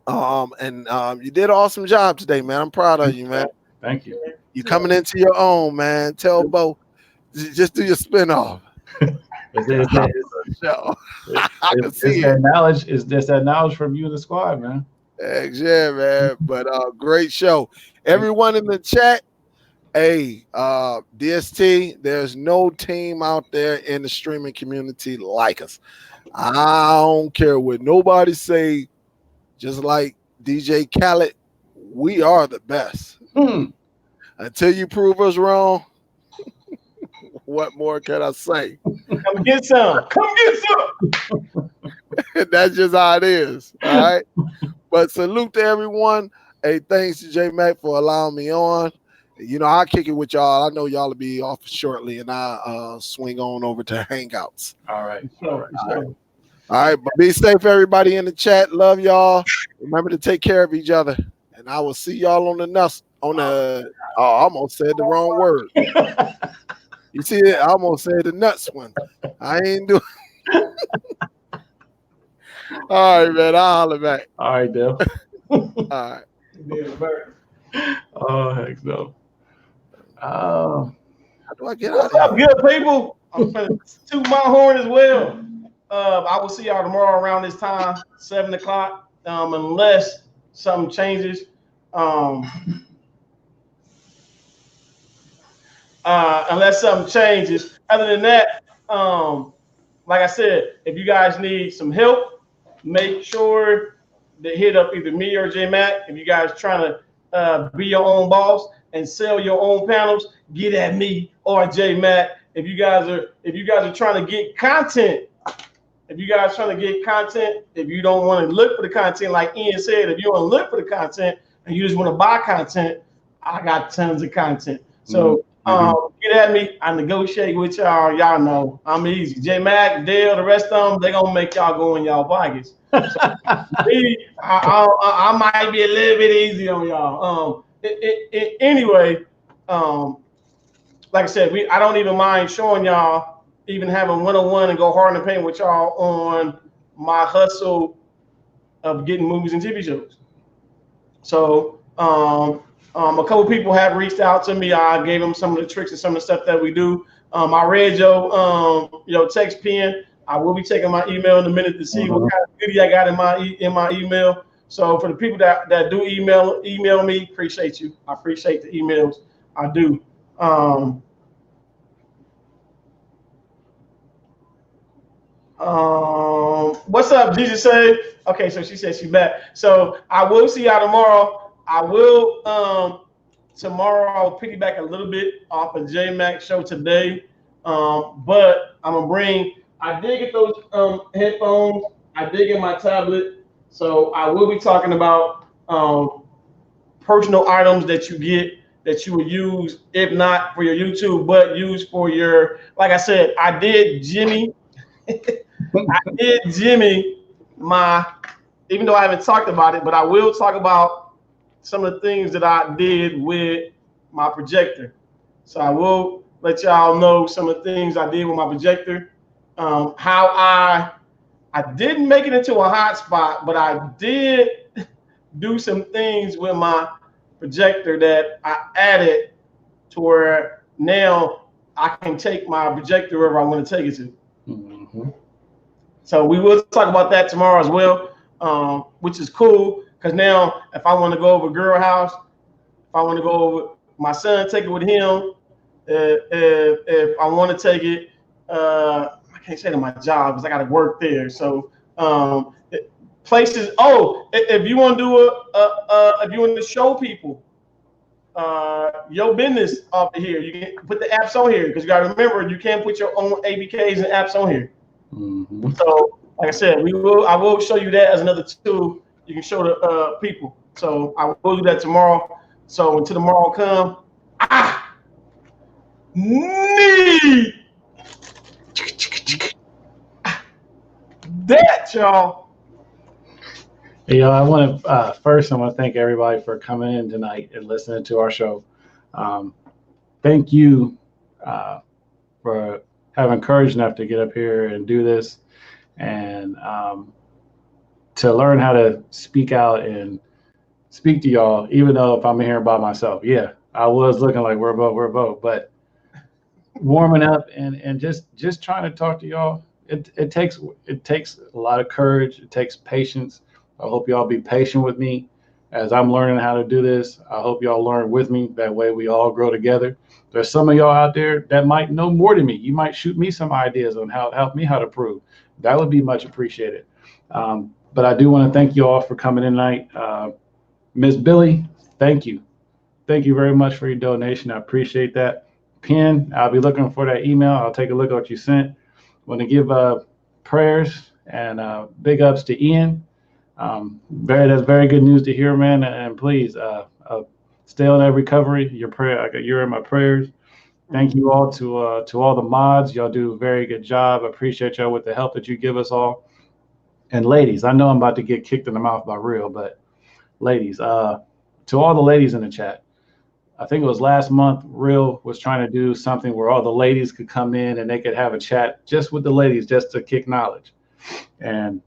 E: And you did an awesome job today, man. I'm proud of you, man.
A: Thank you.
E: You coming into your own, man. Tell Bo, just do your spinoff.
A: Is that knowledge from you and the squad, man?
E: Yeah, man. But great show. Everyone in the chat, hey, DST, there's no team out there in the streaming community like us. I don't care what nobody say. Just like DJ Khaled, we are the best. Until you prove us wrong, what more can I say?
C: Come get some.
E: That's just how it is. All right. But salute to everyone. Hey, thanks to J Mac for allowing me on. You know, I'll kick it with y'all. I know y'all will be off shortly, and I'll swing on over to Hangouts.
A: All right.
E: All right. But be safe, everybody in the chat. Love y'all. Remember to take care of each other. And I will see y'all on the nuts. I almost said the wrong word. You see it? I almost said the nuts one. I ain't doing. All right, man. I'll holler back.
A: All right, Dale.
E: All right.
A: Oh, heck no.
E: How do I get out
C: What's
E: of
C: up,
E: here?
C: good people? I'm gonna toot my horn as well. I will see y'all tomorrow around this time, 7 o'clock. Unless something changes. Unless something changes. Other than that, like I said, if you guys need some help, make sure to hit up either me or J Mac. If you guys trying to be your own boss and sell your own panels, get at me or J Mac. If you guys are trying to get content, if you don't want to look for the content, like Ian said, if you don't look for the content and you just want to buy content, I got tons of content. So get at me. I negotiate with y'all. Y'all know I'm easy. J Mac, Dale, the rest of them, they gonna make y'all go in y'all pockets. So, me, I might be a little bit easy on y'all. Anyway, like I said, I don't even mind showing y'all, even having one-on-one and go hard in the paint with y'all on my hustle of getting movies and TV shows. So a couple people have reached out to me. I gave them some of the tricks and some of the stuff that we do. I read your text pen. I will be taking my email in a minute to see what kind of goodie I got in my email. So for the people that do email me, appreciate you. I appreciate the emails. I do. What's up, Jesus say? Okay, so she said she's back. So I will see y'all tomorrow. I will tomorrow I'll piggyback a little bit off of J Mac show today. But I'm gonna bring, I did get those headphones, I did get my tablet. So I will be talking about personal items that you get that you would use, if not for your YouTube, but use for your, like I said, I did Jimmy even though I haven't talked about it, but I will talk about some of the things that I did with my projector. So I will let y'all know some of the things I did with my projector, how I didn't make it into a hotspot, but I did do some things with my projector that I added to where now I can take my projector wherever I want to take it to. So we will talk about that tomorrow as well, which is cool. Because now, if I want to go over Girl House, if I want to go over my son, take it with him. If I want to take it, I can't say to my job because I got to work there. So places. Oh, if you want to do if you want to show people your business up here, you can put the apps on here because you got to remember you can't put your own ABKs and apps on here.
A: Mm-hmm.
C: So, like I said, I will show you that as another tool you can show the people. So I will do that tomorrow. So until tomorrow come, need that, y'all.
A: Hey, I want to first. I want to thank everybody for coming in tonight and listening to our show. Thank you for having courage enough to get up here and do this, and to learn how to speak out and speak to y'all. Even though if I'm here by myself, yeah, I was looking like we're both, but warming up and just trying to talk to y'all. It takes a lot of courage. It takes patience. I hope y'all be patient with me as I'm learning how to do this. I hope y'all learn with me. That way we all grow together. There's some of y'all out there that might know more than me. You might shoot me some ideas on how to help me how to prove. That would be much appreciated. But I do want to thank you all for coming in tonight. Miss Billy, thank you. Thank you very much for your donation. I appreciate that. Pen, I'll be looking for that email. I'll take a look at what you sent. Want to give prayers and big ups to Ian. That's very good news to hear, man. And please stay on that recovery. You're in my prayers. Thank you all to all the mods. Y'all do a very good job. I appreciate y'all with the help that you give us all. And ladies, I know I'm about to get kicked in the mouth by Real, but ladies, to all the ladies in the chat, I think it was last month, Real was trying to do something where all the ladies could come in and they could have a chat just with the ladies, just to kick knowledge. And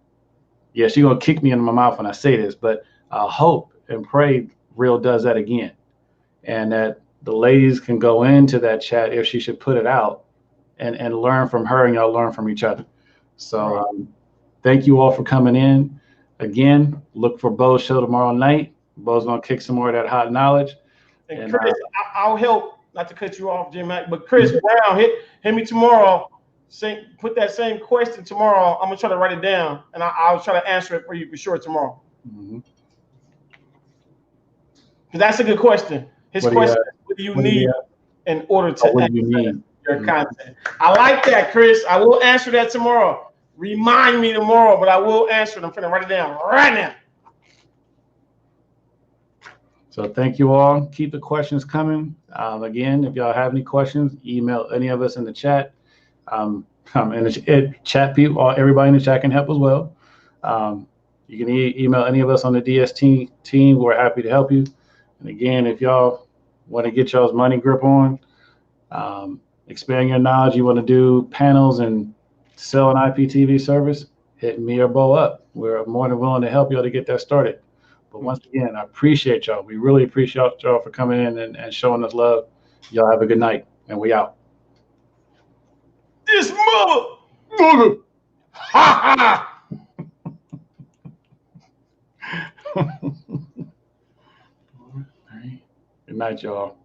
A: yeah, she's gonna kick me in my mouth when I say this, but I hope and pray Real does that again, and that the ladies can go into that chat if she should put it out, and learn from her, and y'all learn from each other. So thank you all for coming in. Again, look for Bo's show tomorrow night. Bo's gonna kick some more of that hot knowledge.
C: And Chris, I'll help, not to cut you off, J-Mac, but Chris Brown, hit me tomorrow. Put that same question tomorrow. I'm gonna try to write it down, and I'll try to answer it for you for sure tomorrow. Because that's a good question. His question is, what do you need in order to your content? I like that, Chris. I will answer that tomorrow. Remind me tomorrow, but I will answer it. I'm gonna write it down right now.
A: So thank you all. Keep the questions coming. Again, if y'all have any questions, email any of us in the chat. And the chat people, everybody in the chat can help as well. You can email any of us on the DST team. We're happy to help you. And again, if y'all want to get y'all's money grip on, expand your knowledge, you want to do panels and sell an IPTV service, hit me or Bo up. We're more than willing to help y'all to get that started. But once again, I appreciate y'all. We really appreciate y'all for coming in and showing us love. Y'all have a good night, and we out.
C: This mother. Ha ha.
A: Good night, y'all.